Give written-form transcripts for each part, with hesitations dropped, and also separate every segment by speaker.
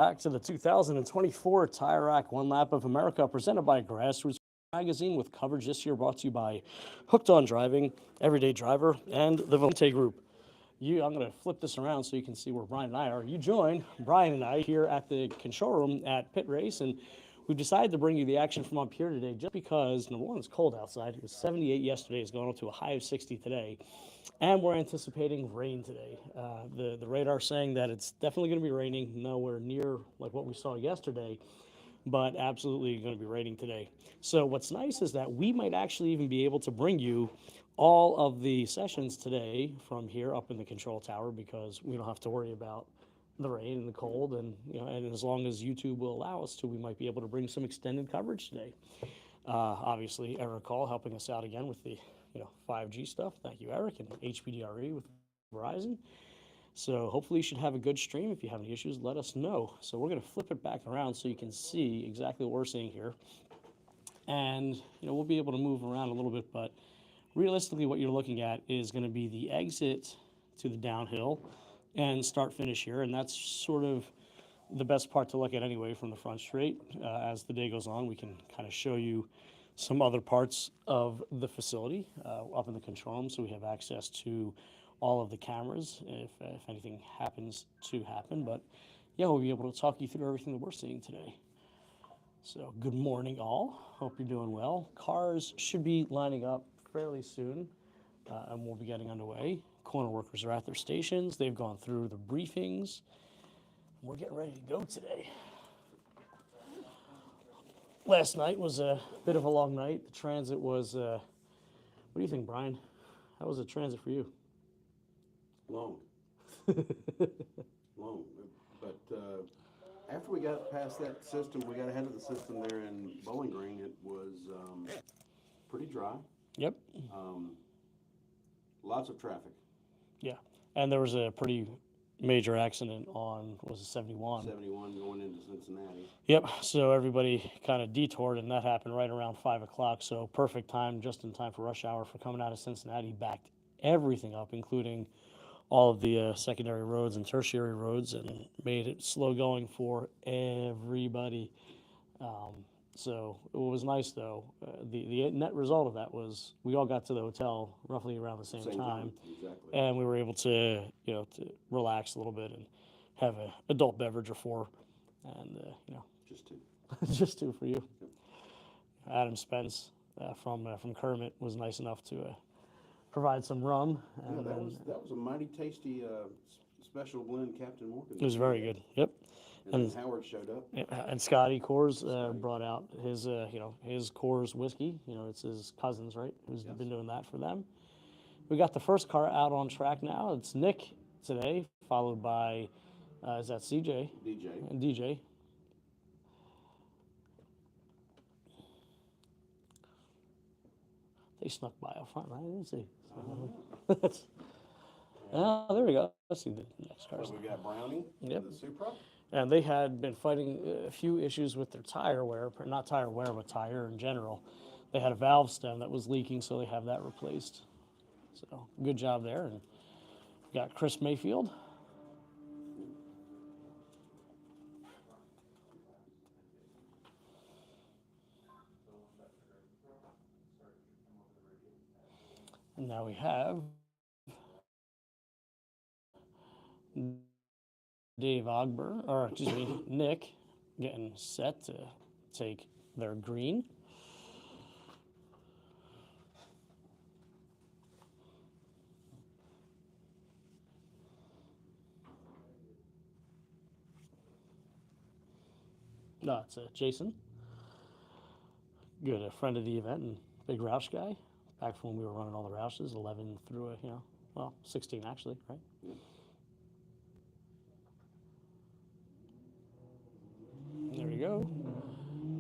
Speaker 1: Back to the 2024 Tire Rack One Lap of America presented by Grassroots Magazine with coverage this year brought to you by Hooked on Driving, Everyday Driver, and the Valente Group. I'm going to flip this around so you can see where Brian and I are. You join Brian and I here at the control room at Pitt Race, and we've decided to bring you the action from up here today just because, number one, it's cold outside. It was 78 yesterday. It's going up to a high of 60 today. And we're anticipating rain today. The radar saying that it's definitely going to be raining, nowhere near like what we saw yesterday, but absolutely going to be raining today. So what's nice is that we might actually even be able to bring you all of the sessions today from here up in the control tower because we don't have to worry about the rain and the cold, and and as long as YouTube will allow us to, we might be able to bring some extended coverage today. Obviously, Eric Call helping us out again with the 5G stuff. Thank you, Eric, and HPDRE with Verizon. So hopefully you should have a good stream. If you have any issues, let us know. So we're going to flip it back around so you can see exactly what we're seeing here. And we'll be able to move around a little bit, but realistically what you're looking at is going to be the exit to the downhill and start finish here. And that's sort of the best part to look at anyway from the front straight. As the day goes on, we can kind of show you some other parts of the facility up in the control room, so we have access to all of the cameras if anything happens to happen. But yeah, we'll be able to talk you through everything that we're seeing today. So good morning all, hope you're doing well. Cars should be lining up fairly soon and we'll be getting underway. Corner workers are at their stations, they've gone through the briefings. We're getting ready to go today. Last night was a bit of a long night. The transit was, what do you think, Brian? How was the transit for you?
Speaker 2: Long. Long. But after we got past that system, we got ahead of the system there in Bowling Green, it was pretty dry.
Speaker 1: Yep.
Speaker 2: Lots of traffic.
Speaker 1: Yeah. And there was a pretty major accident on, was it 71?
Speaker 2: 71 going into Cincinnati.
Speaker 1: Yep, so everybody kind of detoured, and that happened right around 5 o'clock, so perfect time, just in time for rush hour for coming out of Cincinnati, backed everything up, including all of the secondary roads and tertiary roads, and made it slow going for everybody. So it was nice, though. The net result of that was we all got to the hotel roughly around the same time.
Speaker 2: Exactly.
Speaker 1: And we were able to, to relax a little bit and have an adult beverage or four, and
Speaker 2: Just two.
Speaker 1: just two for you. Yep. Adam Spence from Kermit was nice enough to provide some rum. And
Speaker 2: that was a mighty tasty special blend, Captain Morgan.
Speaker 1: It was very good. Yep.
Speaker 2: And Howard showed up.
Speaker 1: And Scotty Coors brought out his his Coors whiskey. It's his cousins, right? Who's been doing that for them. We got the first car out on track now. It's Nick today, followed by is that CJ?
Speaker 2: DJ.
Speaker 1: And DJ. They snuck by up front, right? I didn't see. Oh, there we go. Let's see the next car.
Speaker 2: So we got Brownie.
Speaker 1: Yep.
Speaker 2: The Supra.
Speaker 1: And they had been fighting a few issues with their tire wear, not tire wear, but tire in general. They had a valve stem that was leaking, so they have that replaced. So good job there. And we got Chris Mayfield. And now we have Dave Ogburn, or excuse me, Nick, getting set to take their green. No, it's Jason. Good, a friend of the event and big Roush guy. Back from when we were running all the Roushes, 11 through 16 actually, right?
Speaker 2: Yeah.
Speaker 1: There we go.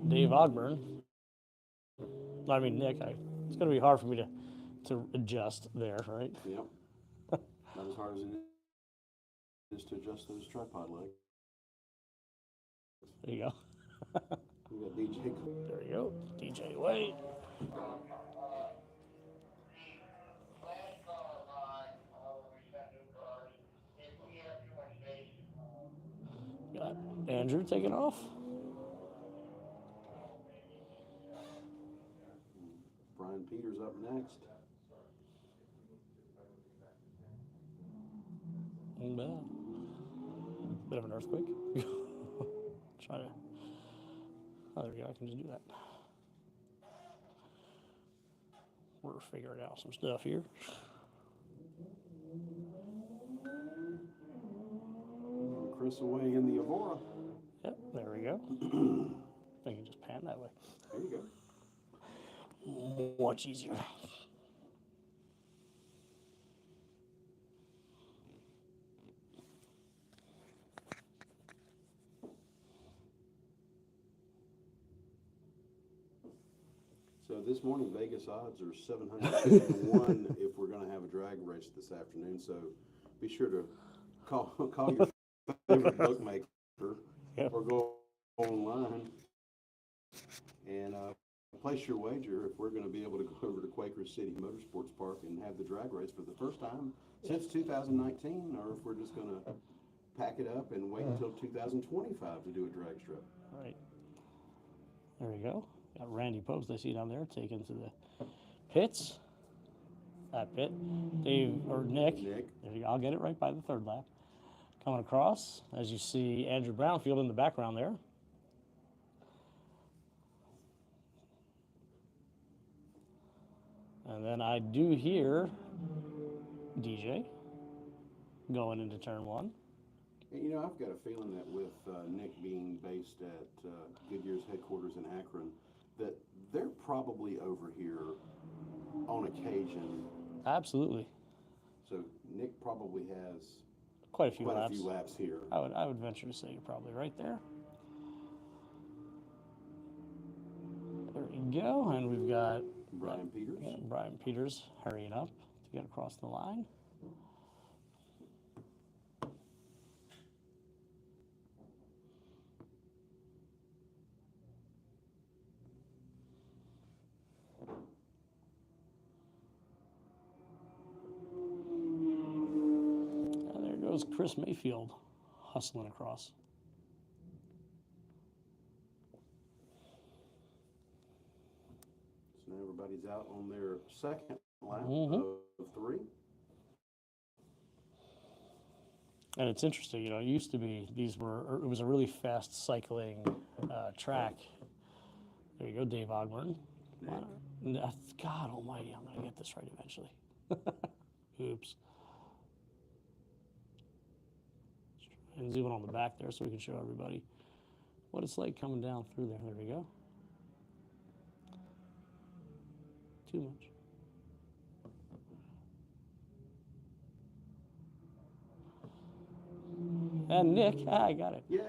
Speaker 1: Dave Ogburn. I mean, Nick, it's going to be hard for me to adjust there, right?
Speaker 2: Yep. Not as hard as it is to adjust those tripod legs.
Speaker 1: There you go.
Speaker 2: We got DJ.
Speaker 1: There you go. DJ White. Got Andrew taking off.
Speaker 2: Brian Peters up next.
Speaker 1: Bit of an earthquake. Try to. Oh, there we go. I can just do that. We're figuring out some stuff here.
Speaker 2: Chris away in the Evora.
Speaker 1: Yep, there we go. I can just pan that way.
Speaker 2: There you go.
Speaker 1: Much easier.
Speaker 2: So this morning, Vegas odds are 751 if we're going to have a drag race this afternoon. So be sure to call your favorite bookmaker or go online and place your wager if we're going to be able to go over to Quaker City Motorsports Park and have the drag race for the first time since 2019, or if we're just going to pack it up and wait until 2025 to do a drag strip.
Speaker 1: Right. There we go. Got Randy Post, I see down there, taken to the pits. That pit. Dave, or Nick. There you go. I'll get it right by the third lap. Coming across, as you see Andrew Brownfield in the background there. And then I do hear DJ going into turn one.
Speaker 2: You know, I've got a feeling that with Nick being based at Goodyear's headquarters in Akron, that they're probably over here on occasion.
Speaker 1: Absolutely.
Speaker 2: So Nick probably has
Speaker 1: quite a few
Speaker 2: laps here.
Speaker 1: I would venture to say you're probably right there. There we go, and we've got
Speaker 2: Brian Peters.
Speaker 1: Yeah, Brian Peters hurrying up to get across the line. And there goes Chris Mayfield hustling across.
Speaker 2: So now everybody's out on their second lap of 3.
Speaker 1: And it's interesting, you know, it used to be it was a really fast cycling track. There you go, Dave Ogburn. God almighty, I'm going to get this right eventually. Oops. And zoom in on the back there so we can show everybody what it's like coming down through there. There we go. Too much. And Nick, I got it.
Speaker 2: Yay!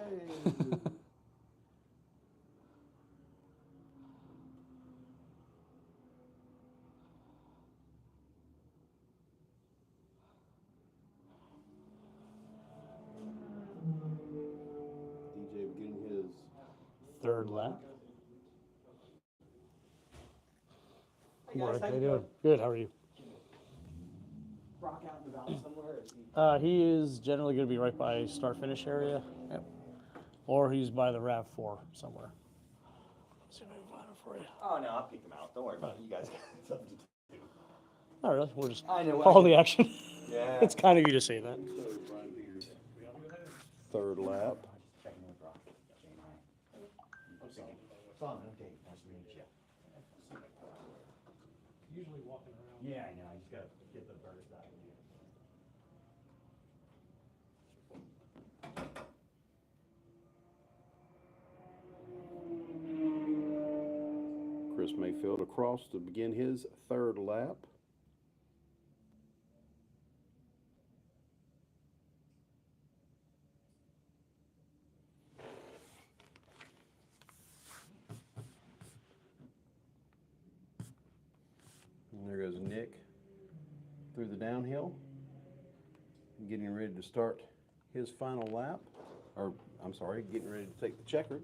Speaker 2: DJ beginning his
Speaker 1: third lap.
Speaker 3: Hey guys,
Speaker 1: How you doing? Good, how are you?
Speaker 3: Rock out in the valley somewhere? Or is he...
Speaker 1: He is generally going to be right by start-finish area. Yep. Or he's by the RAV4 somewhere. Let's see if I can find him for you.
Speaker 3: Oh no, I'll pick him out. Don't worry about it. You guys got something to do.
Speaker 1: Not really. We're just
Speaker 3: I know.
Speaker 1: following the action.
Speaker 3: Yeah.
Speaker 1: It's kind of you to say that.
Speaker 2: third lap.
Speaker 3: Checking with Rock. Fun, okay. Nice to meet you.
Speaker 1: Usually walking around.
Speaker 3: Yeah, I know. I just got to get the bird's eye view.
Speaker 2: Chris Mayfield across to begin his third lap. And there goes Nick through the downhill, getting ready to start his final lap, or I'm sorry, getting ready to take the checkered.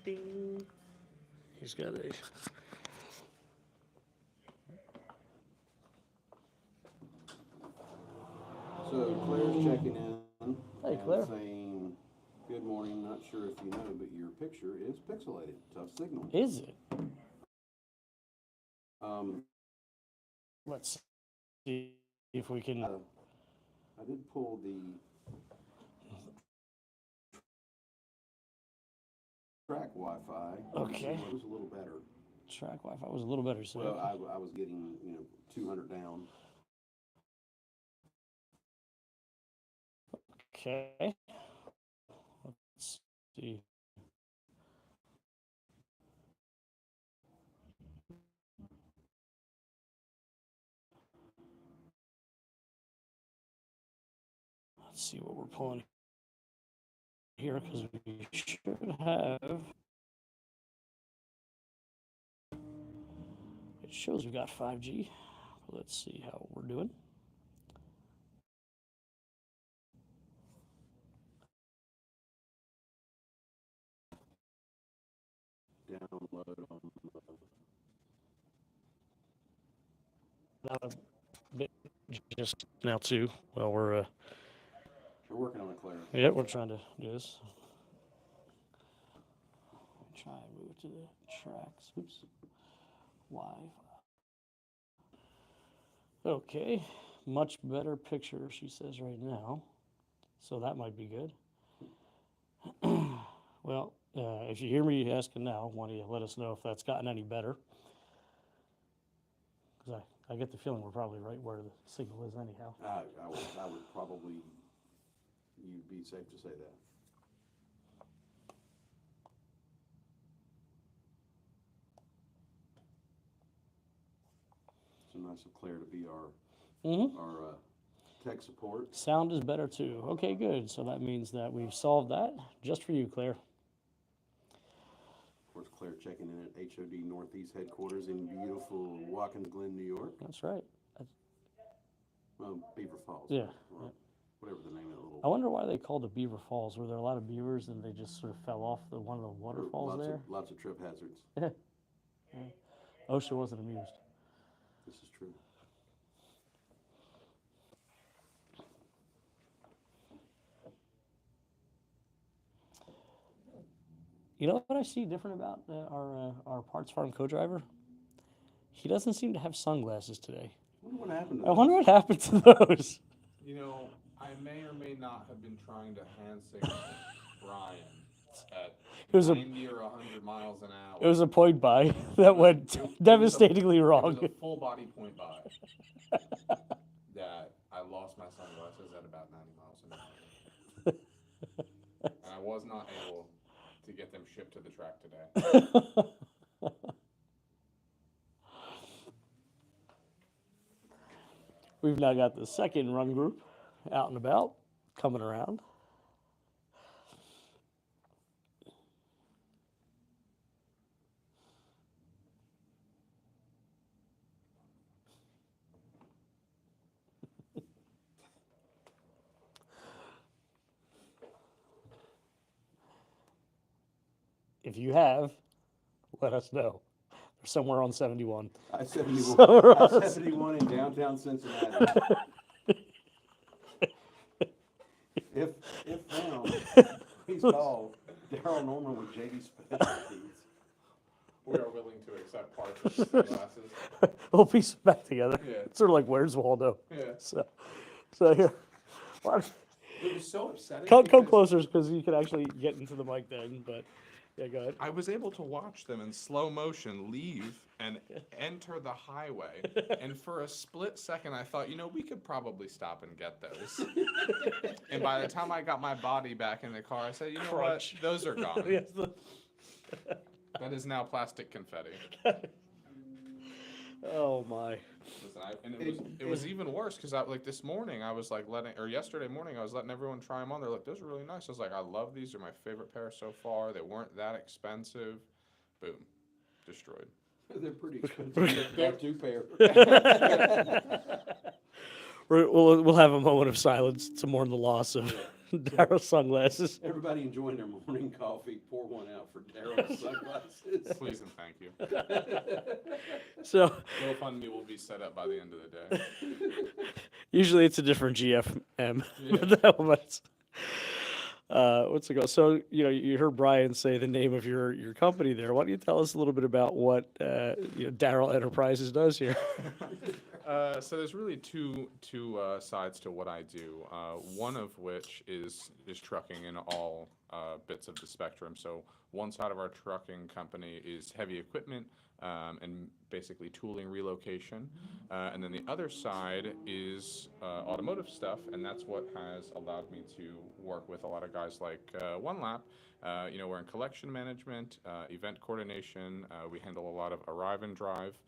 Speaker 1: Ding. He's got a
Speaker 2: So Claire's checking in
Speaker 1: Hey,
Speaker 2: and
Speaker 1: Claire.
Speaker 2: saying, good morning, not sure if you know, but your picture is pixelated, tough signal.
Speaker 1: Is it?
Speaker 2: Um,
Speaker 1: Let's see if we can.
Speaker 2: I did pull the track Wi-Fi.
Speaker 1: Okay.
Speaker 2: It was a little better.
Speaker 1: Track Wi-Fi was a little better. So
Speaker 2: Well, I was getting, 200 down.
Speaker 1: okay. Let's see. Let's see what we're pulling here because we should have. It shows we got 5G. Let's see how we're doing.
Speaker 2: Download on
Speaker 1: Not a bit just now too. Well, we're
Speaker 2: working on it, Claire.
Speaker 1: yeah, we're trying to do this. Try and move to the tracks. Oops. Live. Okay, much better picture, she says right now. So that might be good. Well, if you hear me asking now, why don't you let us know if that's gotten any better? Because I get the feeling we're probably right where the signal is anyhow.
Speaker 2: I would probably, you'd be safe to say that. So nice of Claire to be our tech support.
Speaker 1: Sound is better too. Okay, good. So that means that we've solved that just for you, Claire.
Speaker 2: Of course, Claire checking in at HOD Northeast headquarters in beautiful Watkins Glen, New York.
Speaker 1: That's right.
Speaker 2: Well, Beaver Falls.
Speaker 1: Yeah.
Speaker 2: Or whatever the name of the little.
Speaker 1: I wonder why they called it Beaver Falls. Were there a lot of beavers and they just sort of fell off one of the waterfalls there?
Speaker 2: Lots of trip hazards.
Speaker 1: Yeah. OSHA wasn't amused.
Speaker 2: This is true.
Speaker 1: You know what I see different about our parts farm co-driver? He doesn't seem to have sunglasses today.
Speaker 2: I wonder what happened to
Speaker 1: I wonder
Speaker 2: those.
Speaker 1: what happened to those.
Speaker 4: You know, I may or may not have been trying to hand signal Brian at
Speaker 1: It was
Speaker 4: 90 or 100 miles an hour.
Speaker 1: It was a point by that went devastatingly
Speaker 4: It
Speaker 1: wrong.
Speaker 4: was a full body point by that I lost my sunglasses at about 90 miles an hour. And I was not able to get them shipped to the track today.
Speaker 1: We've now got the second run group out and about, coming around. If you have, let us know. They're somewhere on 71.
Speaker 2: I-71 in downtown Cincinnati. If found, please call Daryl Norman with JD Specialties.
Speaker 4: We are willing to accept parts of sunglasses.
Speaker 1: We'll piece it back together.
Speaker 4: Yeah.
Speaker 1: It's sort of like Where's Waldo.
Speaker 4: Yeah.
Speaker 1: So here. Well,
Speaker 4: It was so upsetting.
Speaker 1: come
Speaker 4: because
Speaker 1: closer because you can actually get into the mic then. But yeah, go ahead.
Speaker 4: I was able to watch them in slow motion leave and enter the highway. And for a split second, I thought, we could probably stop and get those. And by the time I got my body back in the car, I said, you know
Speaker 1: Crunch.
Speaker 4: what? Those are gone.
Speaker 1: Yes,
Speaker 4: That is now plastic confetti.
Speaker 1: oh my.
Speaker 4: Listen, it was even worse because this morning I was yesterday morning I was letting everyone try them on. They're like, those are really nice. I was like, I love these. They're my favorite pair so far. They weren't that expensive. Boom, destroyed.
Speaker 2: They're pretty expensive. They have two pair.
Speaker 1: We'll have a moment of silence to mourn the loss of Daryl's sunglasses.
Speaker 2: Everybody enjoying their morning coffee. Pour one out for Daryl's sunglasses.
Speaker 4: Please and thank you.
Speaker 1: So
Speaker 4: GoFundMe will be set up by the end of the day.
Speaker 1: Usually it's a different GFM.
Speaker 4: Yeah.
Speaker 1: But that one was- what's it called? So, you heard Brian say the name of your company there. Why don't you tell us a little bit about what Darrell Enterprises does here?
Speaker 4: So there's really two sides to what I do. One of which is trucking in all bits of the spectrum. So one side of our trucking company is heavy equipment and basically tooling relocation, and then the other side is automotive stuff, and that's what has allowed me to work with a lot of guys like One Lap. We're in collection management, event coordination. We handle a lot of arrive and drive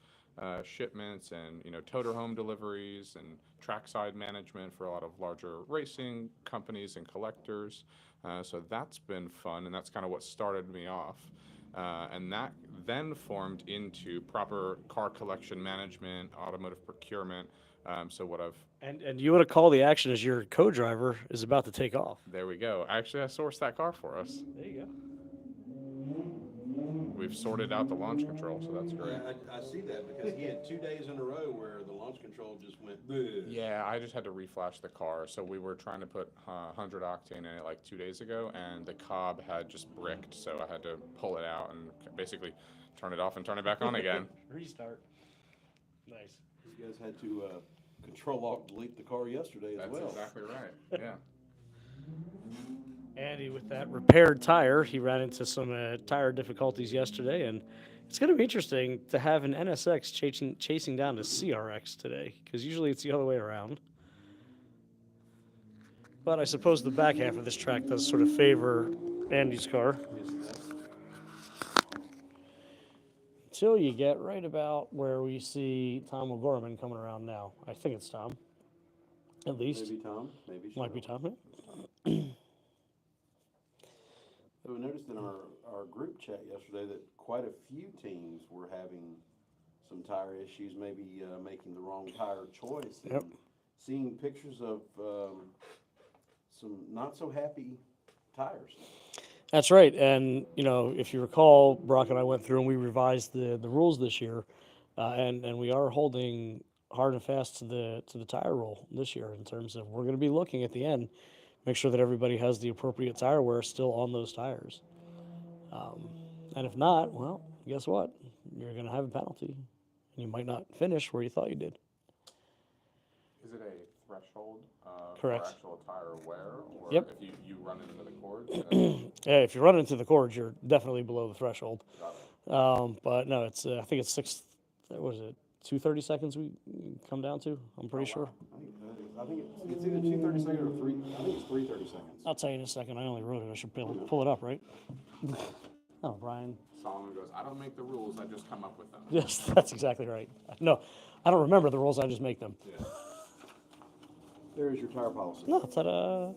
Speaker 4: shipments and toter home deliveries and trackside management for a lot of larger racing companies and collectors. So that's been fun, and that's kind of what started me off. And that then formed into proper car collection management, automotive procurement. So what I've
Speaker 1: And you want to call the action as your co-driver is about to take off.
Speaker 4: There we go. Actually, I sourced that car for us.
Speaker 1: There you go.
Speaker 4: We've sorted out the launch control, so that's great.
Speaker 2: Yeah, I see that because he had 2 days in a row where the launch control just went. "Bleh."
Speaker 4: Yeah, I just had to reflash the car. So we were trying to put 100 octane in it like 2 days ago, and the cob had just bricked, so I had to pull it out and basically turn it off and turn it back on again.
Speaker 1: Restart. Nice.
Speaker 2: You guys had to control alt delete the car yesterday as
Speaker 4: That's
Speaker 2: well.
Speaker 4: exactly right. Yeah.
Speaker 1: Andy, with that repaired tire, he ran into some tire difficulties yesterday, and it's going to be interesting to have an NSX chasing down a CRX today, because usually it's the other way around. But I suppose the back half of this track does sort of favor Andy's car.
Speaker 2: Yes, it does.
Speaker 1: Until you get right about where we see Tom O'Gorman coming around now. I think it's Tom. At least.
Speaker 2: Maybe Tom, maybe
Speaker 1: Might be
Speaker 2: Cheryl.
Speaker 1: Tom.
Speaker 2: So we noticed in our group chat yesterday that quite a few teams were having some tire issues, maybe making the wrong tire choice.
Speaker 1: Yep.
Speaker 2: And seeing pictures of some not so happy tires.
Speaker 1: That's right. And, if you recall, Brock and I went through and we revised the rules this year. And we are holding hard and fast to the tire rule this year in terms of we're going to be looking at the end, make sure that everybody has the appropriate tire wear still on those tires. And if not, well, guess what? You're going to have a penalty. And you might not finish where you thought you did.
Speaker 4: Is it a threshold
Speaker 1: Correct.
Speaker 4: for actual tire wear? Or
Speaker 1: Yep.
Speaker 4: if you run into the cords?
Speaker 1: Yeah, if you run into the cords, you're definitely below the threshold.
Speaker 4: Got it.
Speaker 1: But no, it's I think it's what is it, 2:30 seconds we come down to? I'm pretty sure.
Speaker 2: I think it's either 2:30 seconds or 3. I think it's 3:30 seconds.
Speaker 1: I'll tell you in a second. I only wrote it. I should pull it up, right? Oh, Brian.
Speaker 4: Solomon goes, I don't make the rules, I just come up with them.
Speaker 1: Yes, that's exactly right. No, I don't remember the rules. I just make them.
Speaker 4: Yeah.
Speaker 2: There's your tire policy.
Speaker 1: No, ta-da.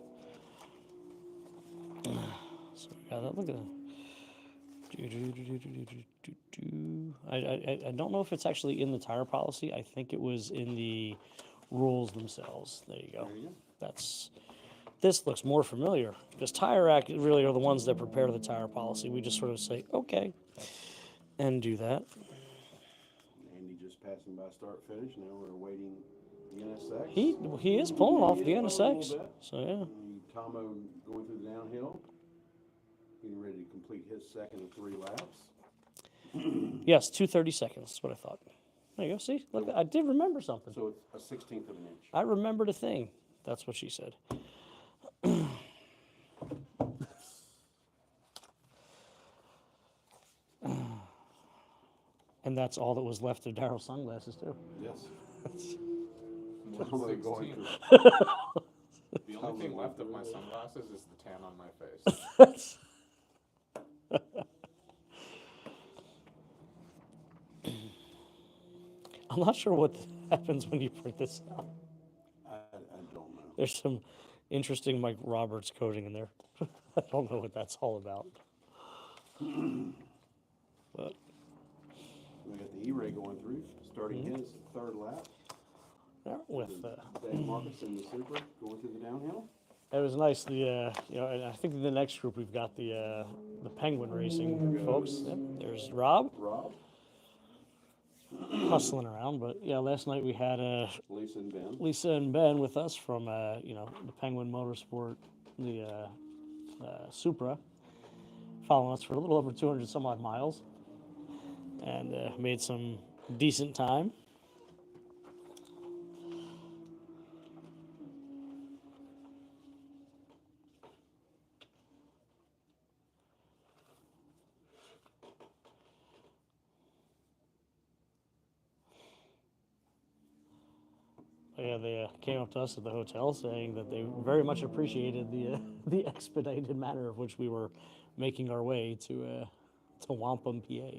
Speaker 1: So we got that. Look at that. I don't know if it's actually in the tire policy. I think it was in the rules themselves. There you go.
Speaker 2: There you go.
Speaker 1: This looks more familiar because Tire Rack really are the ones that prepare the tire policy. We just sort of say okay and do that.
Speaker 2: Andy just passing by start finish. Now we're awaiting the NSX.
Speaker 1: He is pulling off the
Speaker 2: He is pulling a
Speaker 1: NSX.
Speaker 2: little bit.
Speaker 1: So yeah.
Speaker 2: And Tomo going through the downhill, getting ready to complete his second of 3 laps.
Speaker 1: Yes, 2:30 seconds. That's what I thought. There you go. See, look, I did remember something.
Speaker 2: So it's a 16th of an inch.
Speaker 1: I remembered a thing. That's what she said. And that's all that was left of Daryl's sunglasses too.
Speaker 2: Yes.
Speaker 4: Tomo
Speaker 2: Tomo going
Speaker 4: 16.
Speaker 2: through.
Speaker 4: The only thing left of my sunglasses is the tan on my face.
Speaker 1: I'm not sure what happens when you print this out.
Speaker 2: I don't know.
Speaker 1: There's some interesting Mike Roberts coding in there. I don't know what that's all about. But
Speaker 2: We got the E-Ray going through, starting his third lap.
Speaker 1: yeah, with
Speaker 2: Dave Marcus and the Super going through the downhill.
Speaker 1: it was nice. And I think in the next group we've got the Penguin Racing folks. Yep, there's Rob.
Speaker 2: Rob.
Speaker 1: hustling around. But yeah, last night we had
Speaker 2: Lisa and Ben.
Speaker 1: Lisa and Ben with us from the Penguin Motorsport, the Supra, following us for a little over 200 some odd miles, and made some decent time. Yeah, they came up to us at the hotel saying that they very much appreciated the the expedited manner of which we were making our way to Wampum, PA.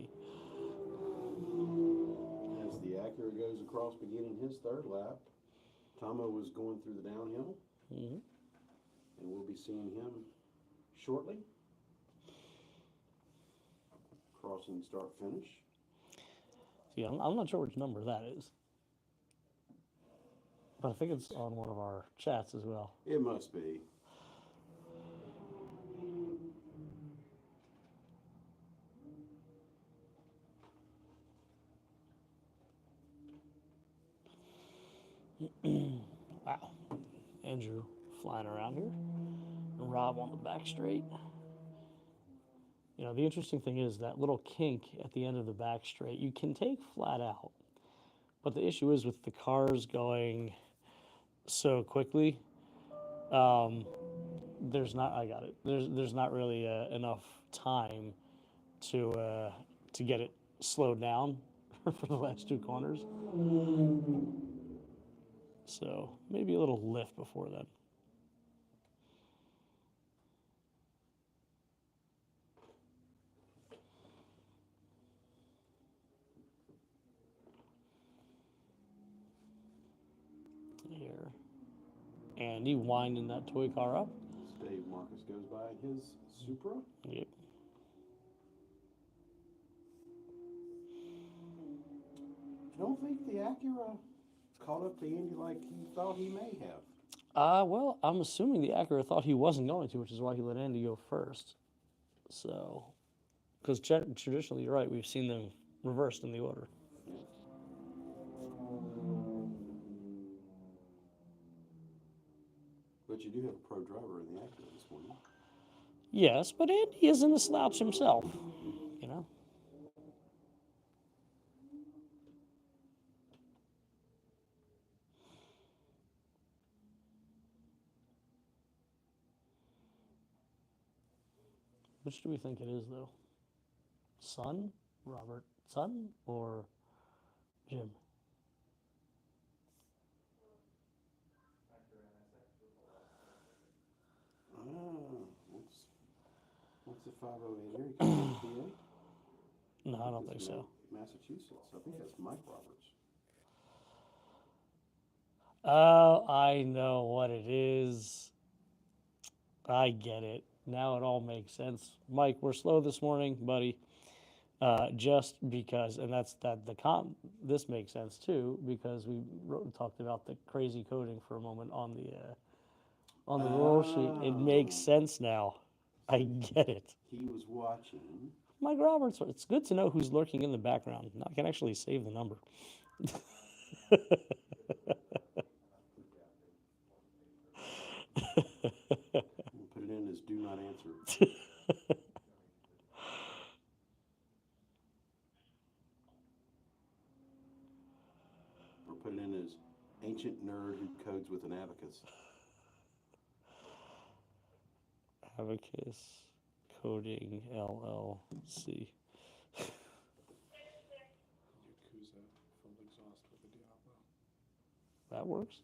Speaker 2: As the Acura goes across beginning his third lap, Tomo was going through the downhill,
Speaker 1: Mm-hmm.
Speaker 2: and we'll be seeing him shortly. Crossing start finish.
Speaker 1: Yeah, I'm not sure which number that is, but I think it's on one of our chats as well.
Speaker 2: It must be.
Speaker 1: Wow, Andrew flying around here, and Rob on the back straight. You know, the interesting thing is that little kink at the end of the back straight, you can take flat out. But the issue is with the cars going so quickly, there's not, I got it. There's not really enough time to get it slowed down for the last two corners. So maybe a little lift before then. Here. Andy winding that toy car up.
Speaker 2: As Dave Marcus goes by his Supra.
Speaker 1: Yep.
Speaker 2: I don't think the Acura caught up to Andy like he thought he may have.
Speaker 1: Well, I'm assuming the Acura thought he wasn't going to, which is why he let Andy go first. So, because traditionally, you're right, we've seen them reversed in the order.
Speaker 2: But you do have a pro driver in the Acura this morning.
Speaker 1: Yes, but Andy isn't a slouch himself, you know. Which do we think it is, though? Son? Robert Son? Or Jim?
Speaker 2: What's the 508 here? He comes from PA?
Speaker 1: No, I don't think so.
Speaker 2: Massachusetts. I think that's Mike Roberts.
Speaker 1: Oh, I know what it is. I get it. Now it all makes sense. Mike, we're slow this morning, buddy. Just because, and this makes sense too, because we talked about the crazy coding for a moment on the roll sheet. It makes sense now. I get it.
Speaker 2: He was watching.
Speaker 1: Mike Roberts, it's good to know who's lurking in the background. I can actually save the number.
Speaker 2: We'll put it in as do not answer. Or put it in as ancient nerd who codes with an abacus.
Speaker 1: Abacus Coding LLC.
Speaker 4: Yakuza full exhaust with a Diablo.
Speaker 1: That works.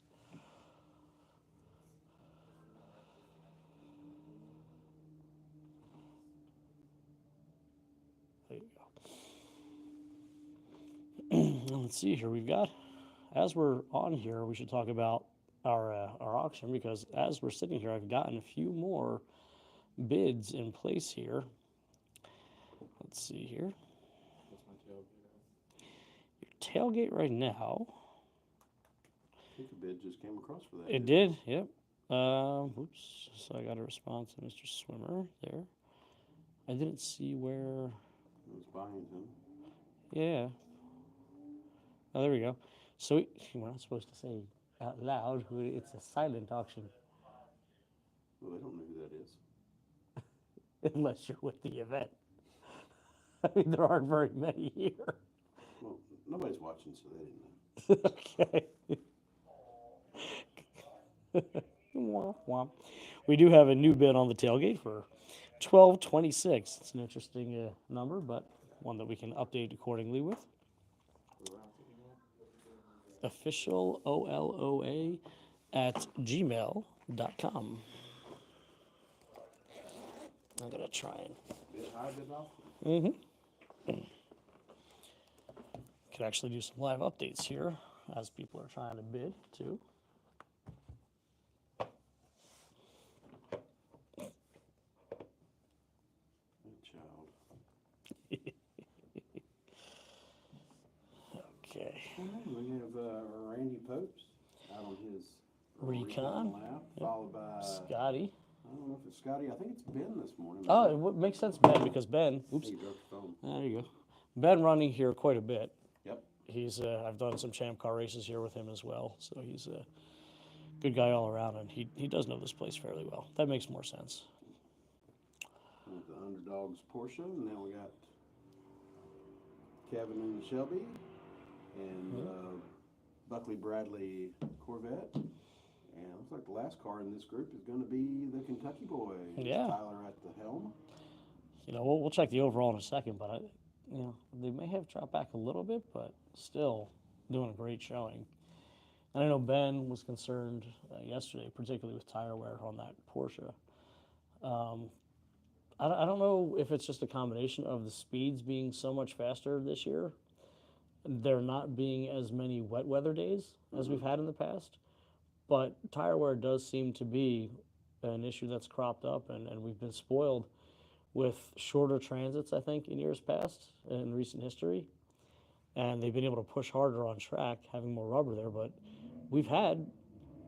Speaker 1: There you go. Let's see here. We've got, as we're on here, we should talk about our auction, because as we're sitting here, I've gotten a few more bids in place here. Let's see here.
Speaker 4: What's my tailgate?
Speaker 1: Your tailgate right now.
Speaker 2: I think a bid just came across for that.
Speaker 1: It did, yep. Oops. So I got a response to Mr. Swimmer there. I didn't see where.
Speaker 2: It was behind him.
Speaker 1: Yeah. Oh, there we go. So we're not supposed to say out loud. It's a silent auction
Speaker 2: Well, they don't know who that is.
Speaker 1: unless you're with the event. I mean, there aren't very many here.
Speaker 2: Well, nobody's watching, so they didn't know.
Speaker 1: Okay. Womp womp. We do have a new bid on the tailgate for 1226. It's an interesting number, but one that we can update accordingly with. Official OLOA at gmail.com. I'm going to try and.
Speaker 2: Bid high, bid low?
Speaker 1: Could actually do some live updates here as people are trying to bid too.
Speaker 2: Good child.
Speaker 1: Okay.
Speaker 2: We have Randy Popes out on his
Speaker 1: Recon.
Speaker 2: lap,
Speaker 1: Yep.
Speaker 2: followed by,
Speaker 1: Scotty.
Speaker 2: I don't know if it's Scotty, I think it's Ben this morning.
Speaker 1: Oh, it makes sense, Ben, because Ben. Oops.
Speaker 2: He dropped the phone.
Speaker 1: There you go. Ben running here quite a bit.
Speaker 2: Yep.
Speaker 1: He's I've done some champ car races here with him as well, so he's a good guy all around, and he does know this place fairly well. That makes more sense.
Speaker 2: With the Underdogs Porsche, and now we got Kevin and Shelby, and Buckley Bradley Corvette. And it looks like the last car in this group is going to be the Kentucky boy.
Speaker 1: Yeah.
Speaker 2: Tyler at the helm.
Speaker 1: You know, we'll check the overall in a second, but they may have dropped back a little bit, but still doing a great showing. And I know Ben was concerned yesterday, particularly with tire wear on that Porsche. I don't know if it's just a combination of the speeds being so much faster this year, there not being as many wet weather days as we've had in the past, but tire wear does seem to be an issue that's cropped up, and we've been spoiled with shorter transits, I think, in years past, in recent history. And they've been able to push harder on track, having more rubber there. But we've had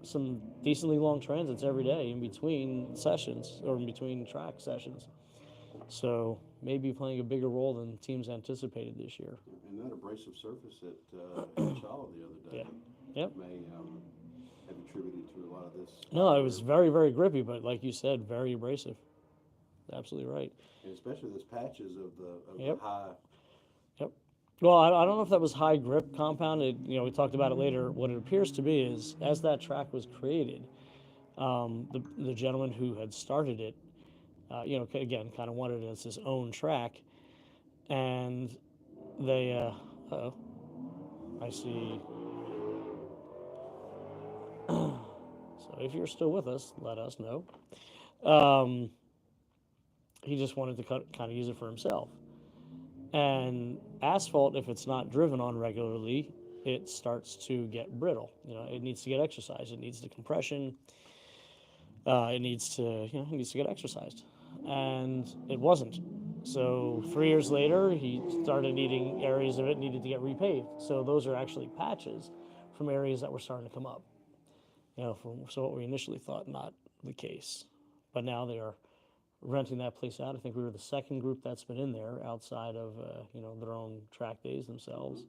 Speaker 1: some decently long transits every day in between sessions, or in between track sessions. So maybe playing a bigger role than teams anticipated this year.
Speaker 2: And that abrasive surface at Inshallah the other day
Speaker 1: Yep.
Speaker 2: may have attributed to a lot of this.
Speaker 1: No, it was very, very grippy, but like you said, very abrasive. Absolutely right.
Speaker 2: And especially those patches of the
Speaker 1: Yep.
Speaker 2: high.
Speaker 1: Yep. Well, I don't know if that was high grip compound. We talked about it later. What it appears to be is, as that track was created, the gentleman who had started it, again, kind of wanted it as his own track, and they, I see. So if you're still with us, let us know. He just wanted to kind of use it for himself. And asphalt, if it's not driven on regularly, it starts to get brittle. It needs to get exercised. It needs the compression. It needs to get exercised, and it wasn't. So 3 years later, he started needing areas of it needed to get repaved. So those are actually patches from areas that were starting to come up. So what we initially thought not the case, but now they are renting that place out. I think we were the second group that's been in there outside of their own track days themselves.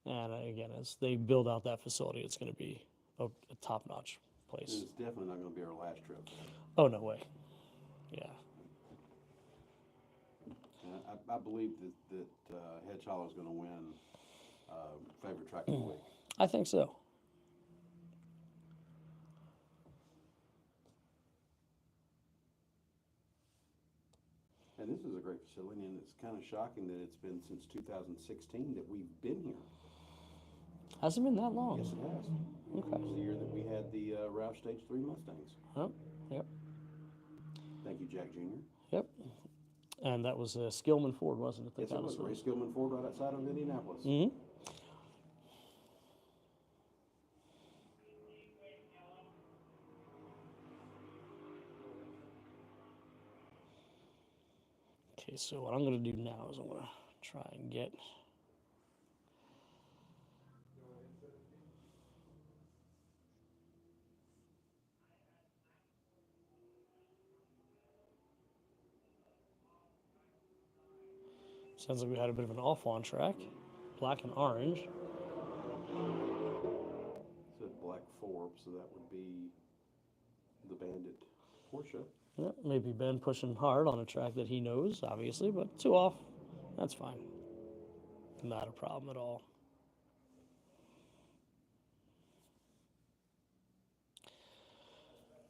Speaker 1: And again, as they build out that facility, it's going to be a top-notch place.
Speaker 2: It's definitely not going to be our last trip.
Speaker 1: Oh, no way. Yeah.
Speaker 2: And I believe that Hedge Hollow is going to win favorite track of the week.
Speaker 1: I think so.
Speaker 2: And this is a great facility, and it's kind of shocking that it's been since 2016 that we've been here.
Speaker 1: Hasn't been that long.
Speaker 2: Yes, it has.
Speaker 1: Okay.
Speaker 2: It was the year that we had the Roush Stage 3 Mustangs.
Speaker 1: Oh, yep.
Speaker 2: Thank you, Jack Jr.
Speaker 1: Yep. And that was Skillman Ford, wasn't it?
Speaker 2: Yes, it was Ray Skillman Ford right outside of Indianapolis.
Speaker 1: Mm-hmm. Okay, so what I'm going to do now is I'm going to try and get sounds like we had a bit of an off on track, black and orange.
Speaker 2: 24, so that would be the Bandit Porsche.
Speaker 1: Yeah, maybe Ben pushing hard on a track that he knows, obviously, but 2 off, that's fine. Not a problem at all.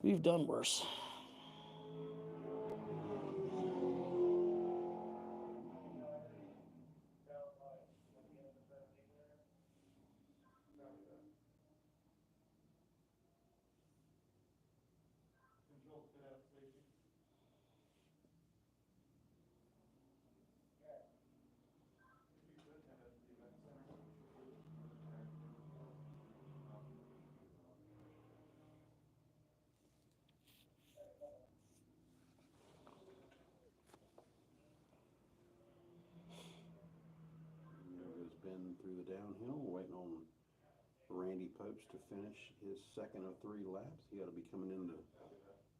Speaker 1: We've done worse.
Speaker 2: There goes Ben through the downhill, waiting on Randy Popes to finish his second of 3 laps. He ought to be coming into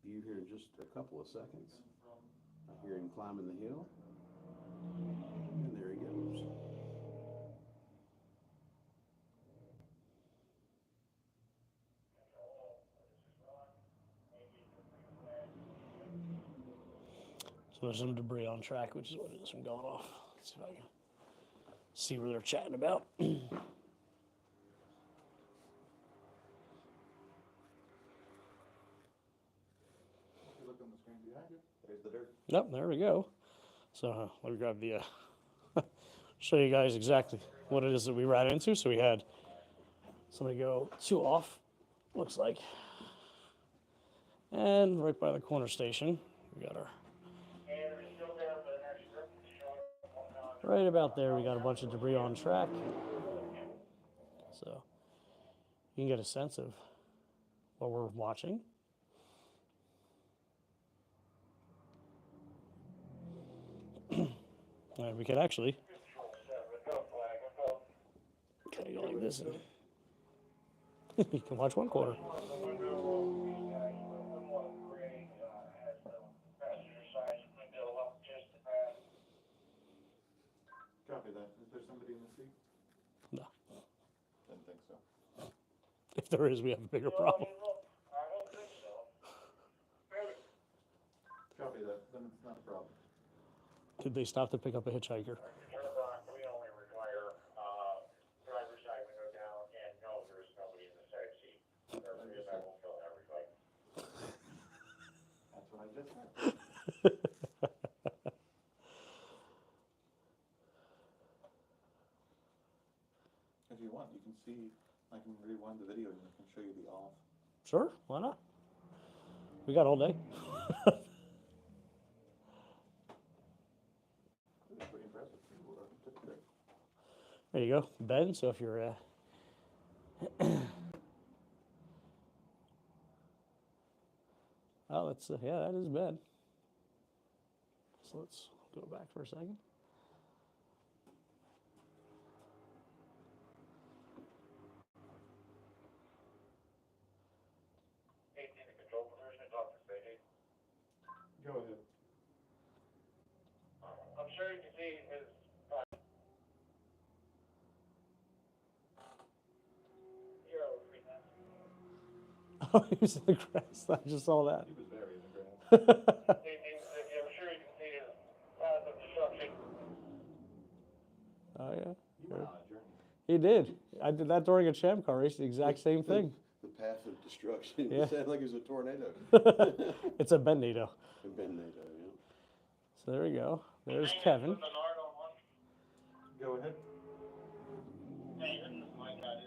Speaker 2: view here in just a couple of seconds. I hear him climbing the hill, and there he goes.
Speaker 1: So there's some debris on track, which is what it is from going off. Let's see if I can see what they're chatting about.
Speaker 3: Look on the screen behind you. There's the dirt.
Speaker 1: Yep, there we go. So let me grab the, show you guys exactly what it is that we ran into. So we had somebody go 2 off, looks like. And right by the corner station, we got our, right about there, we got a bunch of debris on track. So you can get a sense of what we're watching. And we could actually kind of go like this. And you can watch one quarter.
Speaker 3: Copy that. Is there somebody in the seat?
Speaker 1: No.
Speaker 3: Didn't think so.
Speaker 1: If there is, we have a bigger problem.
Speaker 3: Copy that. Then it's not a problem.
Speaker 1: Did they stop to pick up a hitchhiker?
Speaker 5: We only require driver's side window down, and no, there's nobody in the side seat. That will fill everybody.
Speaker 3: That's what I just said. If you want, you can see, I can rewind the video and I can show you the off.
Speaker 1: Sure, why not? We got all day.
Speaker 3: Pretty impressive.
Speaker 1: There you go, Ben. So if you're oh, that's yeah, that is Ben. So let's go back for a second.
Speaker 5: Hey, in the control position, talk to Sadie.
Speaker 3: Go ahead.
Speaker 5: I'm sure you can see his. You're over 3,000.
Speaker 1: Oh, he was in the grass. I just saw that.
Speaker 3: He was very in the grass.
Speaker 5: I'm sure you can see his path of destruction.
Speaker 1: Oh yeah.
Speaker 3: You went on a journey.
Speaker 1: He did. I did that during a champ car race. The exact same thing.
Speaker 2: The path of destruction.
Speaker 1: Yeah.
Speaker 2: It sounded like it was a tornado.
Speaker 1: It's a Benado.
Speaker 2: A Bandito, yeah.
Speaker 1: So there we go. There's Kevin.
Speaker 3: Go ahead.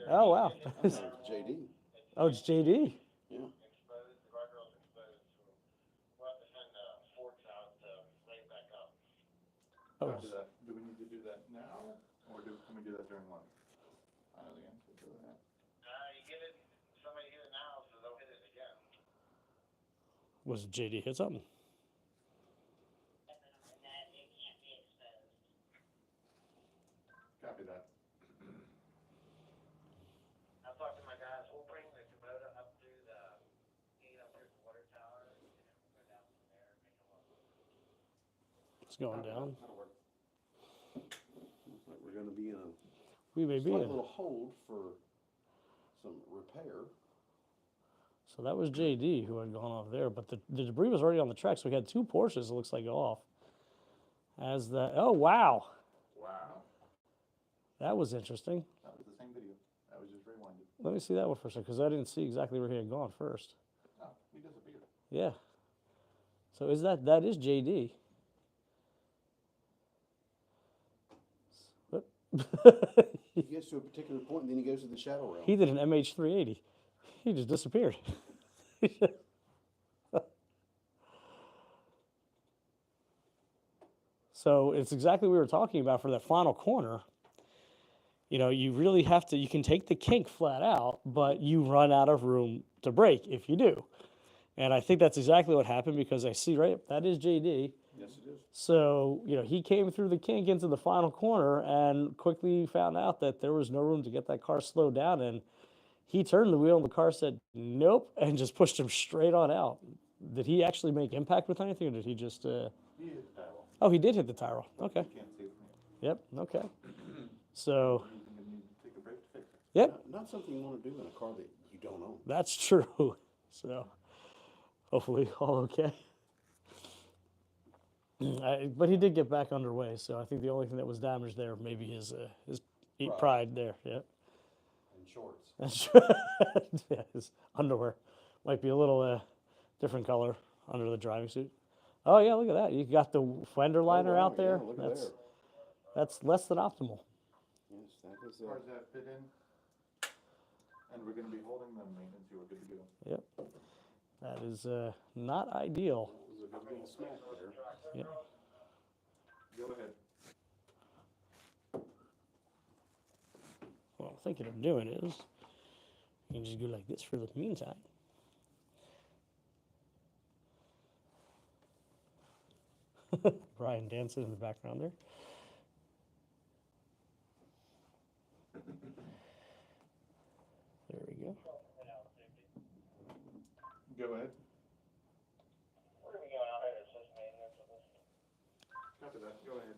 Speaker 1: Oh wow.
Speaker 2: I thought it was JD.
Speaker 1: Oh, it's JD.
Speaker 2: Yeah.
Speaker 5: Exposed, the guardrail's exposed, so we'll have to send forks out to bring it back up.
Speaker 1: Oh,
Speaker 3: Copy that. Do we need to do that now, or can we do that during lunch? I know the answer to that.
Speaker 5: You get it, somebody hit it now, so they'll hit it again.
Speaker 1: was JD hit something?
Speaker 3: Copy that.
Speaker 5: I'll talk to my guys, we'll bring the Kubota up through the gate up through the water tower, and then we'll go down from there and make a look.
Speaker 1: It's going down.
Speaker 3: That'll work.
Speaker 2: Looks like we're gonna be in a
Speaker 1: We may be
Speaker 2: slight
Speaker 1: in.
Speaker 2: little hold for some repair.
Speaker 1: So that was JD who had gone off there, but the debris was already on the track, so we had two Porsches, it looks like, off. As the, oh, wow,
Speaker 3: Wow.
Speaker 1: that was interesting.
Speaker 3: That was the same video. That was just rewinded.
Speaker 1: Let me see that one for a second, because I didn't see exactly where he had gone first.
Speaker 3: Oh, he disappeared.
Speaker 1: Yeah. So that is JD. Whoop.
Speaker 2: He gets to a particular point and then he goes to the shadow realm.
Speaker 1: He did an MH380. He just disappeared. So it's exactly what we were talking about for that final corner. You know, you really have to, you can take the kink flat out, but you run out of room to brake if you do. And I think that's exactly what happened, because I see, right, that is JD.
Speaker 2: Yes, it is.
Speaker 1: So, you know, he came through the kink into the final corner and quickly found out that there was no room to get that car slowed down. And he turned the wheel and the car said, nope, and just pushed him straight on out. Did he actually make impact with anything, or did he just,
Speaker 3: He hit the tire wall.
Speaker 1: oh, he did hit the tire wall. Okay.
Speaker 3: You can't see it from here.
Speaker 1: Yep, okay. So,
Speaker 3: You can need to take a break to fix it.
Speaker 1: yep,
Speaker 2: Not something you want to do in a car that you don't own.
Speaker 1: that's true. So, hopefully all okay. But he did get back underway, so I think the only thing that was damaged there maybe his pride there. Yeah,
Speaker 2: And shorts.
Speaker 1: that's yeah, his underwear might be a little different color under the driving suit. Oh yeah, look at that! You got the fender liner
Speaker 2: wow,
Speaker 1: out there.
Speaker 2: yeah, look at there.
Speaker 1: That's less than optimal.
Speaker 2: Yes, that is
Speaker 3: Cars that fit in, and we're gonna be holding them maintenance, you are good to go.
Speaker 1: Yep, that is not ideal.
Speaker 2: was a good little smack there.
Speaker 1: Yep.
Speaker 3: Go ahead.
Speaker 1: What I'm thinking of doing is, you can just go like this for the meantime. Brian dancing in the background there. There we go.
Speaker 3: Go ahead.
Speaker 5: Where are we going out there? It says maintenance of this.
Speaker 3: Copy that. Go ahead.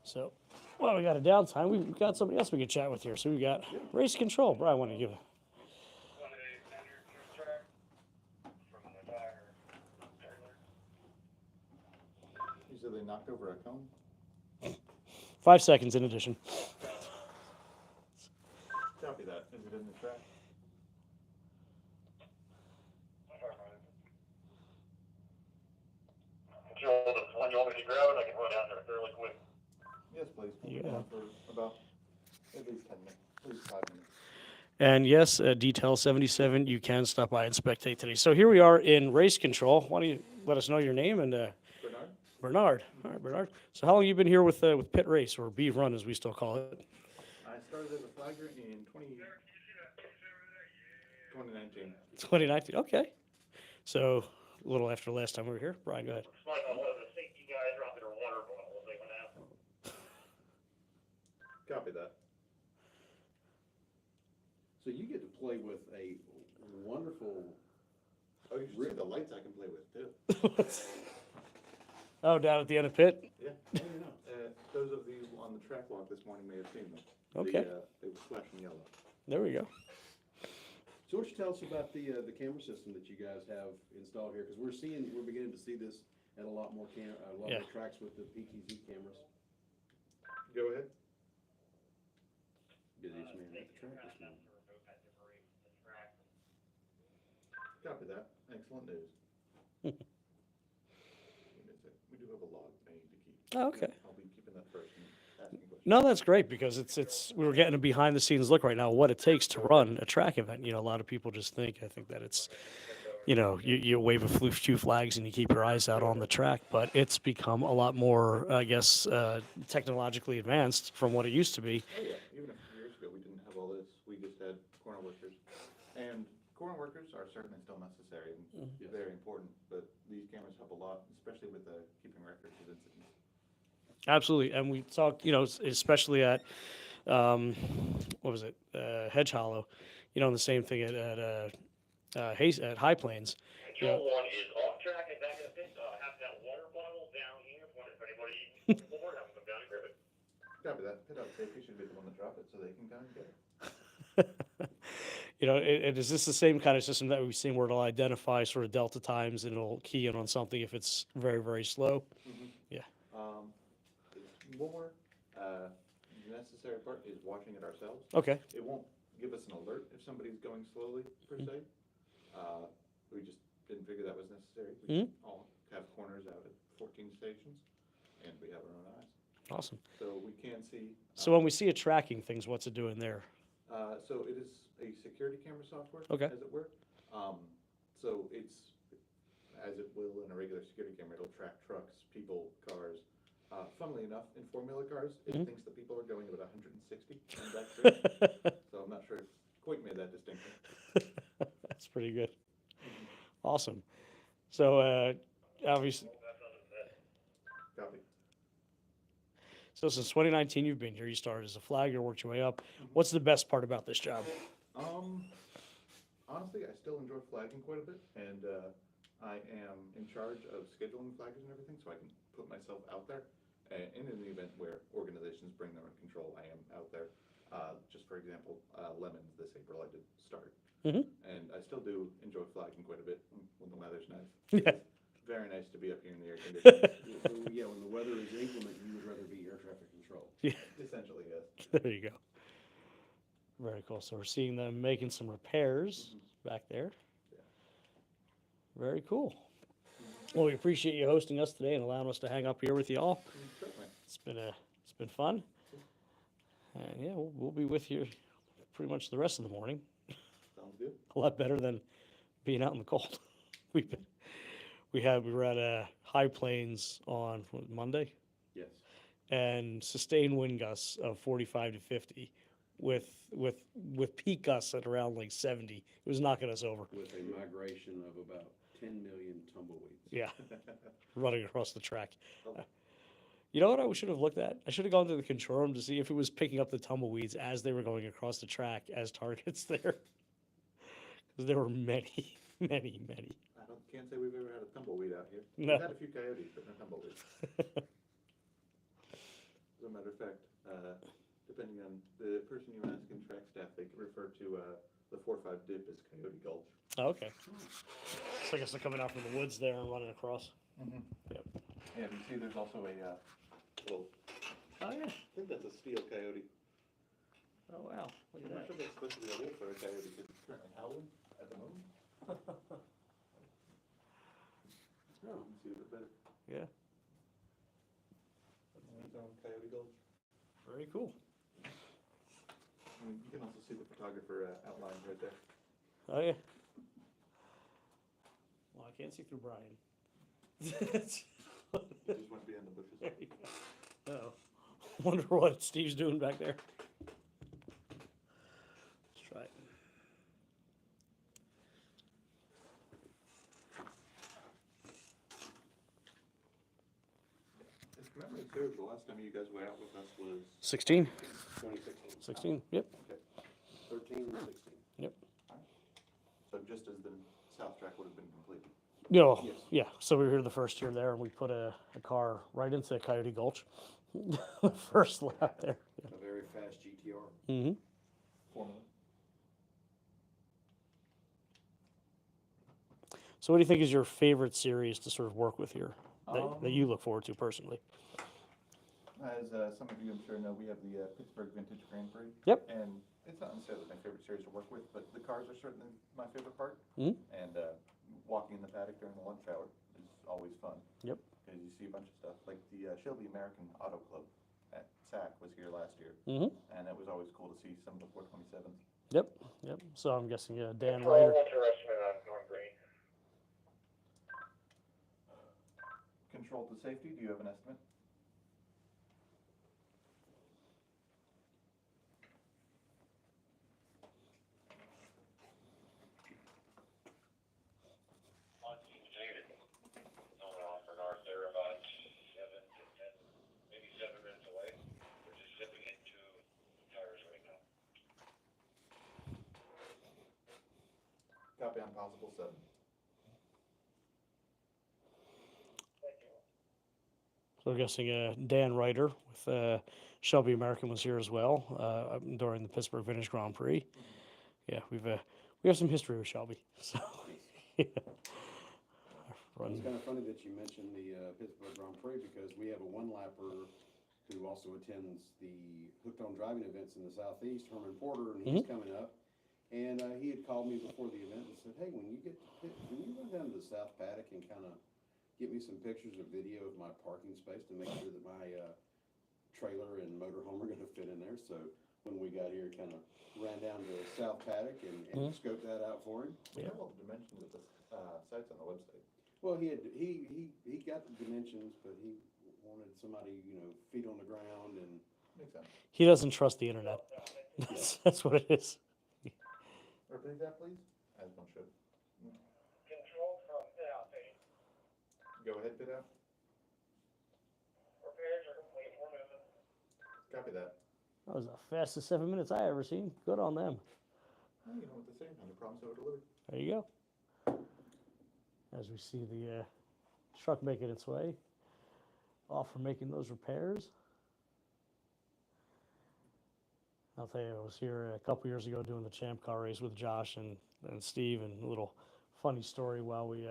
Speaker 1: So, well, we got a downtime. We've got somebody else we could chat with here. So we got race control. Brian, want to give it?
Speaker 5: Want to enter your track from the tire trailer?
Speaker 3: You said they knocked over a cone?
Speaker 1: 5 seconds in addition.
Speaker 3: Copy that. Is it in the track?
Speaker 5: Joel, when you want me to grab it, I can run down there fairly quick.
Speaker 3: Yes, please. We'll be
Speaker 1: Yeah.
Speaker 3: down for about at least 10 minutes, at least 5 minutes.
Speaker 1: And yes, detail 77, you can stop by and spectate today. So here we are in race control. Why don't you let us know your name and
Speaker 3: Bernard?
Speaker 1: Bernard. All right, Bernard. So how long you been here with Pitt Race, or B Run as we still call it?
Speaker 3: I started as a flagger in 2019.
Speaker 1: 2019. Okay. So a little after last time we were here. Brian, go ahead.
Speaker 5: Looks like one of the safety guys are out there water bottles they went out.
Speaker 3: Copy that.
Speaker 2: So you get to play with a wonderful.
Speaker 3: Oh, you should see the lights I can play with too.
Speaker 1: Oh, down at the end of Pitt?
Speaker 3: Yeah. Those of you on the track walk this morning may have seen them.
Speaker 1: Okay.
Speaker 3: They were flashing yellow.
Speaker 1: There we go.
Speaker 2: So what you tell us about the camera system that you guys have installed here? Because we're beginning to see this at a lot more
Speaker 1: Yeah.
Speaker 2: more tracks with the PTZ cameras.
Speaker 3: Go ahead.
Speaker 2: Busiest man at the track this morning.
Speaker 3: Copy that. Excellent news. We do have a log I need to keep.
Speaker 1: Oh, okay.
Speaker 3: I'll be keeping that first and asking questions.
Speaker 1: No, that's great, because it's we were getting a behind the scenes look right now what it takes to run a track event. You know, a lot of people just think that it's, you know, you wave a few flags and you keep your eyes out on the track, but it's become a lot more, I guess, technologically advanced from what it used to be.
Speaker 3: Oh, yeah. Even a few years ago, we didn't have all this. We just had corner workers. And corner workers are certainly still necessary and very important, but these cameras help a lot, especially with keeping records of incidents.
Speaker 1: Absolutely, and we talked, you know, especially at what was it, Hedge Hollow, you know, the same thing at High Plains.
Speaker 5: Joel one is off track and back in the pit. Have that water bottle down here. If anybody needs more, have them come down and grab it.
Speaker 3: Copy that. Pit out safety should be the one to drop it so they can come and get it.
Speaker 1: You know, is this the same kind of system that we've seen where it'll identify sort of delta times and it'll key in on something if it's very, very slow? Yeah.
Speaker 3: It's more, the necessary part is watching it ourselves.
Speaker 1: Okay.
Speaker 3: It won't give us an alert if somebody's going slowly, per se. We just didn't figure that was necessary. We all have corners out at 14 stations, and we have our own eyes.
Speaker 1: Awesome.
Speaker 3: So we can see.
Speaker 1: So when we see it tracking things, what's it doing there?
Speaker 3: So it is a security camera software,
Speaker 1: Okay.
Speaker 3: as it were. So it's, as it will in a regular security camera, it'll track trucks, people, cars. Funnily enough, in Formula cars, it thinks that people are going about 160 on that street. So I'm not sure it quite made that distinction.
Speaker 1: That's pretty good. Awesome. So obviously,
Speaker 3: Copy.
Speaker 1: so since 2019 you've been here. You started as a flagger, worked your way up. What's the best part about this job?
Speaker 3: Honestly, I still enjoy flagging quite a bit, and I am in charge of scheduling flaggers and everything, so I can put myself out there. And in the event where organizations bring their own control, I am out there. Just for example, Lemons this April I did start. And I still do enjoy flagging quite a bit when the weather's nice.
Speaker 1: Yeah.
Speaker 3: It's very nice to be up here in the air conditioning.
Speaker 2: So, yeah, when the weather is inclement, you would rather be air traffic control.
Speaker 1: Yeah.
Speaker 3: Essentially, yes.
Speaker 1: There you go. Very cool. So we're seeing them making some repairs back there. Very cool. Well, we appreciate you hosting us today and allowing us to hang up here with you all.
Speaker 3: Certainly.
Speaker 1: It's been fun. And yeah, we'll be with you pretty much the rest of the morning.
Speaker 3: Sounds good.
Speaker 1: A lot better than being out in the cold. We were at High Plains on Monday,
Speaker 2: Yes.
Speaker 1: and sustained wind gusts of 45 to 50, with peak gusts at around like 70. It was knocking us over.
Speaker 2: With a migration of about 10 million tumbleweeds.
Speaker 1: Yeah, running across the track. You know what I should have looked at? I should have gone to the control room to see if it was picking up the tumbleweeds as they were going across the track as targets there. Because there were many, many, many.
Speaker 3: Can't say we've ever had a tumbleweed out here.
Speaker 1: No.
Speaker 3: We've had a few coyotes, but no tumbleweeds. As a matter of fact, depending on the person you ask in track staff, they refer to the 4-5 dip as Coyote Gulch.
Speaker 1: Oh, okay. So I guess they're coming out from the woods there and running across. Yep.
Speaker 3: Yeah, you see there's also a little,
Speaker 1: Oh, yeah.
Speaker 3: I think that's a steel coyote.
Speaker 1: Oh, wow. Look
Speaker 3: I'm not sure if that's supposed to be a wolf or a coyote because it's currently howling at the moment. You can see a bit better.
Speaker 1: Yeah.
Speaker 3: That's on Coyote Gulch.
Speaker 1: Very cool.
Speaker 3: You can also see the photographer outlined right there.
Speaker 1: Oh, yeah. Well, I can't see through Brian.
Speaker 3: He just went behind the bushes.
Speaker 1: There you go. Uh-oh. Wonder what Steve's doing back there. Let's try it.
Speaker 3: If memory serves, the last time you guys were out with us was
Speaker 1: 16?
Speaker 2: 2016.
Speaker 1: 16, yep.
Speaker 3: okay.
Speaker 2: 13 and 16.
Speaker 1: Yep.
Speaker 3: So just as the south track would have been completed.
Speaker 1: Yeah,
Speaker 2: Yes.
Speaker 1: yeah. So we were here the first year there, and we put a car right into Coyote Gulch. The first lap there.
Speaker 2: A very fast GTR.
Speaker 1: Mm-hmm.
Speaker 3: Formula.
Speaker 1: So what do you think is your favorite series to sort of work with here that you look forward to personally?
Speaker 3: As some of you I'm sure know, we have the Pittsburgh Vintage Grand Prix.
Speaker 1: Yep.
Speaker 3: And it's not necessarily my favorite series to work with, but the cars are certainly my favorite part.
Speaker 1: Mhm.
Speaker 3: And walking in the paddock during the lunch hour is always fun.
Speaker 1: Yep.
Speaker 3: Because you see a bunch of stuff. Like the Shelby American Auto Club at SAC was here last year.
Speaker 1: Mm-hmm.
Speaker 3: And it was always cool to see some of the 427s.
Speaker 1: Yep. Yep. So I'm guessing Dan
Speaker 5: Control
Speaker 1: Ryder.
Speaker 5: interested on North Green.
Speaker 3: Control to safety, do you have an estimate?
Speaker 5: For north, they're about 7 to 10, maybe 7 minutes away. We're just zipping into tires right now.
Speaker 3: Copy on possible 7.
Speaker 1: So So I'm guessing Dan Ryder with Shelby American was here as well during the Pittsburgh Vintage Grand Prix. Yeah, we have some history with Shelby. So yeah.
Speaker 2: It's kind of funny that you mentioned the Pittsburgh Grand Prix because we have a one-lapper who also attends the Hooked on Driving events in the Southeast, Herman Porter, and he's coming up. And he had called me before the event and said, hey, when you get to Pitt, can you run down to the South Paddock and kind of get me some pictures or video of my parking space to make sure that my trailer and motorhome are going to fit in there? So when we got here, kind of ran down to South Paddock and scoped that out for him.
Speaker 3: We have all the dimensions of the sites on the website.
Speaker 2: Well, he got the dimensions, but he wanted somebody, feet on the ground and.
Speaker 3: Makes sense.
Speaker 1: He doesn't trust the internet. That's what it is.
Speaker 3: Repeat that, please. As one should.
Speaker 5: Control from pit out, Pete.
Speaker 3: Go ahead, Pitt out.
Speaker 5: Repairs are complete, we're moving.
Speaker 3: Copy that.
Speaker 1: That was the fastest 7 minutes I ever seen. Good on them.
Speaker 3: Oh, you know what to say. Under promise, over delivered.
Speaker 1: There you go. As we see the truck making its way off for making those repairs. I'll tell you, I was here a couple years ago doing the Champ Car race with Josh and Steve, and a little funny story while we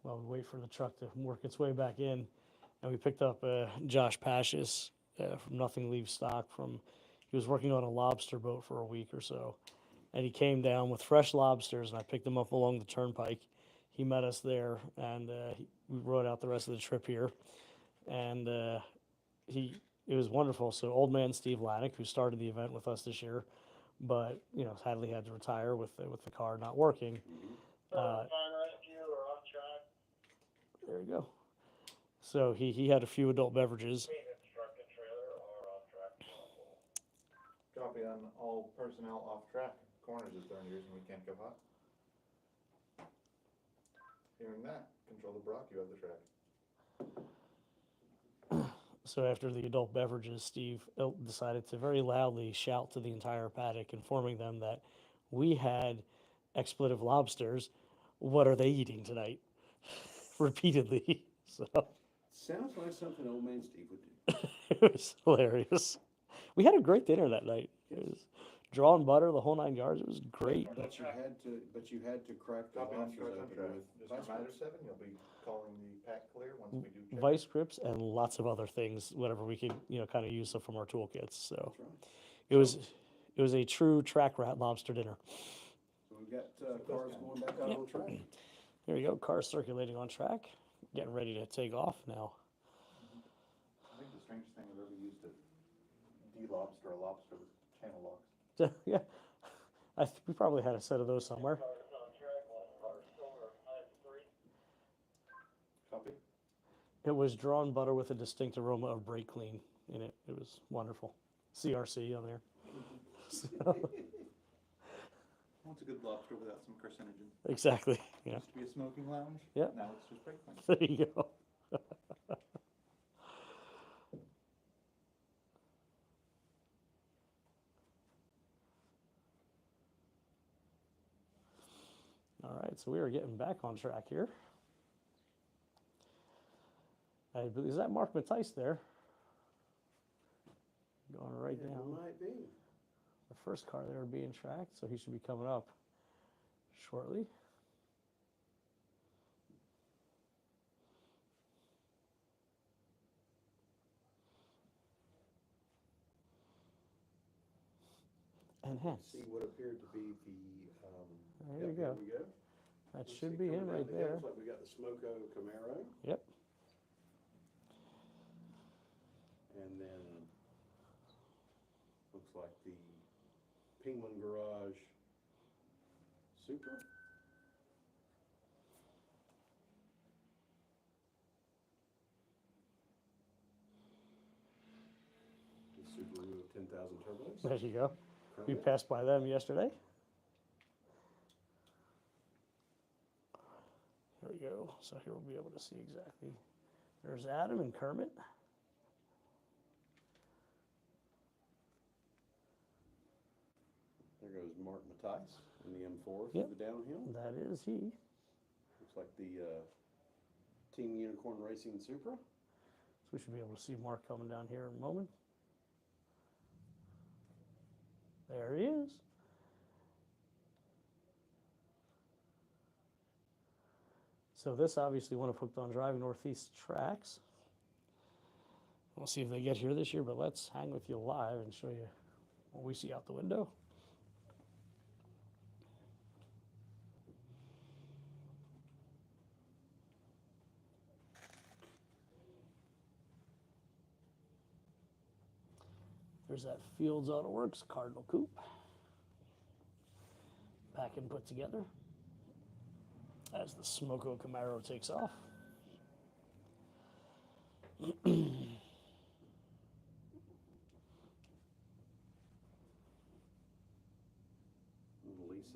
Speaker 1: wait for the truck to work its way back in, and we picked up Josh Pashis from Nothing Leaves Stock. He was working on a lobster boat for a week or so, and he came down with fresh lobsters, and I picked him up along the turnpike. He met us there, and we rode out the rest of the trip here, and it was wonderful. So old man Steve Lanick, who started the event with us this year, but sadly had to retire with the car not working.
Speaker 5: Fire rescue or off track.
Speaker 1: There you go. So he had a few adult beverages.
Speaker 5: Maintenance truck and trailer or off track.
Speaker 3: Copy on all personnel off track. Corners is during years and we can't go hot. Hearing that, control the Brock, you have the track.
Speaker 1: So after the adult beverages, Steve decided to very loudly shout to the entire paddock, informing them that we had expletive lobsters. What are they eating tonight? Repeatedly. So
Speaker 2: Sounds like something old man Steve would do.
Speaker 1: it was hilarious. We had a great dinner that night. It was drawn butter, the whole 9 yards. It was great.
Speaker 2: But you had to crack the
Speaker 3: Copy on
Speaker 2: lobsters
Speaker 3: truck on
Speaker 2: open
Speaker 3: track.
Speaker 2: with
Speaker 3: Just
Speaker 2: vice
Speaker 3: reminder
Speaker 2: grips.
Speaker 3: 7, you'll be calling the pack clear once we do check.
Speaker 1: Vice grips and lots of other things, whatever we could, kind of use from our toolkits. So
Speaker 2: That's right.
Speaker 1: it was a true track rat lobster dinner.
Speaker 2: So we've got cars going back out on track.
Speaker 1: There you go, cars circulating on track, getting ready to take off now.
Speaker 3: I think the strangest thing I've ever used to de-lobster a lobster was channel locks.
Speaker 1: Yeah, we probably had a set of those somewhere.
Speaker 5: Cars on track, one car silver, I-3.
Speaker 3: Copy.
Speaker 1: It was drawn butter with a distinct aroma of brake clean in it. It was wonderful. CRC on there. So,
Speaker 3: What's a good lobster without some carcinogen?
Speaker 1: exactly. Yeah.
Speaker 3: Used to be a smoking lounge.
Speaker 1: Yep.
Speaker 3: Now it's just brake clean.
Speaker 1: There you go. All right, so we are getting back on track here. Is that Mark Matthijs there? Going right
Speaker 2: It
Speaker 1: down.
Speaker 2: might be.
Speaker 1: The first car there being tracked, so he should be coming up shortly. And hence,
Speaker 2: See what appeared to be the.
Speaker 1: there you
Speaker 2: Here
Speaker 1: go.
Speaker 2: we go.
Speaker 1: That
Speaker 2: Let's
Speaker 1: should
Speaker 2: see,
Speaker 1: be
Speaker 2: coming
Speaker 1: him
Speaker 2: down
Speaker 1: right
Speaker 2: the
Speaker 1: there.
Speaker 2: hills, like we got the Smoko Camaro,
Speaker 1: Yep.
Speaker 2: and then looks like the Penguin Garage Supra. The Subaru 10,000 turbos.
Speaker 1: There you go. We
Speaker 2: Chrome.
Speaker 1: passed by them yesterday. There we go. So here we'll be able to see exactly. There's Adam and Kermit.
Speaker 2: There goes Mark Matthijs in the M4
Speaker 1: Yep.
Speaker 2: for the downhill.
Speaker 1: That is he.
Speaker 2: Looks like the Team Unicorn Racing Supra.
Speaker 1: So we should be able to see Mark coming down here in a moment. There he is. So this obviously one of Hooked on Driving Northeast tracks. We'll see if they get here this year, but let's hang with you live and show you what we see out the window. There's that Fields Auto Works Cardinal Coupe. Back and put together as the Smoko Camaro takes off.
Speaker 2: Lisa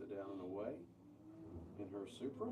Speaker 2: down and away in her Supra.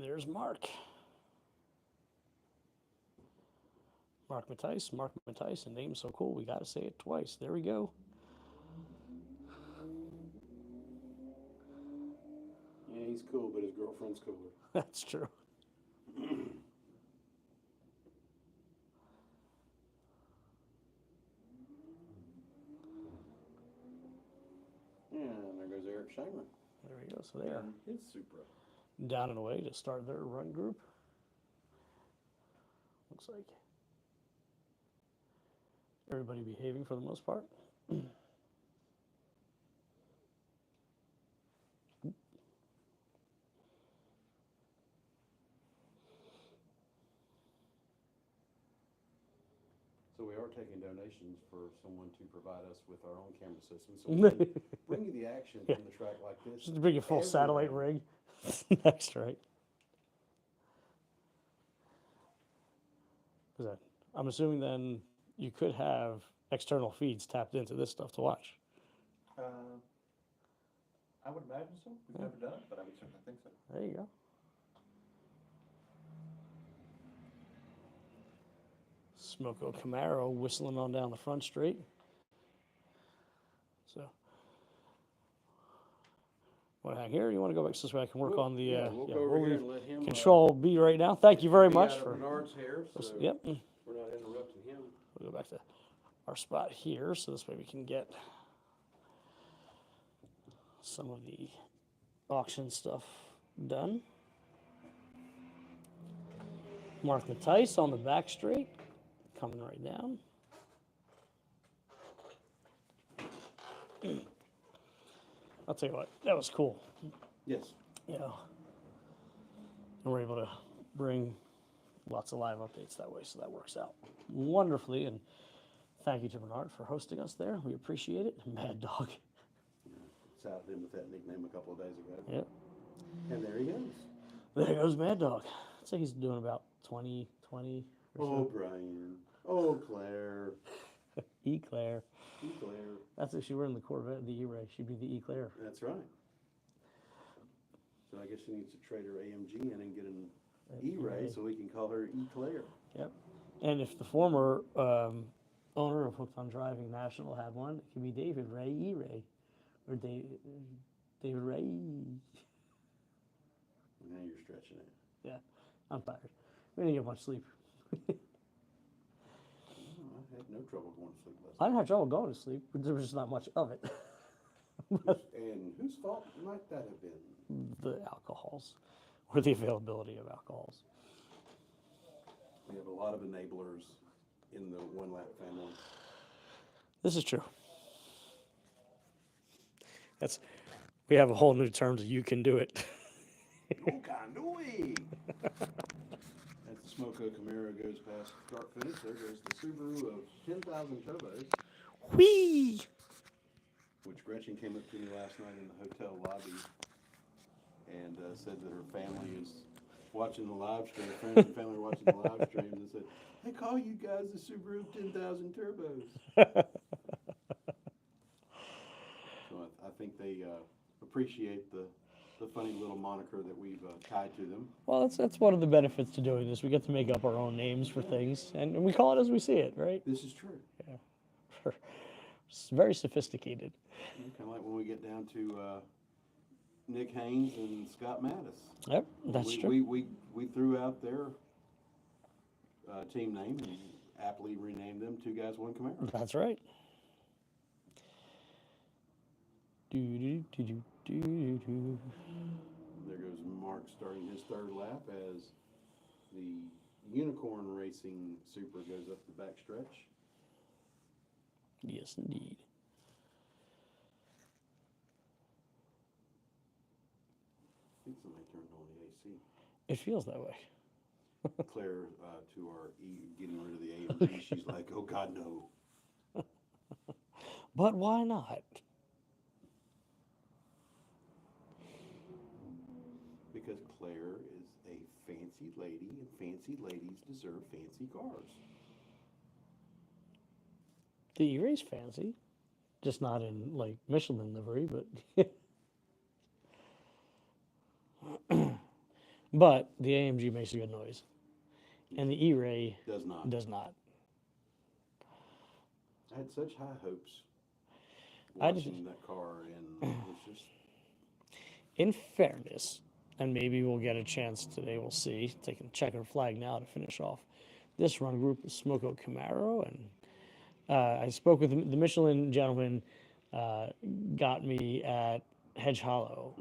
Speaker 1: There's Mark. Mark Matthijs, a name so cool, we got to say it twice. There we go.
Speaker 2: Yeah, he's cool, but his girlfriend's cooler.
Speaker 1: That's true.
Speaker 2: And there goes Eric Shamer.
Speaker 1: There we go. So they are
Speaker 2: His Supra.
Speaker 1: down and away to start their run group. Looks like everybody behaving for the most part.
Speaker 2: So we are taking donations for someone to provide us with our own camera system. So we can bring you the action from the track like this.
Speaker 1: Just to bring a full satellite rig next, right? I'm assuming then you could have external feeds tapped into this stuff to watch.
Speaker 3: I would imagine so. We've never done it, but I would certainly think so.
Speaker 1: There you go. Smoko Camaro whistling on down the front straight. So, want to hang here? Or you want to go back this way? I can work on the.
Speaker 2: We'll go over here and let him.
Speaker 1: Control B right now. Thank you very
Speaker 2: be
Speaker 1: much
Speaker 2: out of
Speaker 1: for.
Speaker 2: Bernard's hair, so
Speaker 1: Yep.
Speaker 2: we're not interrupting him.
Speaker 1: We'll go back to our spot here, so this way we can get some of the auction stuff done. Mark Matthijs on the back straight, coming right down. I'll tell you what, that was cool.
Speaker 2: Yes.
Speaker 1: You know, and we're able to bring lots of live updates that way, so that works out wonderfully. And thank you to Bernard for hosting us there. We appreciate it. Mad Dog.
Speaker 2: Souted him with that nickname a couple of days ago.
Speaker 1: Yep.
Speaker 2: And there he goes.
Speaker 1: There goes Mad Dog. I'd say he's doing about 20 or
Speaker 2: Oh,
Speaker 1: so.
Speaker 2: Brian. Oh, Claire.
Speaker 1: Eclair.
Speaker 2: Claire.
Speaker 1: That's if she were in the Corvette, the E-Ray. She'd be the Eclair.
Speaker 2: That's right. So I guess she needs to trade her AMG in and get an E-Ray so we can call her E-Claire.
Speaker 1: Yep. And if the former owner of Hooked on Driving National had one, it could be David Ray E-Ray. Or David Ray.
Speaker 2: Now you're stretching it.
Speaker 1: Yeah, I'm tired. We didn't get much sleep.
Speaker 2: I had no trouble going to sleep last
Speaker 1: I didn't have trouble going to sleep, but there was just not much of it.
Speaker 2: night. And whose fault might that have been?
Speaker 1: The alcohols, or the availability of alcohols.
Speaker 2: We have a lot of enablers in the one lap family.
Speaker 1: This is true. We have a whole new term to you can do it.
Speaker 2: No kind of way. As the Smoko Camaro goes past start finish, there goes the Subaru of 10,000 turbos,
Speaker 1: Whee!
Speaker 2: which Gretchen came up to me last night in the hotel lobby and said that her family is watching the live stream, friends and family watching the live stream, and said, "They call you guys the Subaru 10,000 Turbos." So I think they appreciate the funny little moniker that we've tied to them.
Speaker 1: Well, that's one of the benefits to doing this. We get to make up our own names for things, and we call it as we see it, right?
Speaker 2: This is true.
Speaker 1: It's very sophisticated.
Speaker 2: Kind of like when we get down to Nick Haynes and Scott Mattis.
Speaker 1: Yep, that's true.
Speaker 2: We threw out their team name and aptly renamed them Two Guys, One Camaro.
Speaker 1: That's right. Do.
Speaker 2: There goes Mark starting his third lap as the Unicorn Racing Super goes up the back stretch.
Speaker 1: Yes, indeed.
Speaker 2: I think somebody turned on the AC.
Speaker 1: It feels that way.
Speaker 2: Claire, to our getting rid of the AMG, she's like, "Oh God, no."
Speaker 1: But why not?
Speaker 2: Because Claire is a fancy lady, and fancy ladies deserve fancy cars.
Speaker 1: The E-Ray's fancy, just not in like Michelin livery, but but the AMG makes a good noise, and the E-Ray
Speaker 2: Does not.
Speaker 1: does not.
Speaker 2: I had such high hopes
Speaker 1: I just-
Speaker 2: watching that car, and it's just
Speaker 1: In fairness, and maybe we'll get a chance today. We'll see. Taking a checkered flag now to finish off this run group is Smoko Camaro, and I spoke with the Michelin gentleman. Got me at Hedge Hollow,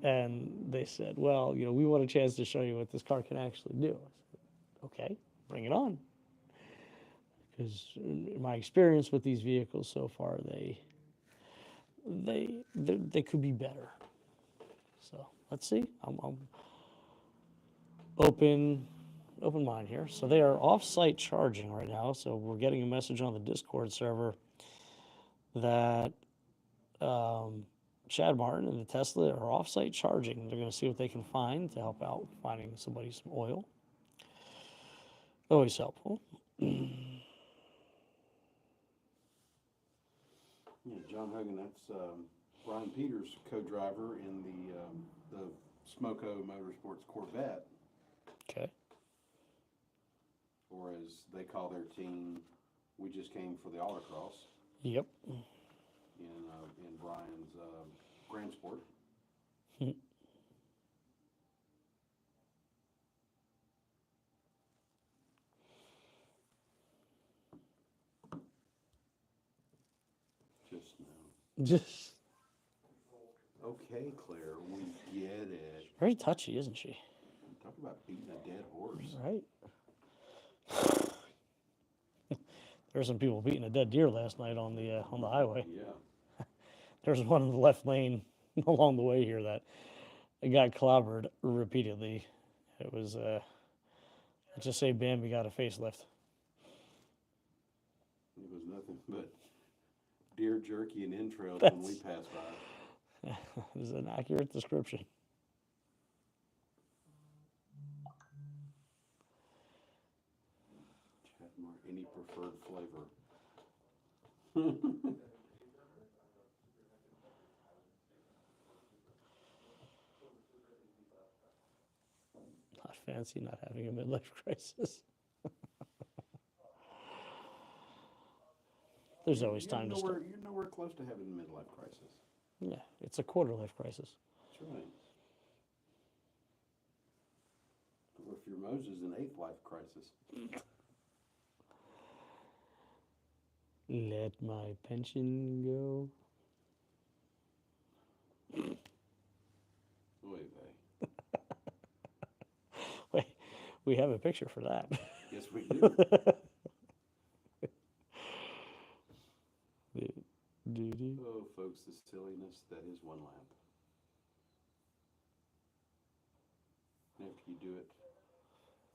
Speaker 1: and they said, "Well, we want a chance to show you what this car can actually do." I said, "Okay, bring it on." Because in my experience with these vehicles so far, they could be better. So let's see. I'm open mind here. So they are off-site charging right now. So we're getting a message on the Discord server that Chad Martin and the Tesla are off-site charging. They're going to see what they can find to help out finding somebody some oil. Always helpful.
Speaker 2: Yeah, John Hogan, that's Brian Peters' co-driver in the Smoko Motorsports Corvette,
Speaker 1: Okay.
Speaker 2: or as they call their team, we just came for the Autocross
Speaker 1: Yep.
Speaker 2: in Brian's Grand Sport. Just now.
Speaker 1: Just
Speaker 2: Okay, Claire, we get it.
Speaker 1: very touchy, isn't she?
Speaker 2: Talk about beating a dead horse.
Speaker 1: Right. There were some people beating a dead deer last night on the highway.
Speaker 2: Yeah.
Speaker 1: There's one in the left lane along the way here that got clobbered repeatedly. It was, let's just say Bambi got a facelift.
Speaker 2: It was nothing but deer jerky and entrails when we passed by.
Speaker 1: It is an accurate description.
Speaker 2: Chadmore, any preferred flavor?
Speaker 1: Not fancy not having a midlife crisis. There's always time to start.
Speaker 2: You're nowhere close to having a midlife crisis.
Speaker 1: Yeah, it's a quarter life crisis.
Speaker 2: That's right. Or if you're Moses, an eighth life crisis.
Speaker 1: Let my pension go.
Speaker 2: Oy vey.
Speaker 1: Wait, we have a picture for that.
Speaker 2: Yes, we do.
Speaker 1: Doo-doo.
Speaker 2: Oh, folks, the silliness that is one lap. After you do it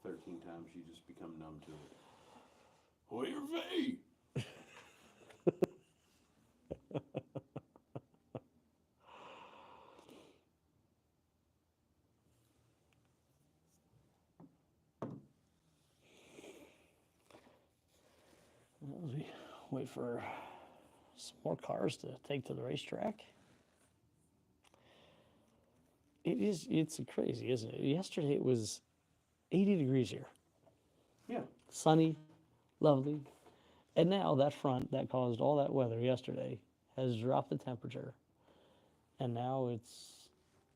Speaker 2: 13 times, you just become numb to it. Oy vey!
Speaker 1: wait for some more cars to take to the racetrack. It's crazy, isn't it? Yesterday it was 80 degrees here.
Speaker 2: Yeah.
Speaker 1: Sunny, lovely. And now that front that caused all that weather yesterday has dropped the temperature. And now it's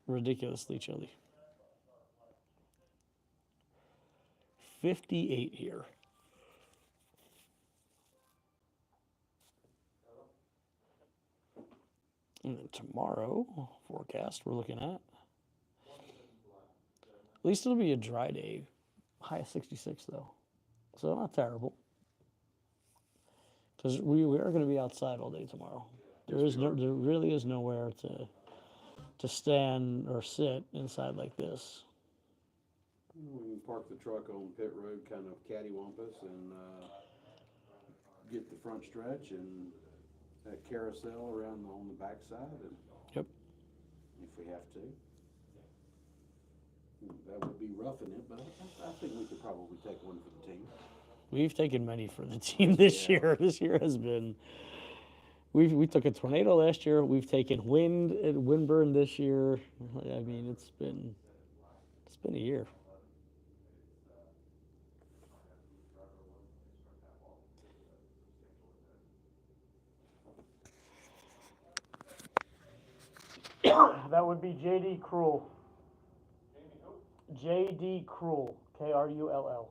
Speaker 1: ridiculously chilly. 58 here. And then tomorrow, forecast we're looking at least it'll be a dry day. High of 66 though. So not terrible. Because we are going to be outside all day tomorrow. There really is nowhere to stand or sit inside like this.
Speaker 2: We can park the truck on Pitt Road, kind of cattywampus, and get the front stretch and that carousel around on the backside, and
Speaker 1: Yep.
Speaker 2: if we have to. That would be roughing it, but I think we could probably take one for the team.
Speaker 1: We've taken many for the team this year. This year has been. We took a tornado last year. We've taken wind and windburn this year. I mean, it's been a year. That would be J.D. Cruel. J.D. Cruel. Krull.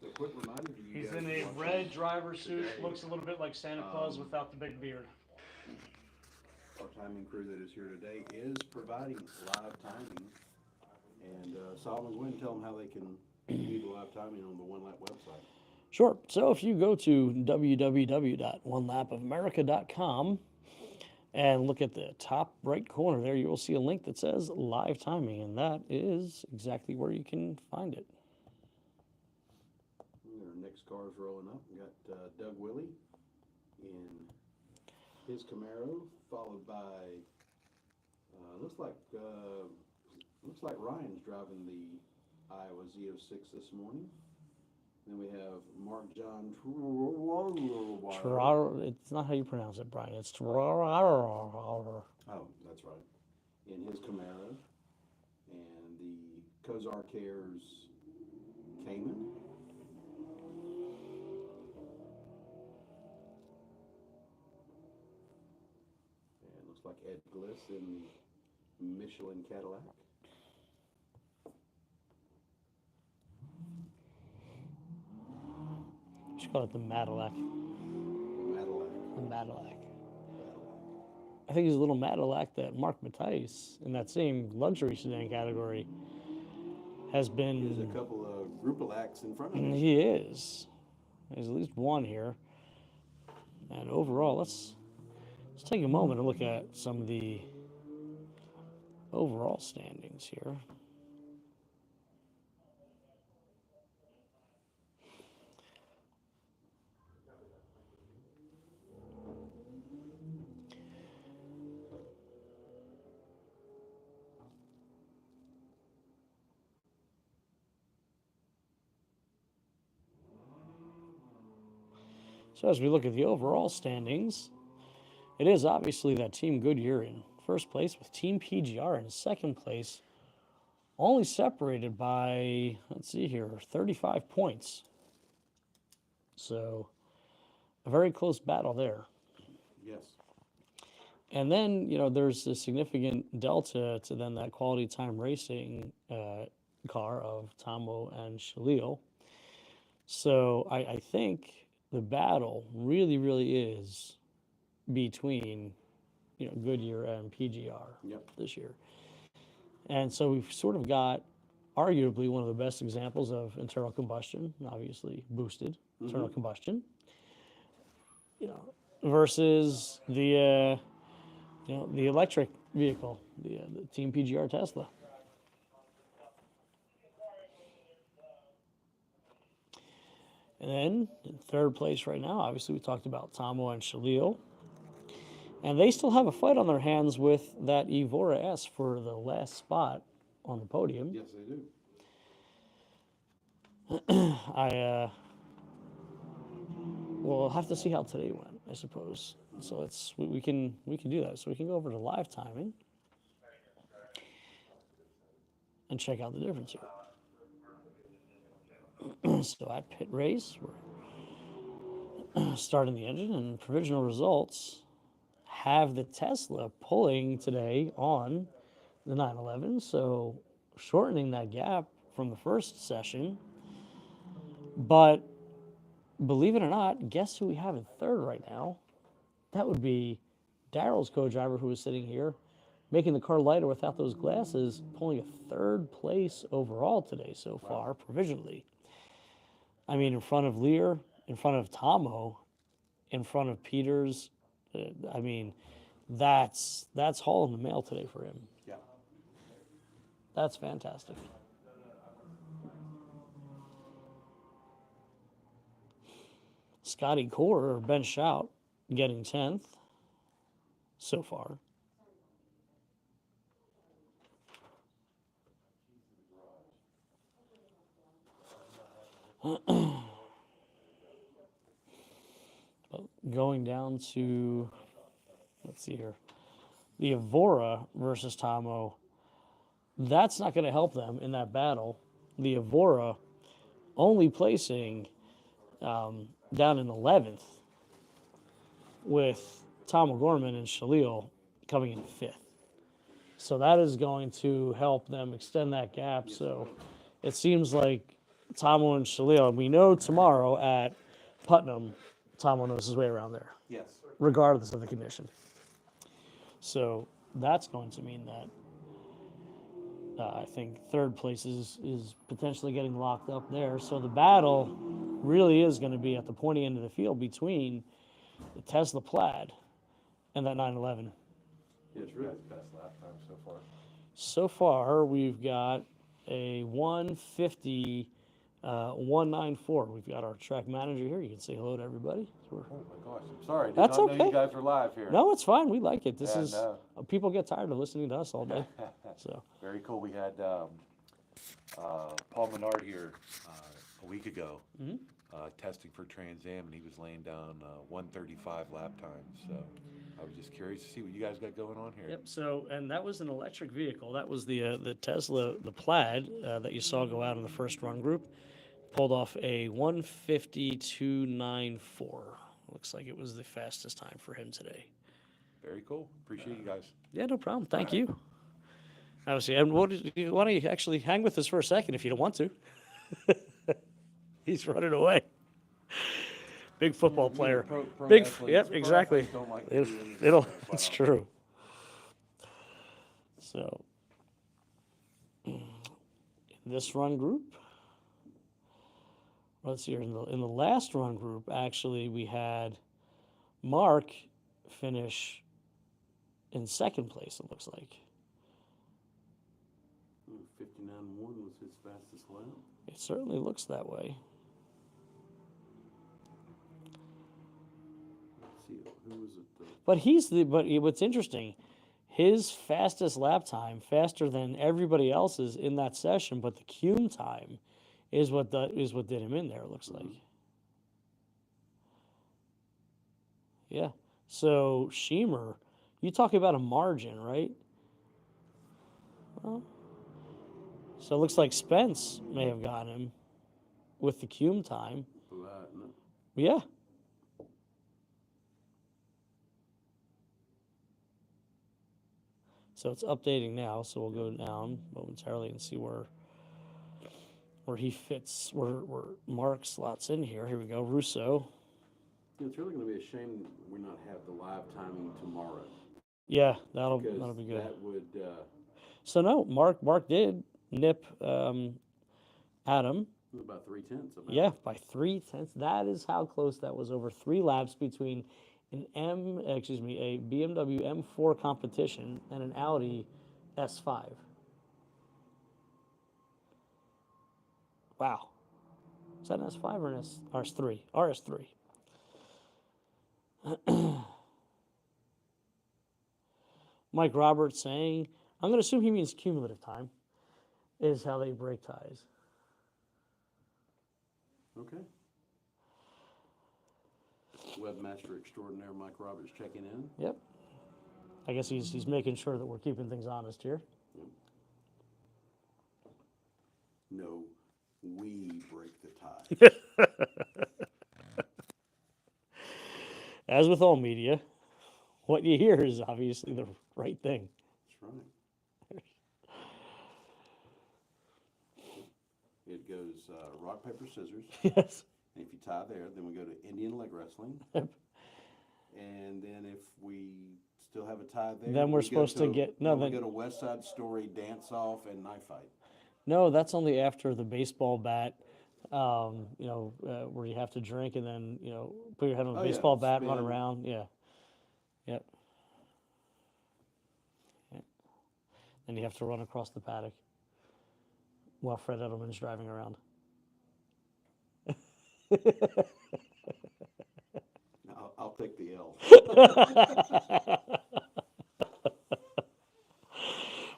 Speaker 2: So quick reminder to you
Speaker 1: He's
Speaker 2: guys
Speaker 1: in
Speaker 2: to
Speaker 1: a
Speaker 2: watch
Speaker 1: red
Speaker 2: this
Speaker 1: driver suit.
Speaker 2: today.
Speaker 1: Looks a little bit like Santa Claus without the big beard.
Speaker 2: Our timing crew that is here today is providing live timing. And Solomon, go ahead and tell them how they can view the live timing on the One Lap website.
Speaker 1: Sure. So if you go to www.onelapofamerica.com and look at the top right corner there, you will see a link that says live timing, and that is exactly where you can find it.
Speaker 2: Our next car's rolling up. We got Doug Willie in his Camaro, followed by looks like Ryan's driving the Iowa Z06 this morning. Then we have Mark John.
Speaker 1: It's not how you pronounce it, Brian. It's
Speaker 2: Oh, that's right. In his Camaro, and the Kozar Cares Cayman. And looks like Ed Bliss in the Michelin Cadillac.
Speaker 1: Just call it the Madillac.
Speaker 2: Cadillac.
Speaker 1: The Madillac. I think he's a little Madillac that Mark Matthijs in that same luxury sedan category has been.
Speaker 2: There's a couple of Groupalacs in front of him.
Speaker 1: He is. There's at least one here. And overall, let's take a moment and look at some of the overall standings here. So as we look at the overall standings, it is obviously that Team Goodyear in first place with Team PGR in second place, only separated by, let's see here, 35 points. So a very close battle there.
Speaker 2: Yes.
Speaker 1: And then, there's a significant delta to then that quality time racing car of Tomo and Shalil. So I think the battle really, really is between, Goodyear and PGR this year. And so we've sort of got arguably one of the best examples of internal combustion, obviously boosted internal combustion, versus the electric vehicle, the Team PGR Tesla. And then in third place right now, obviously we talked about Tomo and Shalil. And they still have a fight on their hands with that Evora S for the last spot on the podium.
Speaker 2: Yes, they do.
Speaker 1: We'll have to see how today went, I suppose. So we can do that. So we can go over to live timing and check out the difference here. So at Pitt Race, we're starting the engine, and provisional results have the Tesla pulling today on the 911, so shortening that gap from the first session. But believe it or not, guess who we have in third right now? That would be Daryl's co-driver, who was sitting here, making the car lighter without those glasses, pulling a third place overall today so far, provisionally. I mean, in front of Lear, in front of Tomo, in front of Peters. I mean, that's haul in the mail today for him.
Speaker 2: Yeah.
Speaker 1: That's fantastic. Scotty Core, or Ben Shout, getting 10th so far. Going down to, let's see here, the Evora versus Tomo. That's not going to help them in that battle. The Evora only placing down in 11th, with Tom O'Gorman and Shalil coming in 5th. So that is going to help them extend that gap. So it seems like Tomo and Shalil, and we know tomorrow at Putnam, Tomo knows his way around there,
Speaker 2: Yes.
Speaker 1: regardless of the condition. So that's going to mean that I think third place is potentially getting locked up there. So the battle really is going to be at the pointy end of the field between the Tesla Plaid and that 911.
Speaker 2: Yeah, it's really
Speaker 6: Best lap time so far.
Speaker 1: So far, we've got a 150, 194. We've got our track manager here. You can say hello to everybody.
Speaker 6: Oh my gosh, I'm sorry. Did
Speaker 1: That's
Speaker 6: not know
Speaker 1: okay.
Speaker 6: you guys were live here.
Speaker 1: No, it's fine. We like it. This
Speaker 6: Yeah,
Speaker 1: is
Speaker 6: no.
Speaker 1: people get tired of listening to us all day. So
Speaker 6: Very cool. We had Paul Menard here a week ago testing for Trans Am, and he was laying down 135 lap times. So I was just curious to see what you guys got going on here.
Speaker 1: yep. So and that was an electric vehicle. That was the Tesla, the Plaid that you saw go out in the first run group. Pulled off a 152.94. Looks like it was the fastest time for him today.
Speaker 6: Very cool. Appreciate you guys.
Speaker 1: Yeah, no problem. Thank you. Obviously, and why don't you actually hang with us for a second if you don't want to? He's running away. Big football player. Big, yep, exactly. It's true. So, in this run group, let's see here. In the last run group, actually, we had Mark finish in second place, it looks like.
Speaker 2: 59.1 was his fastest lap.
Speaker 1: It certainly looks that way.
Speaker 2: Let's see, who was it?
Speaker 1: But what's interesting, his fastest lap time, faster than everybody else's in that session, but the Cume time is what did him in there, it looks like. Yeah. So Sheemer, you talk about a margin, right? Well, so it looks like Spence may have gotten him with the Cume time.
Speaker 2: No.
Speaker 1: Yeah. So it's updating now, so we'll go down momentarily and see where he fits, where Mark slots in here. Here we go, Russo.
Speaker 2: It's really going to be a shame we not have the live timing tomorrow.
Speaker 1: Yeah, that'll
Speaker 2: Because
Speaker 1: be good.
Speaker 2: that would,
Speaker 1: So no, Mark did nip Adam.
Speaker 2: about 3/10.
Speaker 1: Yeah, by 3/10. That is how close that was. Over 3 laps between a BMW M4 competition and an Audi S5. Wow. Is that an S5 or an RS3? RS3. Mike Roberts saying, I'm going to assume he means cumulative time, is how they break ties.
Speaker 2: Okay. Webmaster extraordinaire Mike Roberts checking in.
Speaker 1: Yep. I guess he's making sure that we're keeping things honest here.
Speaker 2: No, we break the tie.
Speaker 1: As with all media, what you hear is obviously the right thing.
Speaker 2: That's right. It goes rock, paper, scissors.
Speaker 1: Yes.
Speaker 2: And if you tie there, then we go to Indian leg wrestling.
Speaker 1: Yep.
Speaker 2: And then if we still have a tie there,
Speaker 1: Then we're
Speaker 2: we go
Speaker 1: supposed to get- no,
Speaker 2: we
Speaker 1: then-
Speaker 2: go to West Side Story, dance off, and knife fight.
Speaker 1: No, that's only after the baseball bat, where you have to drink and then, put your head on the
Speaker 2: Oh, yeah,
Speaker 1: baseball bat, run
Speaker 2: spin.
Speaker 1: around. Yeah. Yep. And you have to run across the paddock while Fred Edelman's driving around.
Speaker 2: I'll take the L.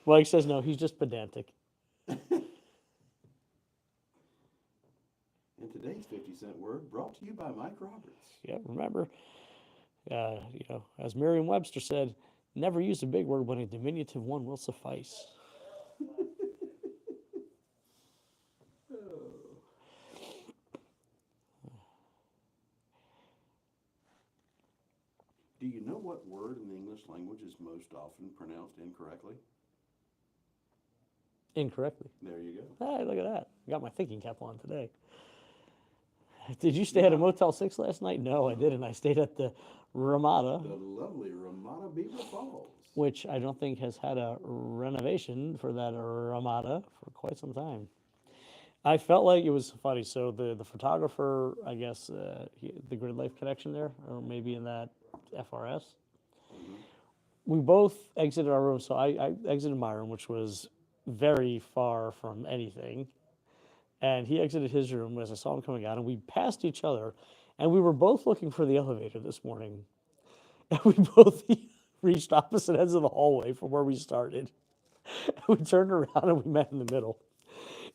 Speaker 1: Mike says no, he's just pedantic.
Speaker 2: And today's 50-cent word brought to you by Mike Roberts.
Speaker 1: Yeah, remember, as Merriam-Webster said, never use a big word when a diminutive one will suffice.
Speaker 2: Do you know what word in the English language is most often pronounced incorrectly?
Speaker 1: Incorrectly.
Speaker 2: There you go.
Speaker 1: Hey, look at that. Got my thinking cap on today. Did you stay at a Motel 6 last night? No, I didn't. I stayed at the Ramada,
Speaker 2: The lovely Ramada Beaver Falls.
Speaker 1: which I don't think has had a renovation for that Ramada for quite some time. I felt like it was funny. So the photographer, I guess, the Grid Life connection there, or maybe in that FRS, we both exited our room. So I exited my room, which was very far from anything. And he exited his room as I saw him coming out, and we passed each other, and we were both looking for the elevator this morning. And we both reached opposite ends of the hallway from where we started. And we turned around and we met in the middle.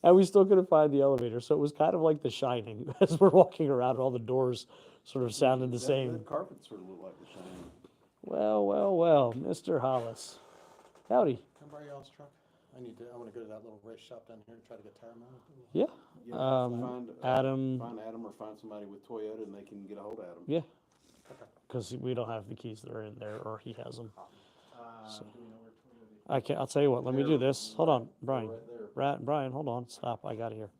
Speaker 1: And we still couldn't find the elevator, so it was kind of like The Shining as we're walking around, all the doors sort of sounded the same.
Speaker 2: That carpet sort of looked like The Shining.
Speaker 1: Well, Mr. Hollis. Howdy.
Speaker 7: Can I borrow y'all's truck? I want to go to that little race shop down here and try to get tire mounted.
Speaker 1: Yeah.
Speaker 2: Yeah,
Speaker 1: Adam.
Speaker 2: Find Adam or find somebody with Toyota and they can get a hold of Adam.
Speaker 1: Yeah. Because we don't have the keys that are in there, or he has them.
Speaker 7: Do we know where Toyota is?
Speaker 1: I'll tell you what. Let me do this. Hold on, Brian.
Speaker 2: Right there.
Speaker 1: Brian, hold on. Stop. I got it here.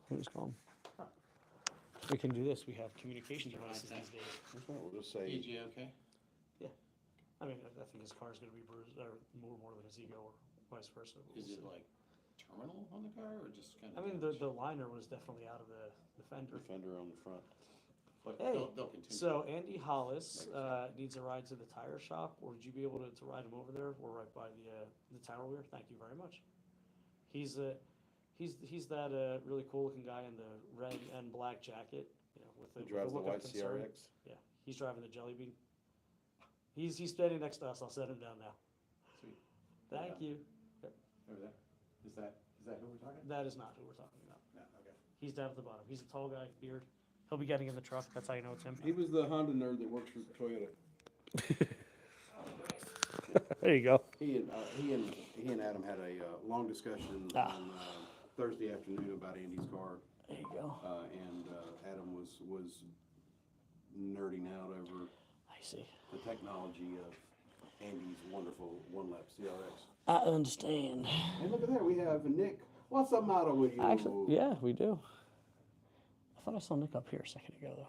Speaker 1: Who's calling? We can do this. We have communication devices these days.
Speaker 2: We'll just say,
Speaker 7: EG, okay?
Speaker 1: I mean, I think his car's going to be bruised, or more than his ego, or vice versa.
Speaker 7: Is it like terminal on the car or just kind
Speaker 1: I
Speaker 7: of?
Speaker 1: mean, the liner was definitely out of the fender.
Speaker 2: Defender on the front.
Speaker 7: But
Speaker 1: Hey,
Speaker 7: they'll continue.
Speaker 1: So Andy Hollis needs a ride to the tire shop. Would you be able to ride him over there? We're right by the tower we're. Thank you very much. He's that really cool looking guy in the red and black jacket, with the
Speaker 2: He drives the
Speaker 1: look of
Speaker 2: white
Speaker 1: concern.
Speaker 2: CRX.
Speaker 1: Yeah, he's driving the Jelly Bean. He's standing next to us. I'll set him down now.
Speaker 7: Sweet.
Speaker 1: Thank you.
Speaker 7: Over there. Is that who we're talking?
Speaker 1: That is not who we're talking about.
Speaker 7: No, okay.
Speaker 1: He's down at the bottom. He's a tall guy, beard. He'll be getting in the truck. That's how you know it's him.
Speaker 2: He was the Honda nerd that works for Toyota.
Speaker 1: There you go.
Speaker 2: He and Adam had a long discussion on Thursday afternoon about Andy's car.
Speaker 1: There you go.
Speaker 2: And Adam was nerding out over
Speaker 1: I see.
Speaker 2: the technology of Andy's wonderful one-lap CRX.
Speaker 1: I understand.
Speaker 2: And look at there, we have Nick. What's the matter with you?
Speaker 1: Actually, yeah, we do. I thought I saw Nick up here a second ago, though.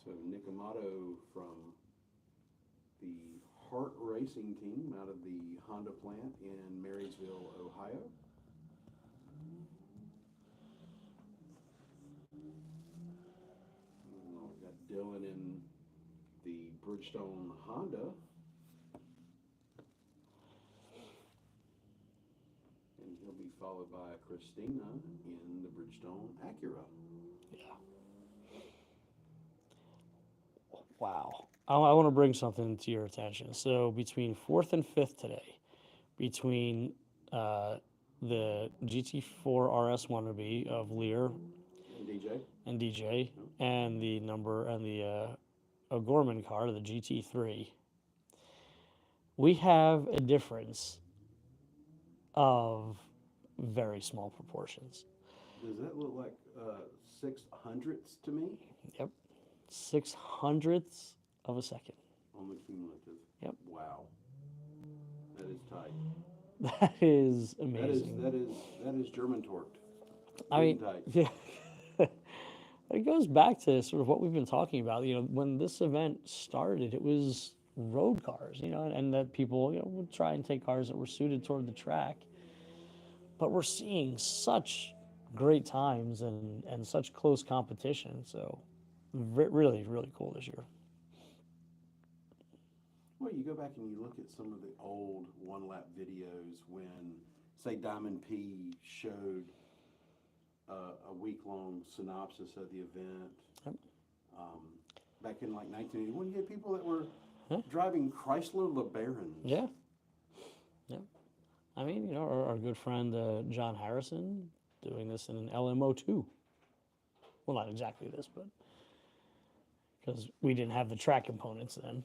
Speaker 2: So Nick Amato from the Hart Racing team out of the Honda plant in Marysville, Ohio. We've got Dylan in the Bridgestone Honda. And he'll be followed by Christina in the Bridgestone Acura.
Speaker 1: Wow. I want to bring something to your attention. So between 4th and 5th today, between the GT4 RS wannabe of Lear
Speaker 2: And DJ?
Speaker 1: and DJ, and the O'Gorman car, the GT3, we have a difference of very small proportions.
Speaker 2: Does that look like 6/100ths to me
Speaker 1: Yep. 600ths of a second.
Speaker 2: on the cumulative?
Speaker 1: Yep.
Speaker 2: Wow. That is tight.
Speaker 1: That is amazing.
Speaker 2: That is German torqued.
Speaker 1: I mean,
Speaker 2: Tight.
Speaker 1: yeah. It goes back to sort of what we've been talking about. When this event started, it was road cars, and that people, would try and take cars that were suited toward the track. But we're seeing such great times and such close competition. So, really, really cool this year.
Speaker 2: Well, you go back and you look at some of the old one-lap videos when, say, Diamond P showed a week-long synopsis of the event.
Speaker 1: Yep.
Speaker 2: Back in like 1981, you had people that were
Speaker 1: Yeah.
Speaker 2: driving Chrysler LeBarons.
Speaker 1: Yeah. Yeah. I mean, our good friend John Harrison doing this in an LMO2. Well, not exactly this, but because we didn't have the track components then.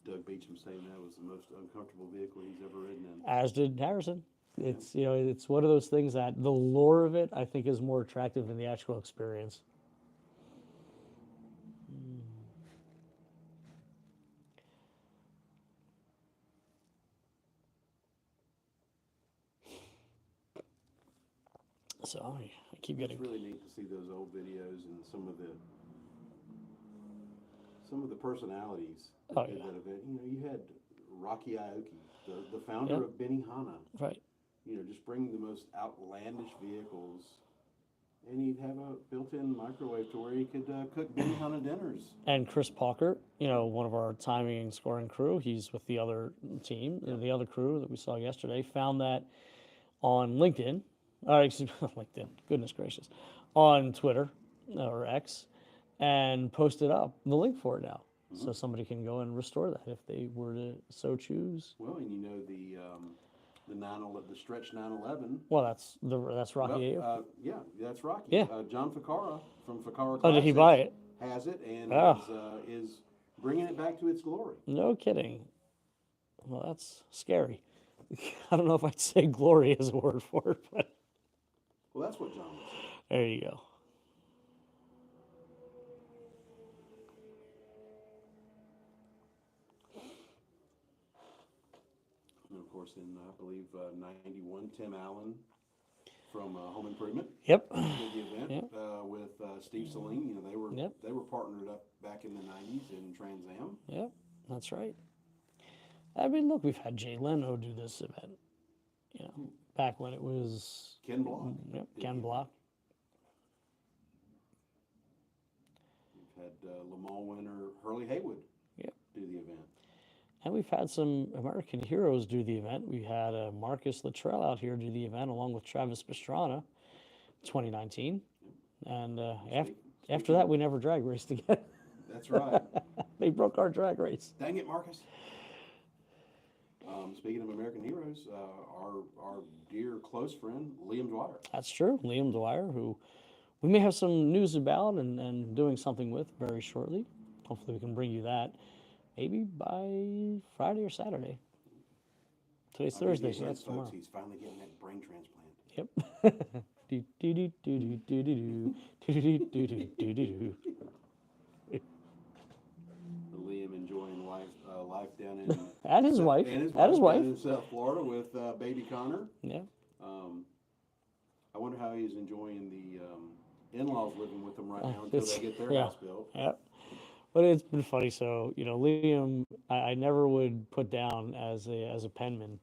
Speaker 2: Doug Beecham saying that was the most uncomfortable vehicle he's ever ridden in.
Speaker 1: As did Harrison. It's it's one of those things that the lore of it, I think, is more attractive than the actual experience. So I keep
Speaker 2: It's
Speaker 1: getting.
Speaker 2: really neat to see those old videos and some of the personalities
Speaker 1: Oh,
Speaker 2: at
Speaker 1: yeah.
Speaker 2: that event. You had Rocky Aoki, the founder
Speaker 1: Yeah.
Speaker 2: of Benihana.
Speaker 1: Right.
Speaker 2: Just bringing the most outlandish vehicles, and he'd have a built-in microwave to where he could cook Benihana dinners.
Speaker 1: And Chris Palkert, one of our timing and scoring crew, he's with the other team, the other crew that we saw yesterday, found that on LinkedIn, excuse me, LinkedIn, goodness gracious, on Twitter or X, and posted up the link for it now. So somebody can go and restore that if they were to so choose.
Speaker 2: Well, and the stretch 911.
Speaker 1: Well, that's Rocky.
Speaker 2: Well, yeah, that's Rocky.
Speaker 1: Yeah.
Speaker 2: John Ficarra from Ficarra
Speaker 1: Oh, did he
Speaker 2: Classics
Speaker 1: buy it?
Speaker 2: has it and
Speaker 1: Oh.
Speaker 2: is bringing it back to its glory.
Speaker 1: No kidding. Well, that's scary. I don't know if I'd say glory is a word for it, but
Speaker 2: Well, that's what John would say.
Speaker 1: there you go.
Speaker 2: And of course, in I believe '91, Tim Allen from Home Improvement
Speaker 1: Yep.
Speaker 2: did the event
Speaker 1: Yep.
Speaker 2: with Steve Saline.
Speaker 1: Yep.
Speaker 2: They were partnered up back in the '90s in Trans Am.
Speaker 1: Yep. That's right. I mean, look, we've had Jay Leno do this event. Back when it was
Speaker 2: Ken Block.
Speaker 1: Yep,
Speaker 2: did
Speaker 1: Ken
Speaker 2: the
Speaker 1: Block.
Speaker 2: We've had Le Mans winner Hurley Haywood
Speaker 1: Yep.
Speaker 2: do the event.
Speaker 1: And we've had some American heroes do the event. We had Marcus Luttrell out here do the event along with Travis Pastrana, 2019. And after that, we never drag raced again.
Speaker 2: That's right.
Speaker 1: They broke our drag race.
Speaker 2: Dang it, Marcus. Speaking of American heroes, our dear close friend Liam Dwyer.
Speaker 1: That's true. Liam Dwyer, who we may have some news about and doing something with very shortly. Hopefully we can bring you that maybe by Friday or Saturday. Today's Thursday, so that's tomorrow.
Speaker 2: He's finally getting that brain transplant.
Speaker 1: Yep. Do, do, do, do, do, do, do, do, do, do, do, do, do.
Speaker 2: Liam enjoying life down in
Speaker 1: And his wife.
Speaker 2: and
Speaker 1: And his wife.
Speaker 2: down in South Florida with baby Connor.
Speaker 1: Yeah.
Speaker 2: I wonder how he's enjoying the in-laws living with him right now until
Speaker 1: It's-
Speaker 2: they get their
Speaker 1: yeah.
Speaker 2: house built.
Speaker 1: Yep. But it's been funny. So, Liam, I never would put down as a penman,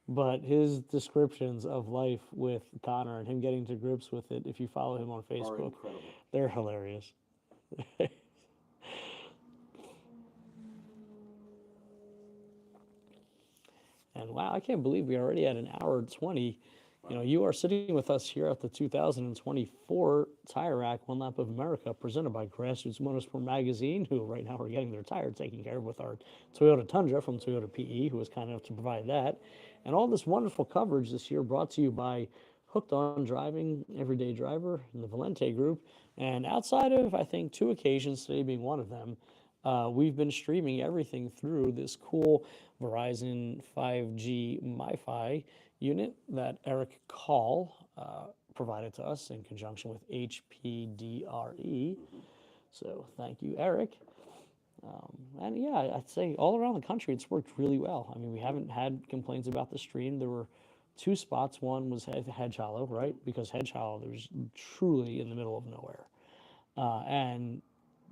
Speaker 1: but his descriptions of life with Connor and him getting to grips with it, if you follow him on
Speaker 2: Are
Speaker 1: Facebook,
Speaker 2: incredible.
Speaker 1: they're hilarious. And wow, I can't believe we already had an hour and 20 You are sitting with us here at the 2024 Tire Rack One Lap of America, presented by Grassroots Motorsport Magazine, who right now are getting their tire taken care of with our Toyota Tundra from Toyota PE, who was kind enough to provide that. And all this wonderful coverage this year brought to you by Hooked on Driving, Everyday Driver, and the Valente Group. And outside of, I think, 2 occasions, today being one of them, we've been streaming everything through this cool Verizon 5G MiFi unit that Eric Call provided to us in conjunction with HPDRE. So thank you, Eric. And yeah, I'd say all around the country, it's worked really well. I mean, we haven't had complaints about the stream. There were 2 spots. One was Hedge Hollow, right? Because Hedge Hollow was truly in the middle of nowhere. And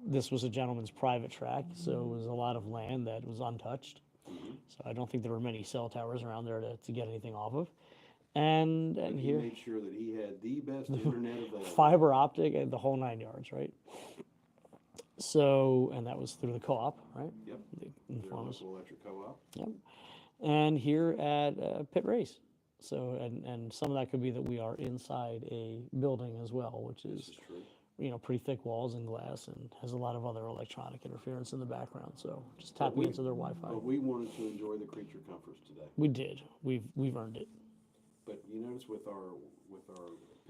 Speaker 1: this was a gentleman's private track, so it was a lot of land that was untouched. So I don't think there were many cell towers around there to get anything off of. And
Speaker 2: He
Speaker 1: here,
Speaker 2: made sure that he had the best internet available.
Speaker 1: fiber optic and the whole 9 yards, right? So, and that was through the co-op, right?
Speaker 2: Yep.
Speaker 1: They
Speaker 2: Their
Speaker 1: informed us.
Speaker 2: local electric co-op.
Speaker 1: Yep. And here at Pitt Race. So, and some of that could be that we are inside a building as well, which
Speaker 2: This
Speaker 1: is,
Speaker 2: is true.
Speaker 1: pretty thick walls and glass and has a lot of other electronic interference in the background. So just
Speaker 2: But
Speaker 1: tapping
Speaker 2: we-
Speaker 1: into their Wi-Fi.
Speaker 2: But we wanted to enjoy the creature comforts today.
Speaker 1: We did. We've earned it.
Speaker 2: But you notice with our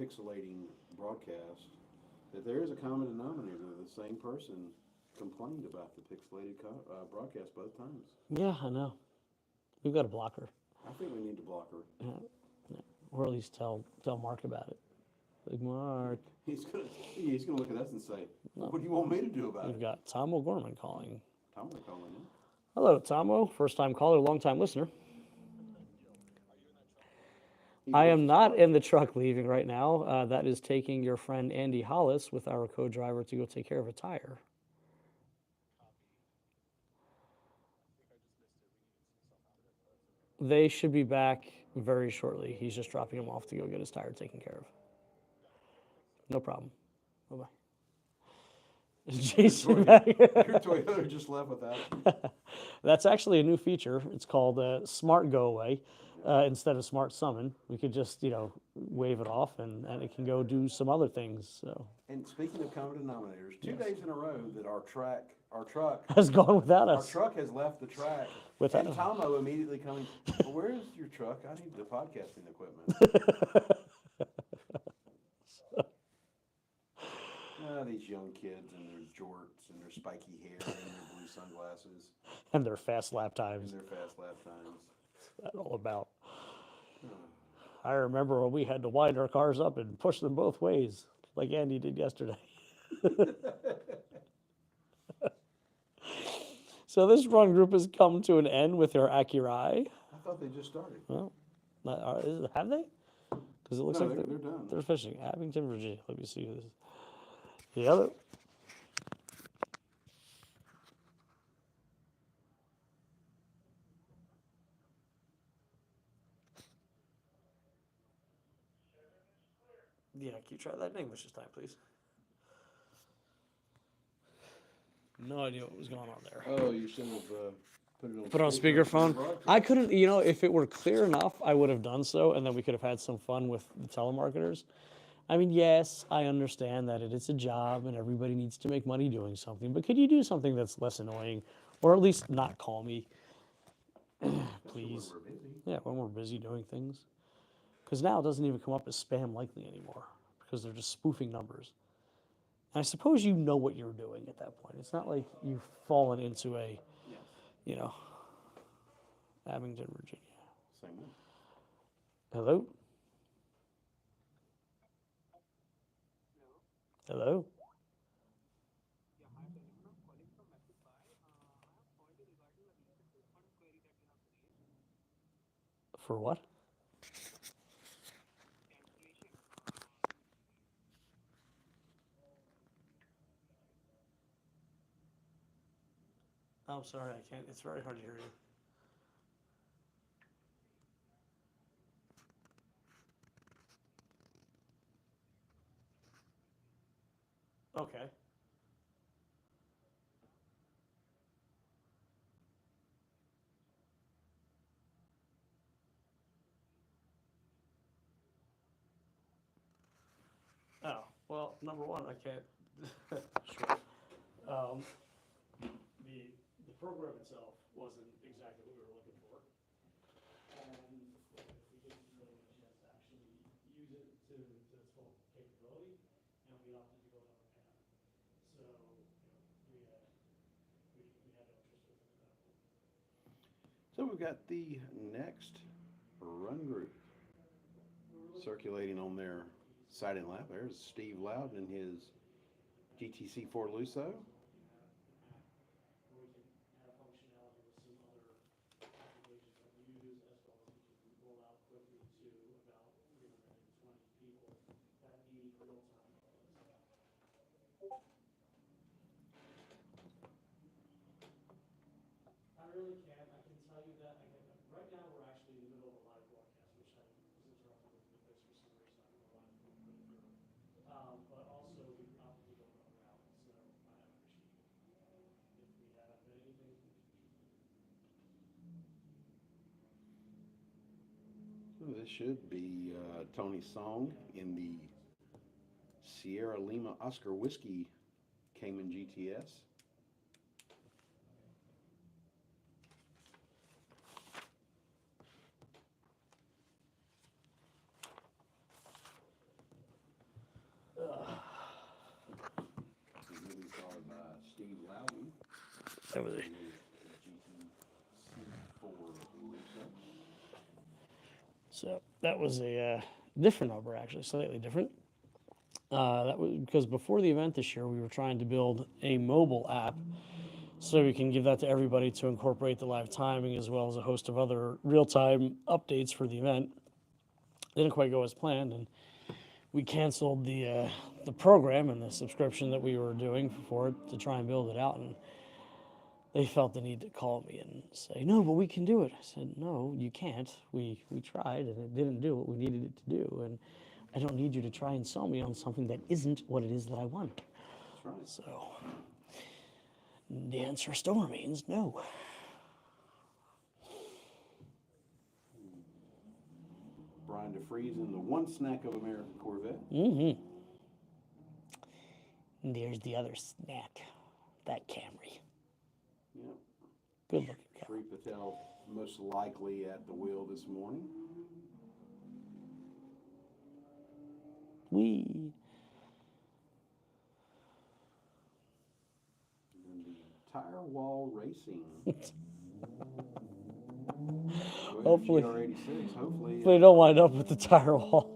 Speaker 2: pixelating broadcast, that there is a common denominator. The same person complained about the pixelated broadcast both times.
Speaker 1: Yeah, I know. We've got a blocker.
Speaker 2: I think we need to block her.
Speaker 1: Or at least tell Mark about it. Like, Mark,
Speaker 2: He's gonna look at us and say, "What do you want me to do about
Speaker 1: we've
Speaker 2: it?"
Speaker 1: got Tom O'Gorman calling.
Speaker 2: Tom, we're calling in.
Speaker 1: Hello, Tomo. First time caller, long time listener. I am not in the truck leaving right now. That is taking your friend Andy Hollis with our co-driver to go take care of a tire. They should be back very shortly. He's just dropping him off to go get his tire taken care of. No problem. Bye-bye. Is Jason back?
Speaker 2: Your Toyota just left without you.
Speaker 1: That's actually a new feature. It's called Smart Go Away. Instead of Smart Summon, we could just, wave it off and it can go do some other things. So
Speaker 2: And speaking of common denominators, 2 days in a row that our truck
Speaker 1: has gone without us.
Speaker 2: has left the track.
Speaker 1: Without-
Speaker 2: And Tomo immediately coming, "Well, where is your truck? I need the podcasting equipment." These young kids and their jorts and their spiky hair and their blue sunglasses
Speaker 1: And their fast lap
Speaker 2: and
Speaker 1: times.
Speaker 2: their fast lap times.
Speaker 1: What's that all about? I remember when we had to wind our cars up and push them both ways, like Andy did yesterday. So this run group has come to an end with their Acura.
Speaker 2: I thought they just started.
Speaker 1: Well, have they? Because it looks
Speaker 2: No,
Speaker 1: like
Speaker 2: they're done.
Speaker 1: they're fishing. Abington, Virginia. Let me see who this is. The other. Yeah, can you try that in English this time, please? No idea what was going on there.
Speaker 2: Oh, you shouldn't have put it on.
Speaker 1: Put on speakerphone. I couldn't, if it were clear enough, I would have done so, and then we could have had some fun with the telemarketers. I mean, yes, I understand that it is a job and everybody needs to make money doing something, but could you do something that's less annoying, or at least not call me, please?
Speaker 2: We're busy.
Speaker 1: Yeah, when we're busy doing things. Because now it doesn't even come up as spam likely anymore, because they're just spoofing numbers. And I suppose you know what you're doing at that point. It's not like you've fallen into a, Abington, Virginia.
Speaker 2: Same way.
Speaker 1: Hello? Hello? For what? I'm sorry, I can't. It's very hard to hear you. Okay. number one, I can't. Sure. Um, the program itself wasn't exactly what we were looking for, and we didn't really get a chance to actually use it to its full capability, and we opted to go another path. So, we had no interest in that.
Speaker 2: So we've got the next run group circulating on their sighting lap. There's Steve Loudon in his GTC 4 Lusso.
Speaker 1: Where we can have functionality with some other applications that we use, as well as we can roll out quickly to about 320 people that need real-time updates. I really can't. I can tell you that right now we're actually in the middle of a live broadcast, which I was interrupted with this for some reason. I don't know why I couldn't put it through. But also we opted to go another route, so I appreciate it. If we have anything.
Speaker 2: So this should be Tony Song in the Sierra Lima Oscar Whiskey Cayman GTS. Released on Steve Loudon.
Speaker 1: That was a So that was a different number, actually, slightly different. That was because before the event this year, we were trying to build a mobile app so we can give that to everybody to incorporate the live timing as well as a host of other real-time updates for the event. Didn't quite go as planned, and we canceled the program and the subscription that we were doing for it to try and build it out. And they felt the need to call me and say, no, but we can do it. I said, no, you can't. We tried, and it didn't do what we needed it to do. And I don't need you to try and sell me on something that isn't what it is that I want.
Speaker 2: That's right.
Speaker 1: So the answer still remains no.
Speaker 2: Brian DeFries in the One Snack of America Corvette.
Speaker 1: Mm-hmm. And there's the other snack, that Camry.
Speaker 2: Yep.
Speaker 1: Good looking car.
Speaker 2: Sri Patel most likely at the wheel this morning.
Speaker 1: Wee.
Speaker 2: And the Tire Wall Racing.
Speaker 1: Hopefully-
Speaker 2: GR86. Hopefully.
Speaker 1: They don't wind up with the tire wall.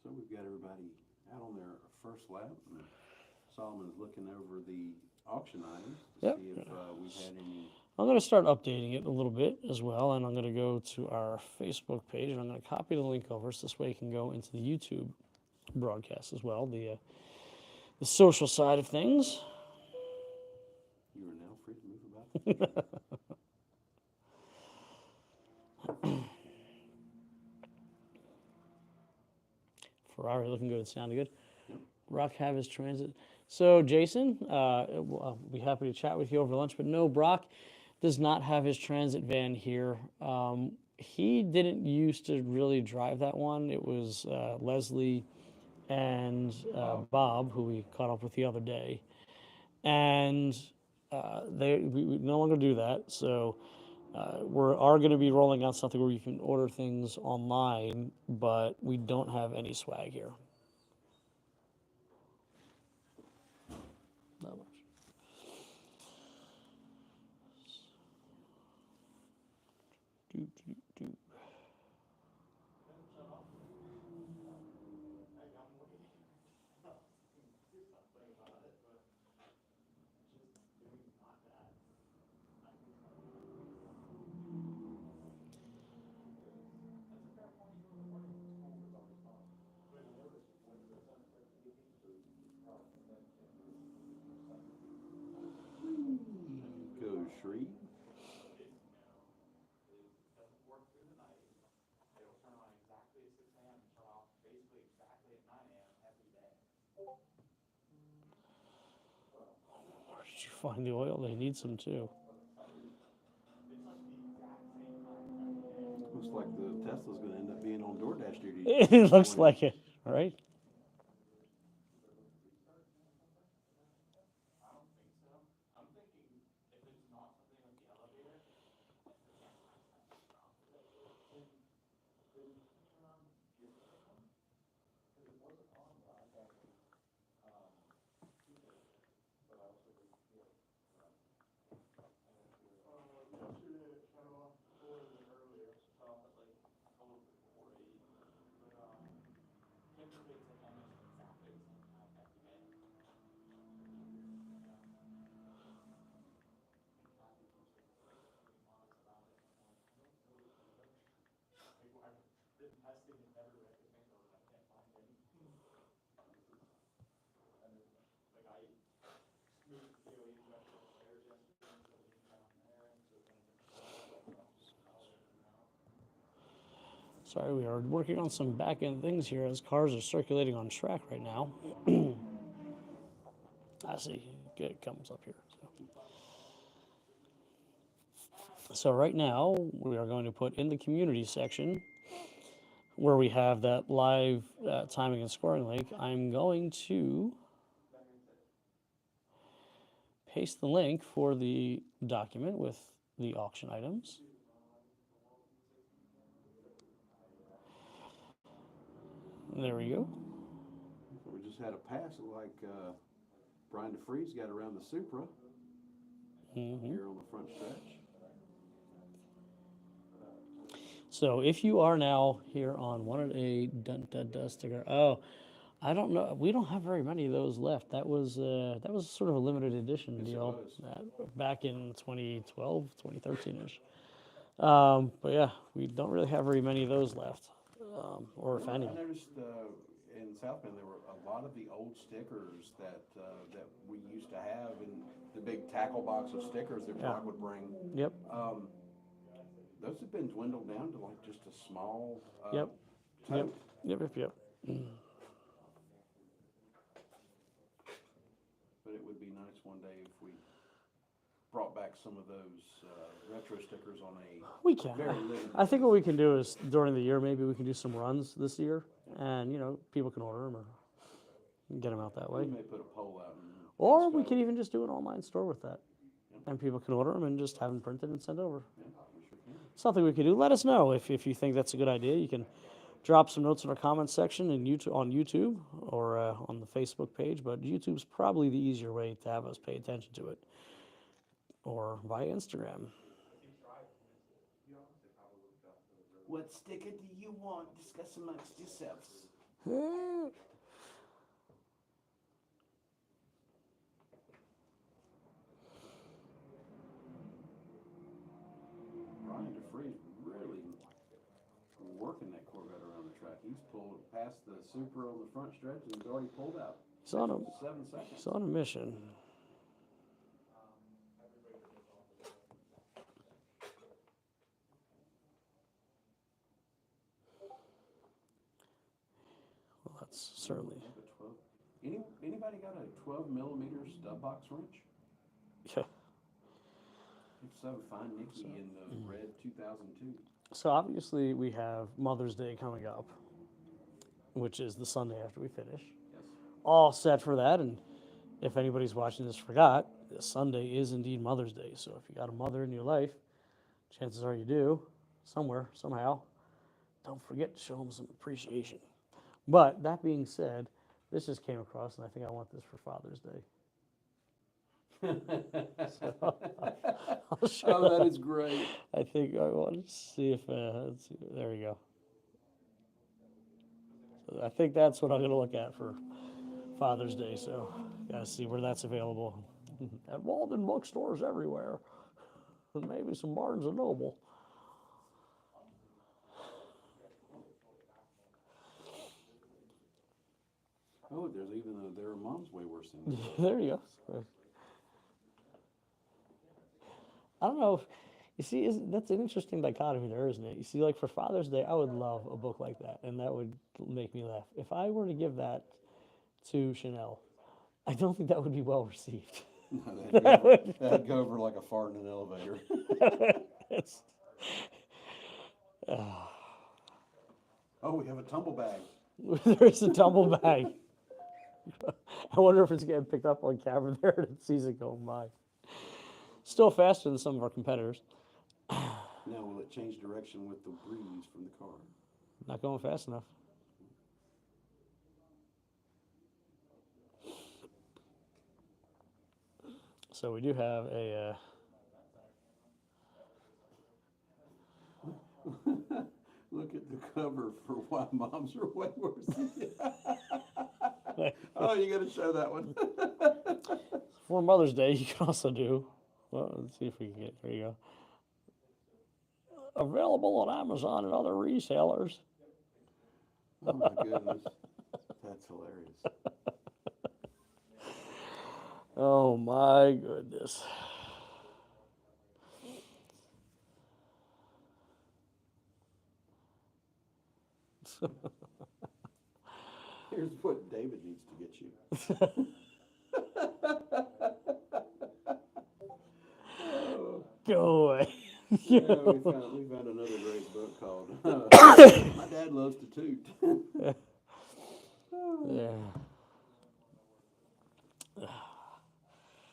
Speaker 2: So we've got everybody out on their first lap. And Solomon's looking over the auction items to
Speaker 1: Yep.
Speaker 2: see if we've had any.
Speaker 1: I'm going to start updating it a little bit as well, and I'm going to go to our Facebook page, and I'm going to copy the link over so this way it can go into the YouTube broadcast as well, the social side of things.
Speaker 2: You are now free to move about.
Speaker 1: Ferrari looking good, sounding good. Brock have his transit. So Jason, I'll be happy to chat with you over lunch, but no, Brock does not have his transit van here. He didn't used to really drive that one. It was Leslie and Bob, who we caught up with the other day. And we no longer do that. So we are going to be rolling out something where you can order things online, but we don't have any swag here. Not much. Do. Where did you find the oil? They need some too.
Speaker 2: Looks like the Tesla's gonna end up being on DoorDash duty.
Speaker 1: It looks like it, right? Sorry, we are working on some back end things here as cars are circulating on track right now. I see. Good, it comes up here. So right now we are going to put in the community section where we have that live timing and scoring link. I'm going to paste the link for the document with the auction items. There we go.
Speaker 2: We just had a pass like Brian DeFreeze got around the Supra here on the front stretch.
Speaker 1: So if you are now here on wanted a dun sticker, oh, I don't know. We don't have very many of those left. That was sort of a limited edition
Speaker 2: Yes, it
Speaker 1: deal
Speaker 2: was.
Speaker 1: back in 2012, 2013ish. But yeah, we don't really have very many of those left, or if any.
Speaker 2: I noticed in South Bend there were a lot of the old stickers that we used to have in the big tackle box of stickers that Brock would bring.
Speaker 1: Yep.
Speaker 2: Those have been dwindled down to like just a small
Speaker 1: Yep.
Speaker 2: tote.
Speaker 1: Yep.
Speaker 2: But it would be nice one day if we brought back some of those retro stickers on a
Speaker 1: We can.
Speaker 2: very limited.
Speaker 1: I think what we can do is during the year, maybe we can do some runs this year, and people can order them or get them out that way.
Speaker 2: We may put a poll out.
Speaker 1: Or we could even just do an online store with that, and people can order them and just have them printed and sent over. Something we could do. Let us know if you think that's a good idea. You can drop some notes in our comments section on YouTube or on the Facebook page, but YouTube's probably the easier way to have us pay attention to it, or via Instagram.
Speaker 2: What sticker do you want? Discuss amongst yourselves. Brian DeFreeze really working that Corvette around the track. He's pulled past the Supra on the front stretch and he's already pulled out.
Speaker 1: He's on a
Speaker 2: 7 seconds.
Speaker 1: He's on a mission. Well, that's certainly.
Speaker 2: Anybody got a 12 millimeter stub box wrench?
Speaker 1: Yeah.
Speaker 2: If so, find Nikki in the red 2002.
Speaker 1: So obviously we have Mother's Day coming up, which is the Sunday after we finish.
Speaker 2: Yes.
Speaker 1: All set for that, and if anybody's watching this forgot, this Sunday is indeed Mother's Day. So if you got a mother in your life, chances are you do, somewhere, somehow, don't forget to show them some appreciation. But that being said, this just came across, and I think I want this for Father's Day. I'll show
Speaker 2: Oh, that is great.
Speaker 1: I think I want to see if let's see, there we go. So I think that's what I'm going to look at for Father's Day. So gotta see where that's available at Walden bookstores everywhere, and maybe some Barnes and Noble.
Speaker 2: Oh, there's even their mom's way worse than me.
Speaker 1: There you go. I don't know. You see, that's an interesting dichotomy there, isn't it? You see, like for Father's Day, I would love a book like that, and that would make me laugh. If I were to give that to Chanel. I don't think that would be well received.
Speaker 2: No, that'd go over like a fart in an elevator.
Speaker 1: It's-
Speaker 2: Oh, we have a tumble bag.
Speaker 1: There's a tumble bag. I wonder if it's getting picked up on camera there and it sees it going by. Still faster than some of our competitors.
Speaker 2: Now, will it change direction with the breeze from the car?
Speaker 1: Not going fast enough. So we do have a.
Speaker 2: Look at the cover for Why Moms Are Way Worse Than You. Oh, you got to show that one.
Speaker 1: For Mother's Day, you can also do. Well, let's see if we can get. There you go. Available on Amazon and other resellers.
Speaker 2: Oh my goodness, that's hilarious.
Speaker 1: Oh my goodness.
Speaker 2: Here's what David needs to get you.
Speaker 1: Go away.
Speaker 2: Yeah, we found another great book called My Dad Loves to Toot.
Speaker 1: Yeah.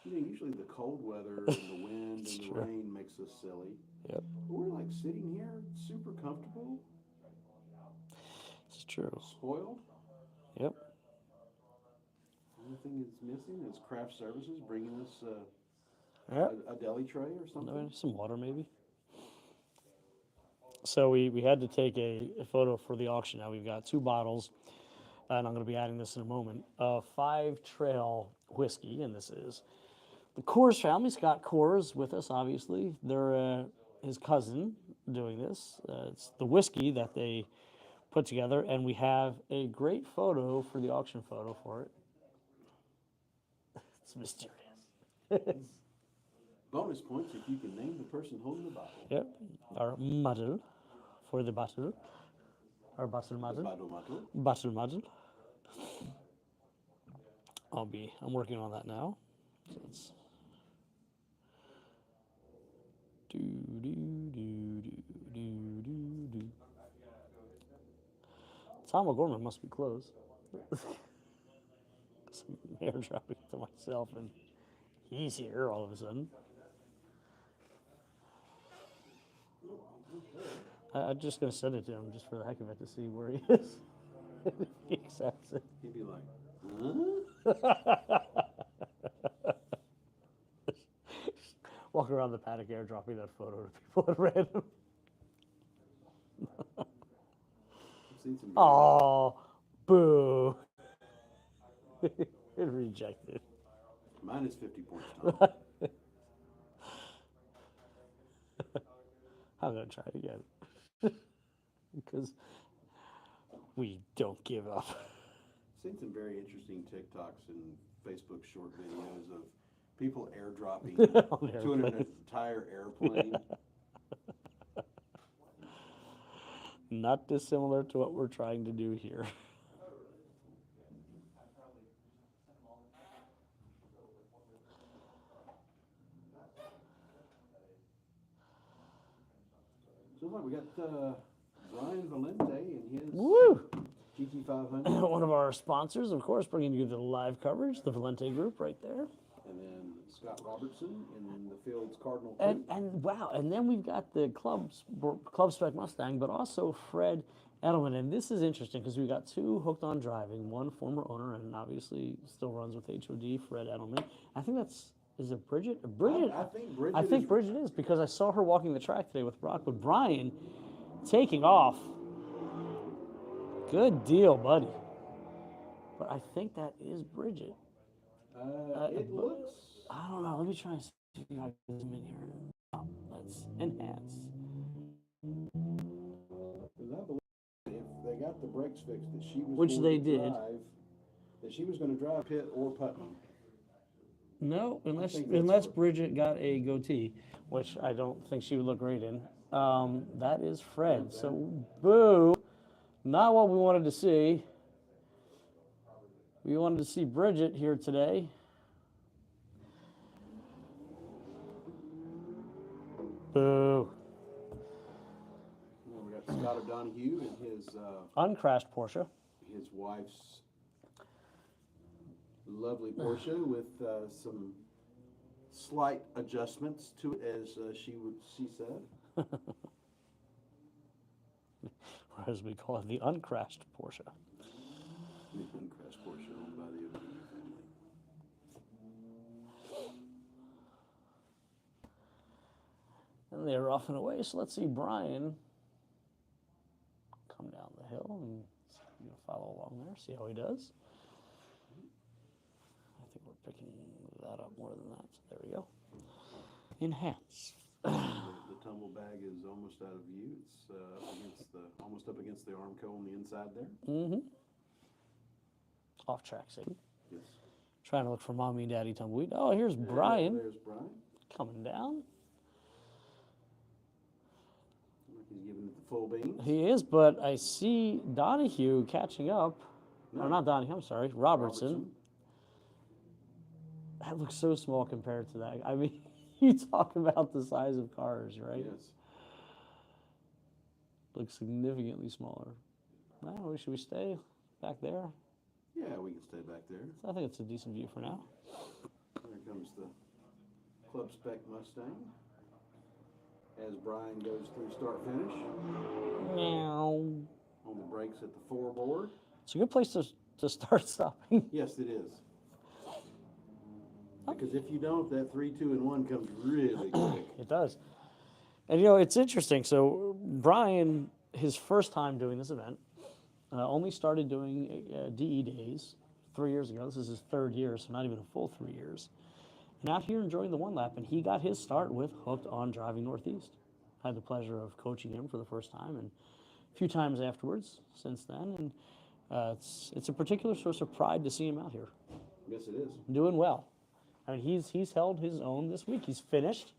Speaker 2: You know, usually the cold weather and the wind and the
Speaker 1: true.
Speaker 2: rain makes us silly.
Speaker 1: Yep.
Speaker 2: We're like sitting here super comfortable,
Speaker 1: It's true.
Speaker 2: spoiled.
Speaker 1: Yep.
Speaker 2: Only thing that's missing is craft services bringing us
Speaker 1: Yep.
Speaker 2: a deli tray or something.
Speaker 1: Some water maybe. So we had to take a photo for the auction. Now we've got 2 bottles, and I'm going to be adding this in a moment, of 5 Trail whiskey, and this is the Coors family. Scott Coors with us, obviously. They're his cousin doing this. It's the whiskey that they put together, and we have a great photo for the auction photo for it. It's mysterious.
Speaker 2: Bonus points if you can name the person holding the bottle.
Speaker 1: Yep, our model for the bottle. Our bottle
Speaker 2: The
Speaker 1: model.
Speaker 2: bottle.
Speaker 1: Bottle model. I'm working on that now. So let's do. Tom O'Gorman must be closed. Some air dropping to myself, and he's here all of a sudden. I'm just going to send it to him just for the heck of it to see where he is. If he accepts it.
Speaker 2: He'd be like, huh?
Speaker 1: Walk around the paddock airdropping that photo to people at random.
Speaker 2: I've seen some
Speaker 1: Oh, boo. It rejected.
Speaker 2: minus 50 points, Tom.
Speaker 1: I'm going to try it again. Because we don't give up.
Speaker 2: Seen some very interesting TikToks and Facebook short videos of people airdropping to an entire airplane.
Speaker 1: Not dissimilar to what we're trying to do here.
Speaker 2: So like we got Brian Valente and his
Speaker 1: Woo!
Speaker 2: GT500,
Speaker 1: One of our sponsors, of course, bringing you the live coverage, the Valente Group right there.
Speaker 2: and then Scott Robertson, and then the field's Cardinal.
Speaker 1: And wow, and then we've got the club spec Mustang, but also Fred Edelman. And this is interesting because we've got 2 hooked on driving, one former owner and obviously still runs with HOD, Fred Edelman. I think is it Bridget? Bridget.
Speaker 2: I think Bridget
Speaker 1: Bridget is because I saw her walking the track today with Brock, but Brian taking off. Good deal, buddy. But I think that is Bridget.
Speaker 2: it looks.
Speaker 1: I don't know. Let me try and see if I can zoom in here. Oh, let's enhance.
Speaker 2: Because I believe if they got the brakes fixed, that she was
Speaker 1: Which
Speaker 2: going
Speaker 1: they
Speaker 2: to
Speaker 1: did.
Speaker 2: drive, that she was going to drive Pitt or Putnam.
Speaker 1: No, unless
Speaker 2: think that's
Speaker 1: unless
Speaker 2: what-
Speaker 1: Bridget got a goatee, which I don't think she would look great in. That is Fred. So boo, not what we wanted to see. We wanted to see Bridget here today. Boo.
Speaker 2: Well, we got Scott O'Donohue and his
Speaker 1: Uncrashed Porsche.
Speaker 2: his wife's lovely Porsche with some slight adjustments to it, as she said.
Speaker 1: Or as we call it, the uncrashed Porsche.
Speaker 2: The uncrashed Porsche owned by the O'Donohue family.
Speaker 1: And they're off and away, so let's see Brian come down the hill and follow along there, see how he does. I think we're picking that up more than that, so there we go. Enhance.
Speaker 2: The tumble bag is almost out of view. It's almost up against the Armco on the inside there.
Speaker 1: Mm-hmm. Off track safety.
Speaker 2: Yes.
Speaker 1: Trying to look for mommy and daddy tumbleweed. Oh, here's Brian
Speaker 2: There's Brian.
Speaker 1: coming down.
Speaker 2: He's giving it the full beans.
Speaker 1: He is, but I see Donahue catching up.
Speaker 2: No.
Speaker 1: Or not Donahue, I'm sorry, Robertson. That looks so small compared to that. I mean, you talk about the size of cars, right?
Speaker 2: Yes.
Speaker 1: Looks significantly smaller. Well, should we stay back there?
Speaker 2: Yeah, we can stay back there.
Speaker 1: I think it's a decent view for now.
Speaker 2: There comes the Club Spec Mustang. As Brian goes through start finish.
Speaker 1: Meow.
Speaker 2: On the brakes at the 4 board.
Speaker 1: It's a good place to start stopping.
Speaker 2: Yes, it is. Because if you don't, that 3, 2, and 1 comes really quick.
Speaker 1: It does. And, you know, it's interesting. So, Brian, his first time doing this event, only started doing DE days 3 years ago. This is his 3rd year, so not even a full 3 years. And out here enjoying the one lap, and he got his start with Hooked on Driving Northeast. I had the pleasure of coaching him for the first time and a few times afterwards since then. And it's a particular source of pride to see him out here
Speaker 2: Yes, it is.
Speaker 1: doing well. I mean, he's held his own this week. He's finished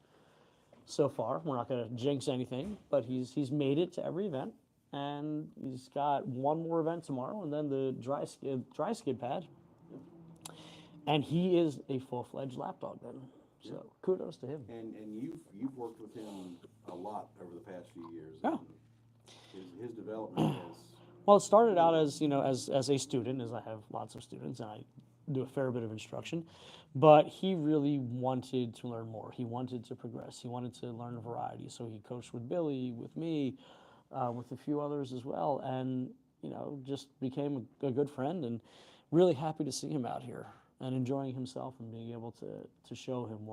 Speaker 1: so far. We're not going to jinx anything, but he's made it to every event, and he's got one more event tomorrow, and then the dry skid pad. And he is a full-fledged lapdog then. So kudos to him.
Speaker 2: And you've worked with him a lot over the past few years.
Speaker 1: Yeah.
Speaker 2: And his development has.
Speaker 1: Well, it started out as, as a student, as I have lots of students, and I do a fair bit of instruction. But he really wanted to learn more. He wanted to progress. He wanted to learn a variety. So he coached with Billy, with me, with a few others as well, and just became a good friend. And really happy to see him out here and enjoying himself and being able to show him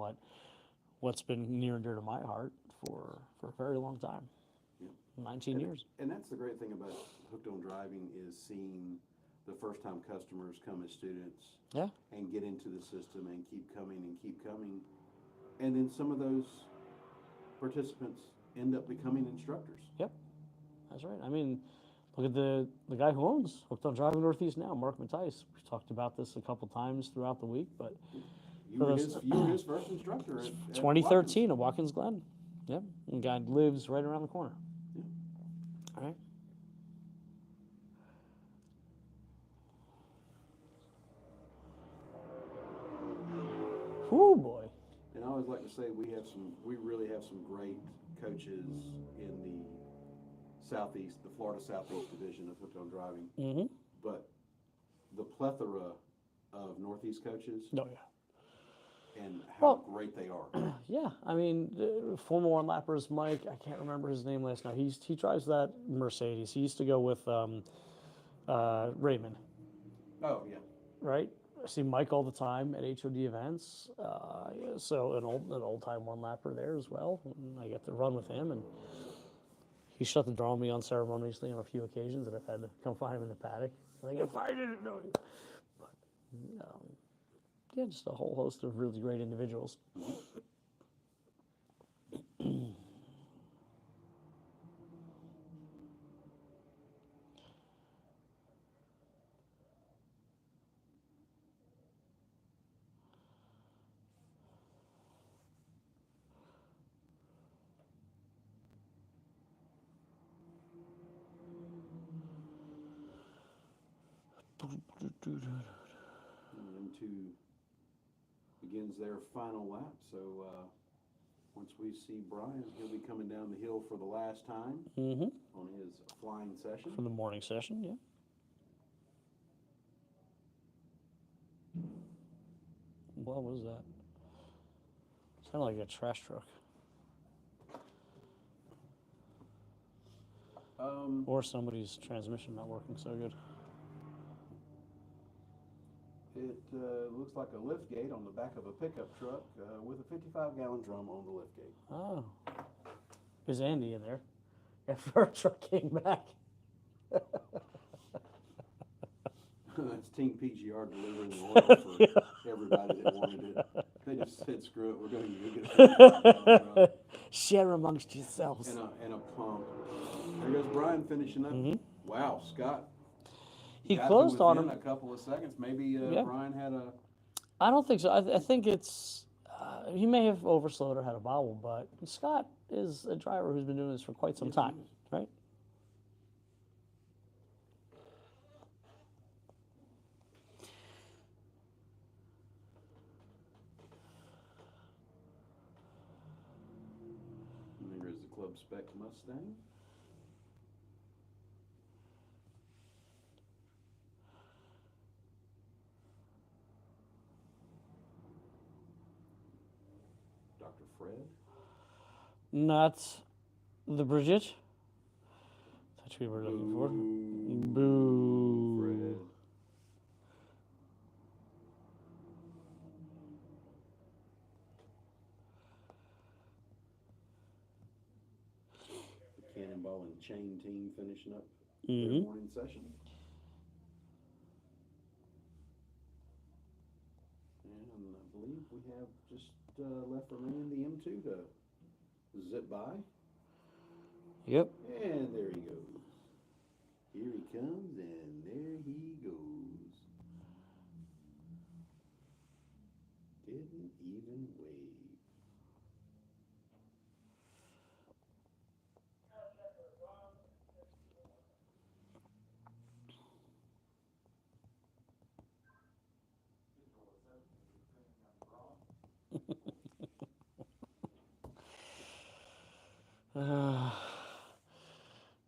Speaker 1: what's been near and dear to my heart for a very long time. 19 years.
Speaker 2: And that's the great thing about Hooked on Driving is seeing the first-time customers come as students.
Speaker 1: Yeah.
Speaker 2: And get into the system and keep coming and keep coming. And then some of those participants end up becoming instructors.
Speaker 1: Yep, that's right. I mean, look at the guy who owns Hooked on Driving Northeast now, Mark Mattice. We talked about this a couple times throughout the week, but
Speaker 2: You were his first instructor at
Speaker 1: 2013 at Watkins Glen. Yep, and the guy lives right around the corner.
Speaker 2: Yeah.
Speaker 1: All right. Whoo, boy.
Speaker 2: And I always like to say we really have some great coaches in the Southeast, the Florida Southeast division of Hooked on Driving.
Speaker 1: Mm-hmm.
Speaker 2: But the plethora of Northeast coaches
Speaker 1: Oh, yeah.
Speaker 2: and how great they are.
Speaker 1: Yeah, I mean, former one-lappers, Mike, I can't remember his name last now. He drives that Mercedes. He used to go with Raymond,
Speaker 2: Oh, yeah.
Speaker 1: right? I see Mike all the time at HOD events. So an old-time one-lapper there as well. And I get to run with him, and he shut the door on me unceremoniously on a few occasions, and I've had to come find him in the paddock. Like, if I didn't know you. But, yeah, just a whole host of really great individuals.
Speaker 2: M2 begins their final lap. So once we see Brian, he'll be coming down the hill for the last time on his flying session.
Speaker 1: For the morning session, yeah. What was that? Sounded like a trash truck. Or somebody's transmission not working so good.
Speaker 2: It looks like a lift gate on the back of a pickup truck with a 55-gallon drum on the lift gate.
Speaker 1: Oh. Is Andy in there? After our truck came back.
Speaker 2: That's Team PGR delivering the oil for everybody that wanted it. They just said, screw it, we're going to get a 55-gallon drum.
Speaker 1: Share amongst yourselves.
Speaker 2: And a pump. There goes Brian finishing up. Wow, Scott.
Speaker 1: He
Speaker 2: got
Speaker 1: closed
Speaker 2: to
Speaker 1: on
Speaker 2: within
Speaker 1: him.
Speaker 2: a couple of seconds. Maybe
Speaker 1: Yeah.
Speaker 2: Brian had a...
Speaker 1: I don't think so. I think it's he may have overslowed or had a bobble, but Scott is a driver who's been doing this for quite some time, right?
Speaker 2: And there is the Club Spec Mustang. Dr. Fred.
Speaker 1: Not the Bridget. That's what we were looking for. Boo.
Speaker 2: Fred. The Cannonball and Chain team finishing up their morning session. And I believe we have just left remaining the M2 to zip by.
Speaker 1: Yep.
Speaker 2: And there he goes. Here he comes, and there he goes. Didn't even wave.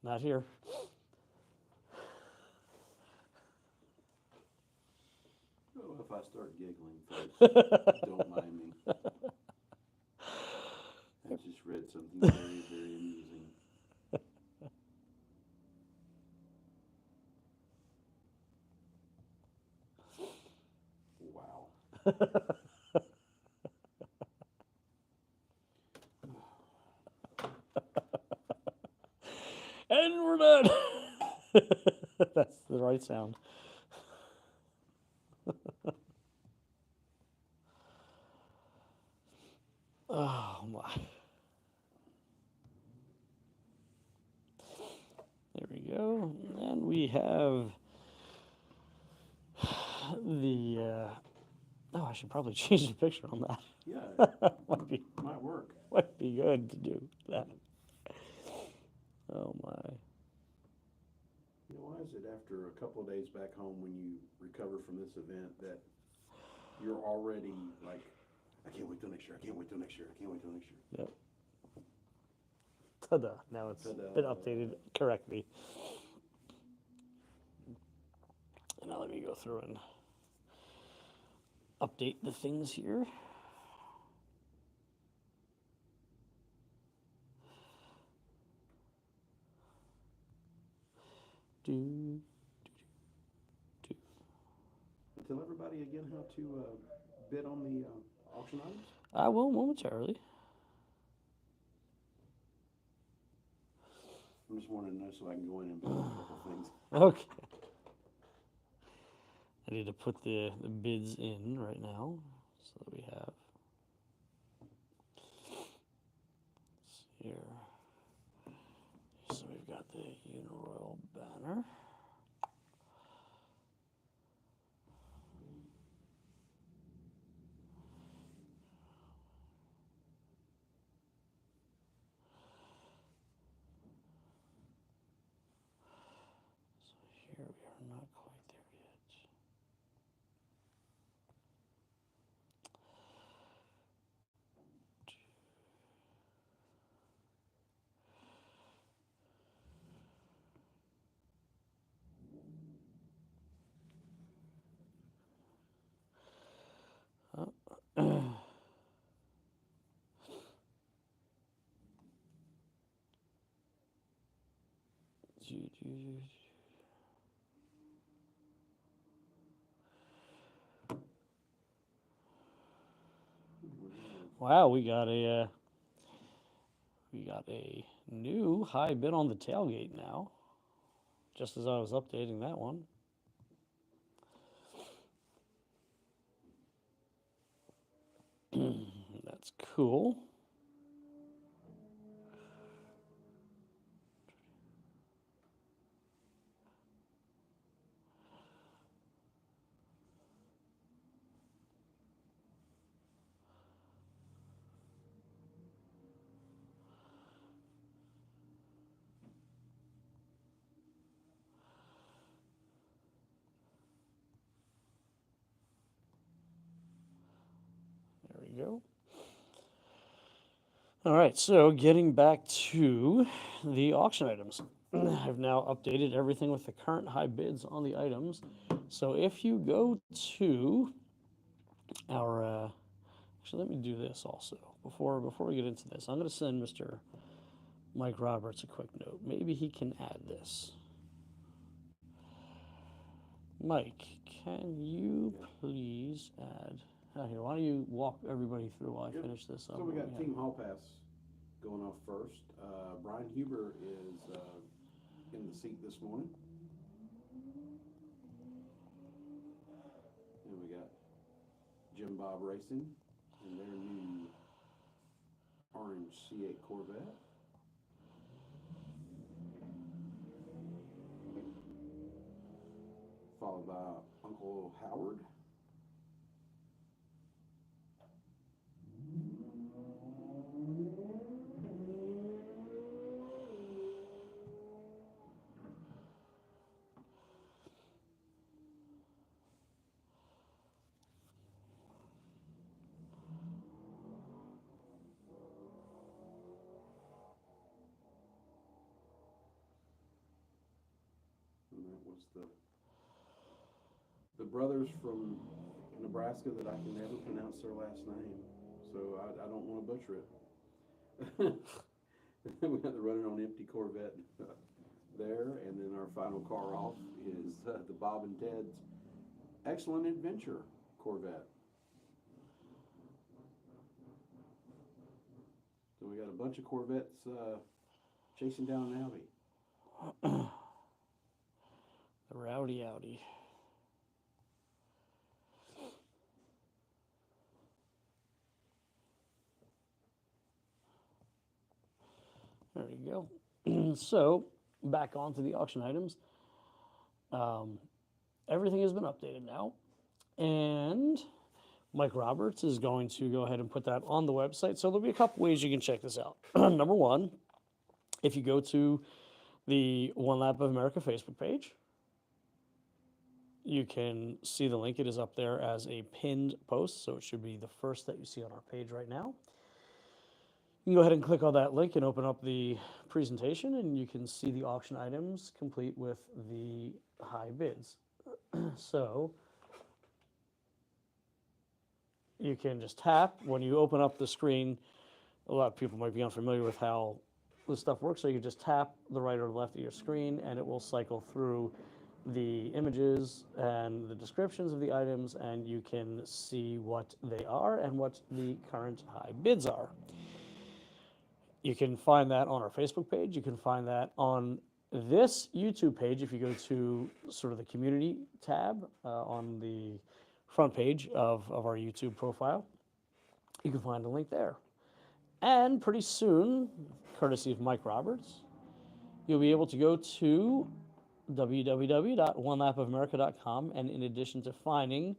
Speaker 1: Not here.
Speaker 2: Oh, if I start giggling, folks, don't mind me. I just read something very, very amusing. Wow.
Speaker 1: And we're done. That's the right sound. Oh my. There we go. And we have the oh, I should probably change the picture on that.
Speaker 2: Yeah, might work.
Speaker 1: Might be good to do that. Oh my.
Speaker 2: You know, why is it after a couple of days back home when you recover from this event that you're already like, I can't wait till next year, I can't wait till next year, I can't wait till next year.
Speaker 1: Yep. Ta-da. Now it's been updated correctly. And now let me go through and update the things here. Do.
Speaker 2: Tell everybody again how to bid on the auction items.
Speaker 1: I will momentarily.
Speaker 2: I'm just wanting to know so I can go in and bid on a couple of things.
Speaker 1: Okay. I need to put the bids in right now so that we have. Let's see here. So we've got the Uniroyal banner. So here we are not quite there yet. Wow, we got a new high bid on the tailgate now. Just as I was updating that one. That's cool. There we go. All right, so getting back to the auction items. I've now updated everything with the current high bids on the items. So if you go to our, actually let me do this also. Before we get into this, I'm going to send Mr. Mike Roberts a quick note. Maybe he can add this. Mike, can you please add, here, why don't you walk everybody through while I
Speaker 2: Yep.
Speaker 1: finish this up?
Speaker 2: So we got Team Hall Pass going off first. Brian Huber is in the seat this morning. And we got Jim Bob Racing in their new orange C8 Corvette. Followed by Uncle Howard. And that was the brothers from Nebraska that I can never pronounce their last name, so I don't want to butcher it. We got the running on empty Corvette there, and then our final car off is the Bob and Ted's Excellent Adventure Corvette. So we got a bunch of Corvettes chasing down an Audi.
Speaker 1: The Rowdy Audi. There you go. So, back onto the auction items. Everything has been updated now. And Mike Roberts is going to go ahead and put that on the website. So, there'll be a couple ways you can check this out. Number one, if you go to the One Lap of America Facebook page, you can see the link. It is up there as a pinned post, so it should be the first that you see on our page right now. You can go ahead and click on that link and open up the presentation, and you can see the auction items complete with the high bids. So you can just tap when you open up the screen. A lot of people might be unfamiliar with how this stuff works, so you can just tap the right or left of your screen, and it will cycle through the images and the descriptions of the items, and you can see what they are and what the current high bids are. You can find that on our Facebook page. You can find that on this YouTube page if you go to sort of the community tab on the front page of our YouTube profile. You can find a link there. And pretty soon, courtesy of Mike Roberts, you'll be able to go to www.onelapofamerica.com, and in addition to finding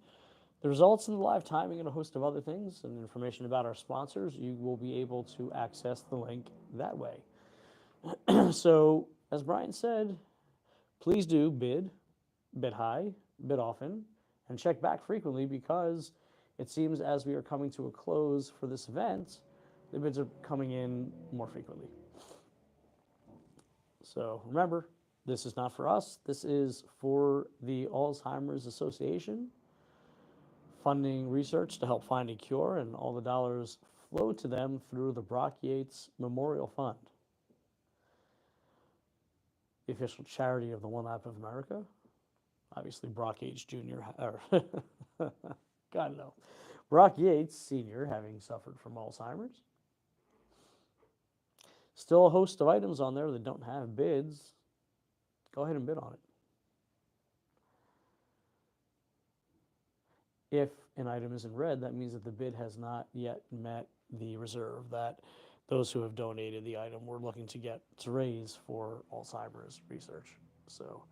Speaker 1: the results of the live timing and a host of other things and information about our sponsors, you will be able to access the link that way. So, as Brian said, please do bid high, bid often, and check back frequently, because it seems as we are coming to a close for this event, the bids are coming in more frequently. So remember, this is not for us. This is for the Alzheimer's Association, funding research to help find a cure, and all the dollars flow to them through the Brock Yates Memorial Fund. the official charity of the One Lap of America. Obviously, Brock Yates Jr. Or God no, Brock Yates Sr. having suffered from Alzheimer's. Still a host of items on there that don't have bids. Go ahead and bid on it. If an item is in red, that means that the bid has not yet met the reserve that those who have donated the item were looking to get to raise for Alzheimer's research. So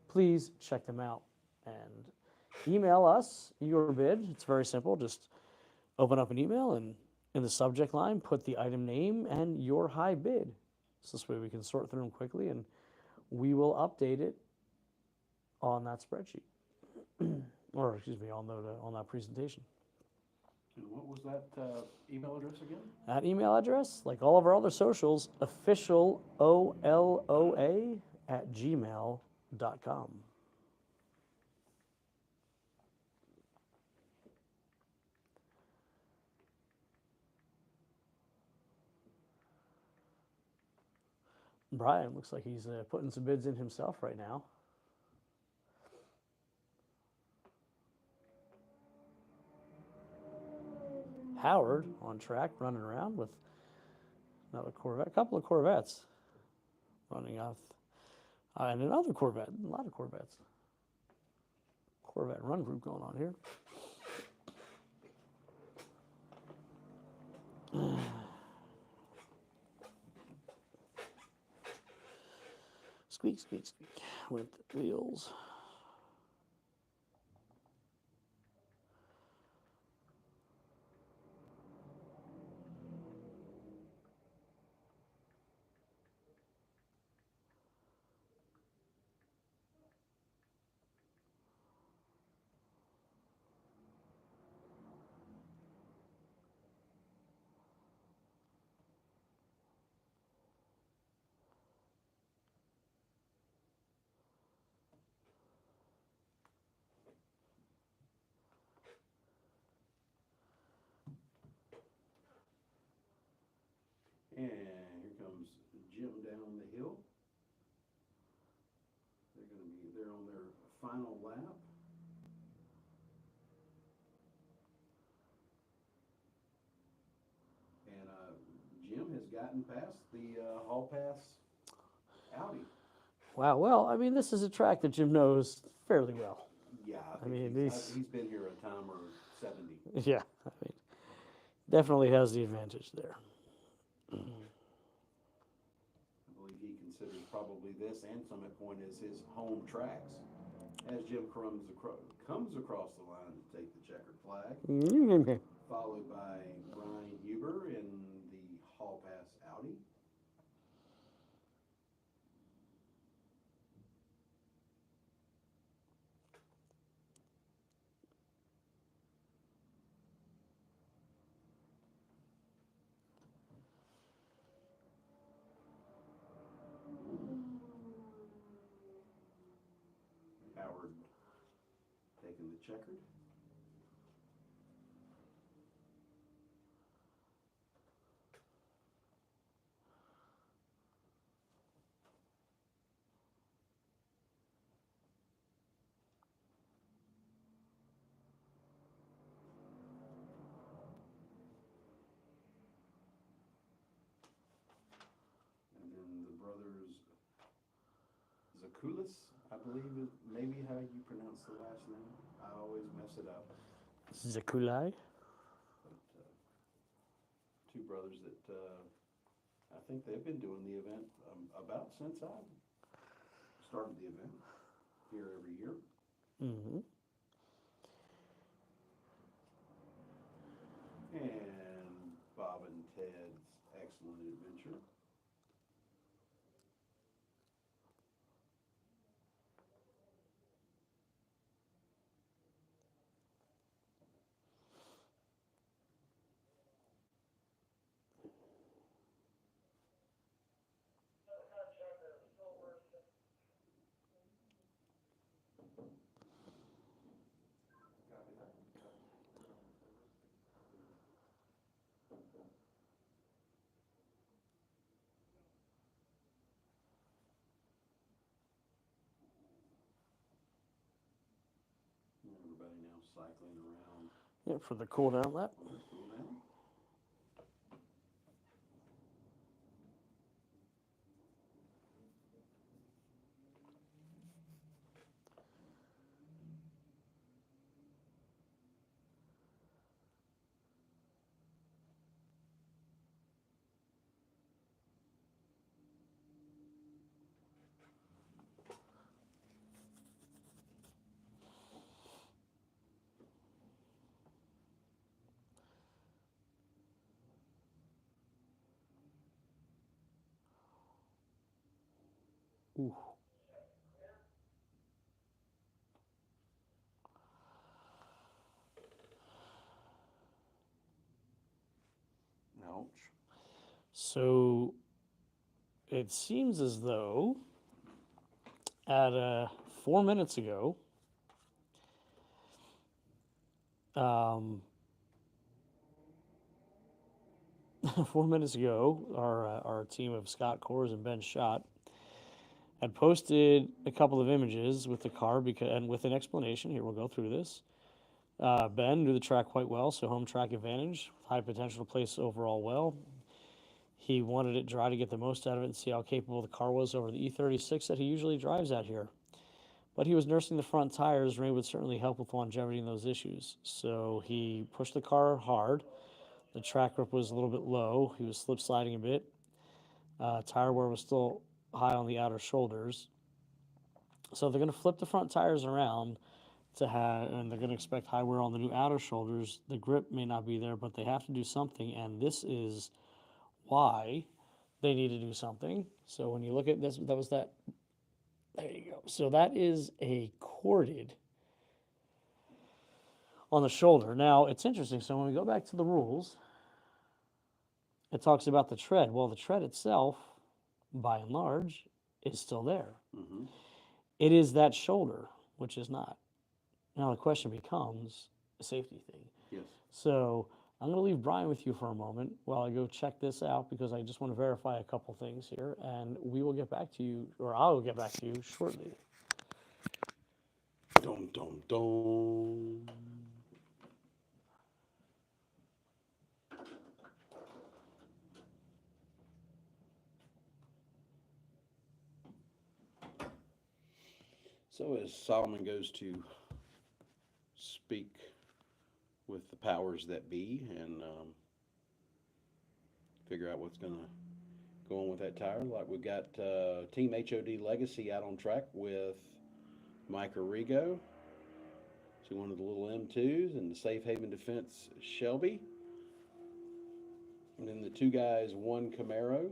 Speaker 1: please check them out and email us your bid. It's very simple. Just open up an email and in the subject line, put the item name and your high bid. So this way we can sort through them quickly and we will update it on that spreadsheet. Or, excuse me, on that presentation.
Speaker 2: And what was that email address again?
Speaker 1: That email address, like all of our other socials, officialoloa@gmail.com. Brian looks like he's putting some bids in himself right now. Howard on track, running around with another Corvette, a couple of Corvettes running off, and another Corvette, a lot of Corvettes. Corvette run group going on here. Squeak, squeak, squeak with the wheels.
Speaker 2: And here comes Jim down the hill. They're on their final lap. And Jim has gotten past the Hall Pass Audi.
Speaker 1: Wow, well, I mean, this is a track that Jim knows fairly well.
Speaker 2: Yeah,
Speaker 1: I mean,
Speaker 2: he's been here a time or 70.
Speaker 1: Yeah, I mean, definitely has the advantage there.
Speaker 2: I believe he considers probably this and Summit Point as his home tracks. As Jim comes across the line to take the checkered flag, followed by Brian Huber in the Hall Pass Audi. Howard taking the checkered. And then the brothers Zakulis, I believe is maybe how you pronounce the last name. I always mess it up.
Speaker 1: Zakulai.
Speaker 2: But, two brothers that I think they've been doing the event about since I started the event here every year.
Speaker 1: Mm-hmm.
Speaker 2: And Bob and Ted's Excellent Adventure. cycling around.
Speaker 1: Yeah, for the cool down lap.
Speaker 2: Cool down.
Speaker 1: Ooh.
Speaker 2: Ouch.
Speaker 1: So it seems as though at 4 minutes ago, 4 minutes ago, our team of Scott Kors and Ben Schott had posted a couple of images with the car and with an explanation. Here, we'll go through this. Ben knew the track quite well, so home track advantage, high potential to place overall well. He wanted it dry to get the most out of it and see how capable the car was over the E36 that he usually drives at here. But he was nursing the front tires. Rain would certainly help with longevity in those issues. So he pushed the car hard. The track grip was a little bit low. He was slip sliding a bit. Tire wear was still high on the outer shoulders. So they're going to flip the front tires around and they're going to expect high wear on the new outer shoulders. The grip may not be there, but they have to do something, and this is why they need to do something. So when you look at this, there you go. So that is a corded on the shoulder. Now, it's interesting. So when we go back to the rules, it talks about the tread. Well, the tread itself, by and large, is still there.
Speaker 2: Mm-hmm.
Speaker 1: It is that shoulder, which is not. Now the question becomes a safety thing.
Speaker 2: Yes.
Speaker 1: So I'm going to leave Brian with you for a moment while I go check this out because I just want to verify a couple things here, and we will get back to you, or I will get back to you shortly.
Speaker 2: Dum, dum, dum. So as Solomon goes to speak with the powers that be and figure out what's going to go on with that tire, like we've got Team HOD Legacy out on track with Mike Arrigo. See one of the little M2s and the Safe Haven Defense Shelby. And then the two guys, one Camaro.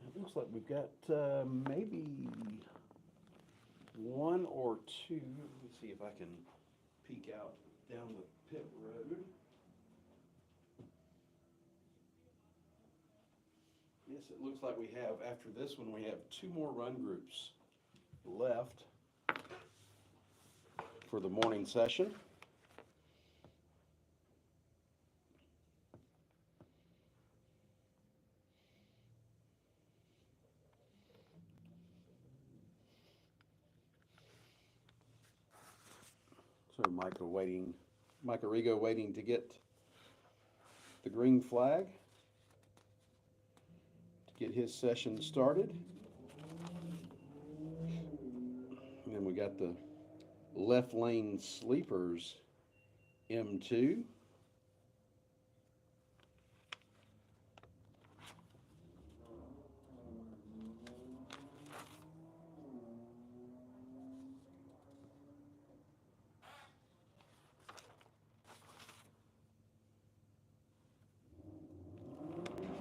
Speaker 2: It looks like we've got maybe one or two. Let me see if I can peek out down the pit road. Yes, it looks like we have, after this one, we have two more run groups left for the morning session. So Mike Arrigo waiting to get the green flag to get his session started. And then we got the left lane sleepers M2.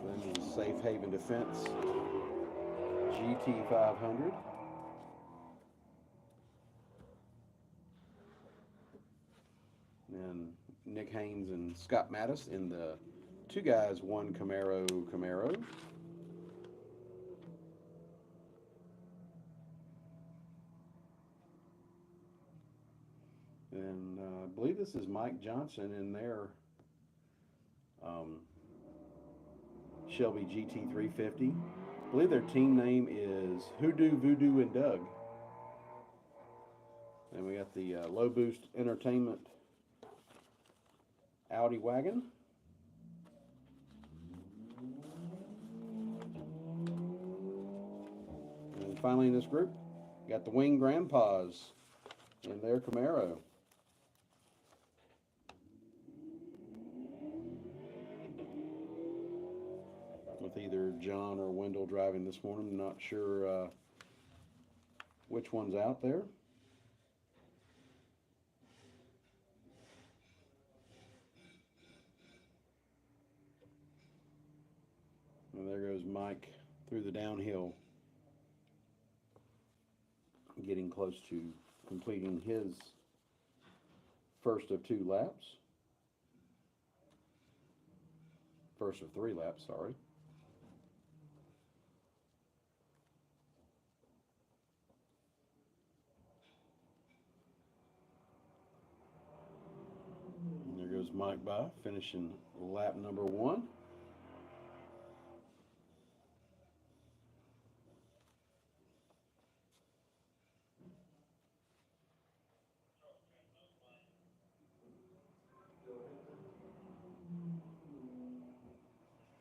Speaker 2: Then the Safe Haven Defense GT500. And Nick Haynes and Scott Mattis in the two guys, one Camaro. And I believe this is Mike Johnson in their Shelby GT350. I believe their team name is Hoodoo, Voodoo, and Doug. And we got the Low Boost Entertainment Audi wagon. And finally in this group, got the Wing Grandpas in their Camaro. With either John or Wendell driving this morning. I'm not sure which one's out there. And there goes Mike through the downhill, getting close to completing his first of 2 laps. First of 3 laps, sorry. And there goes Mike by, finishing lap number 1.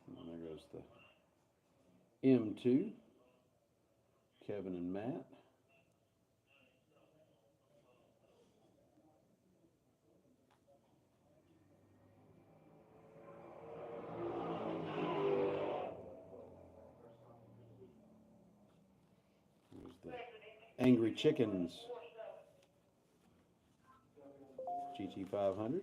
Speaker 2: And there goes the M2, Kevin and Matt. There's the Angry Chickens GT500.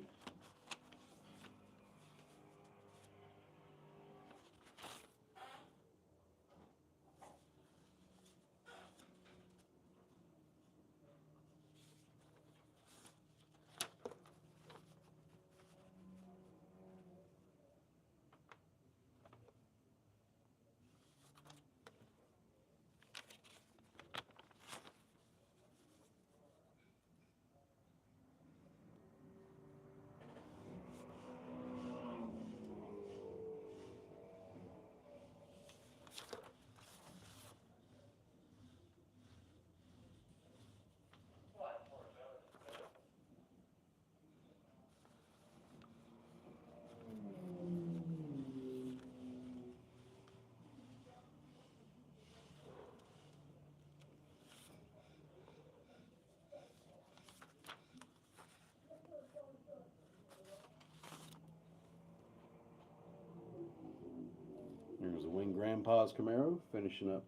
Speaker 2: There's the Wing Grandpa's Camaro finishing up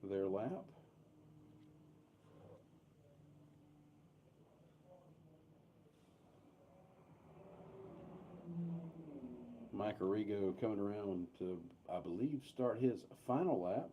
Speaker 2: their lap. Mike Arrigo coming around to, I believe, start his final lap.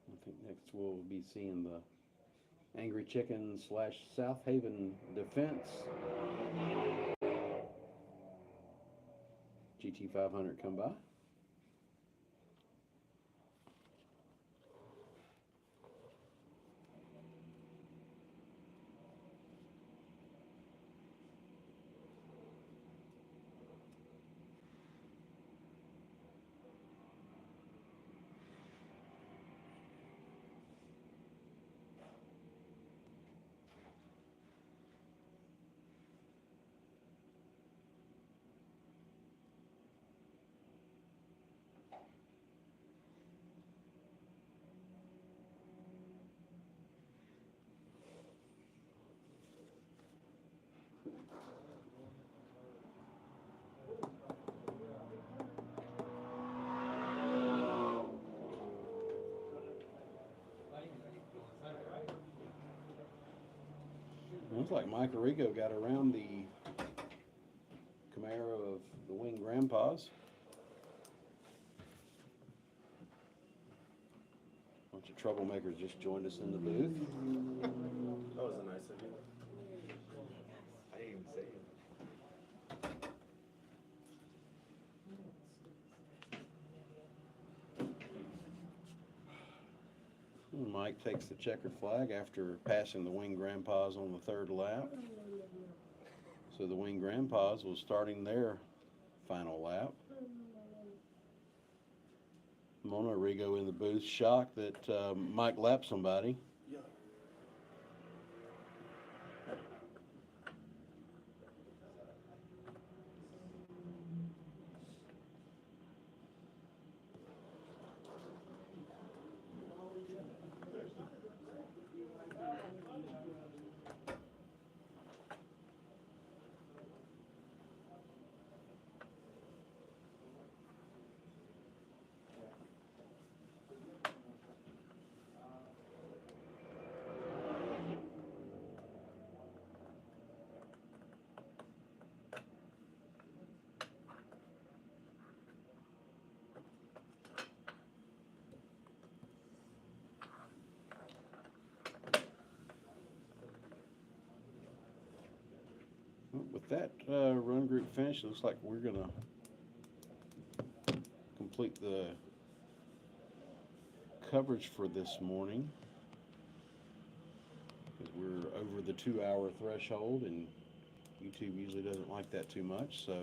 Speaker 2: I think next we'll be seeing the Angry Chicken / South Haven Defense GT500 come by. Looks like Mike Arrigo got around the Camaro of the Wing Grandpas. Bunch of troublemakers just joined us in the booth.
Speaker 8: That was a nice of you. I didn't even say it.
Speaker 2: Mike takes the checkered flag after passing the Wing Grandpas on the third lap. So the Wing Grandpas was starting their final lap. Mona Arrigo in the booth, shocked that Mike lapped somebody. With that run group finish, it looks like we're going to complete the coverage for this morning, because we're over the 2-hour threshold, and YouTube usually doesn't like that too much. So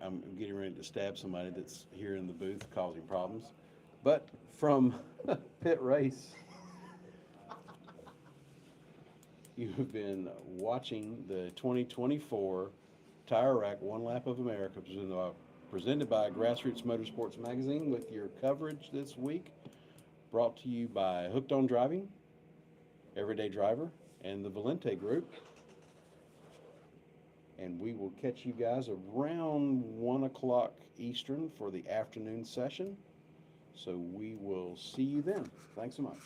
Speaker 2: I'm getting ready to stab somebody that's here in the booth causing problems. But from Pitt Race, you have been watching the 2024 Tire Rack One Lap of America presented by Grassroots Motorsports Magazine, with your coverage this week brought to you by Hooked on Driving, Everyday Driver, and the Valente Group. And we will catch you guys around 1 o'clock Eastern for the afternoon session. So we will see you then. Thanks so much.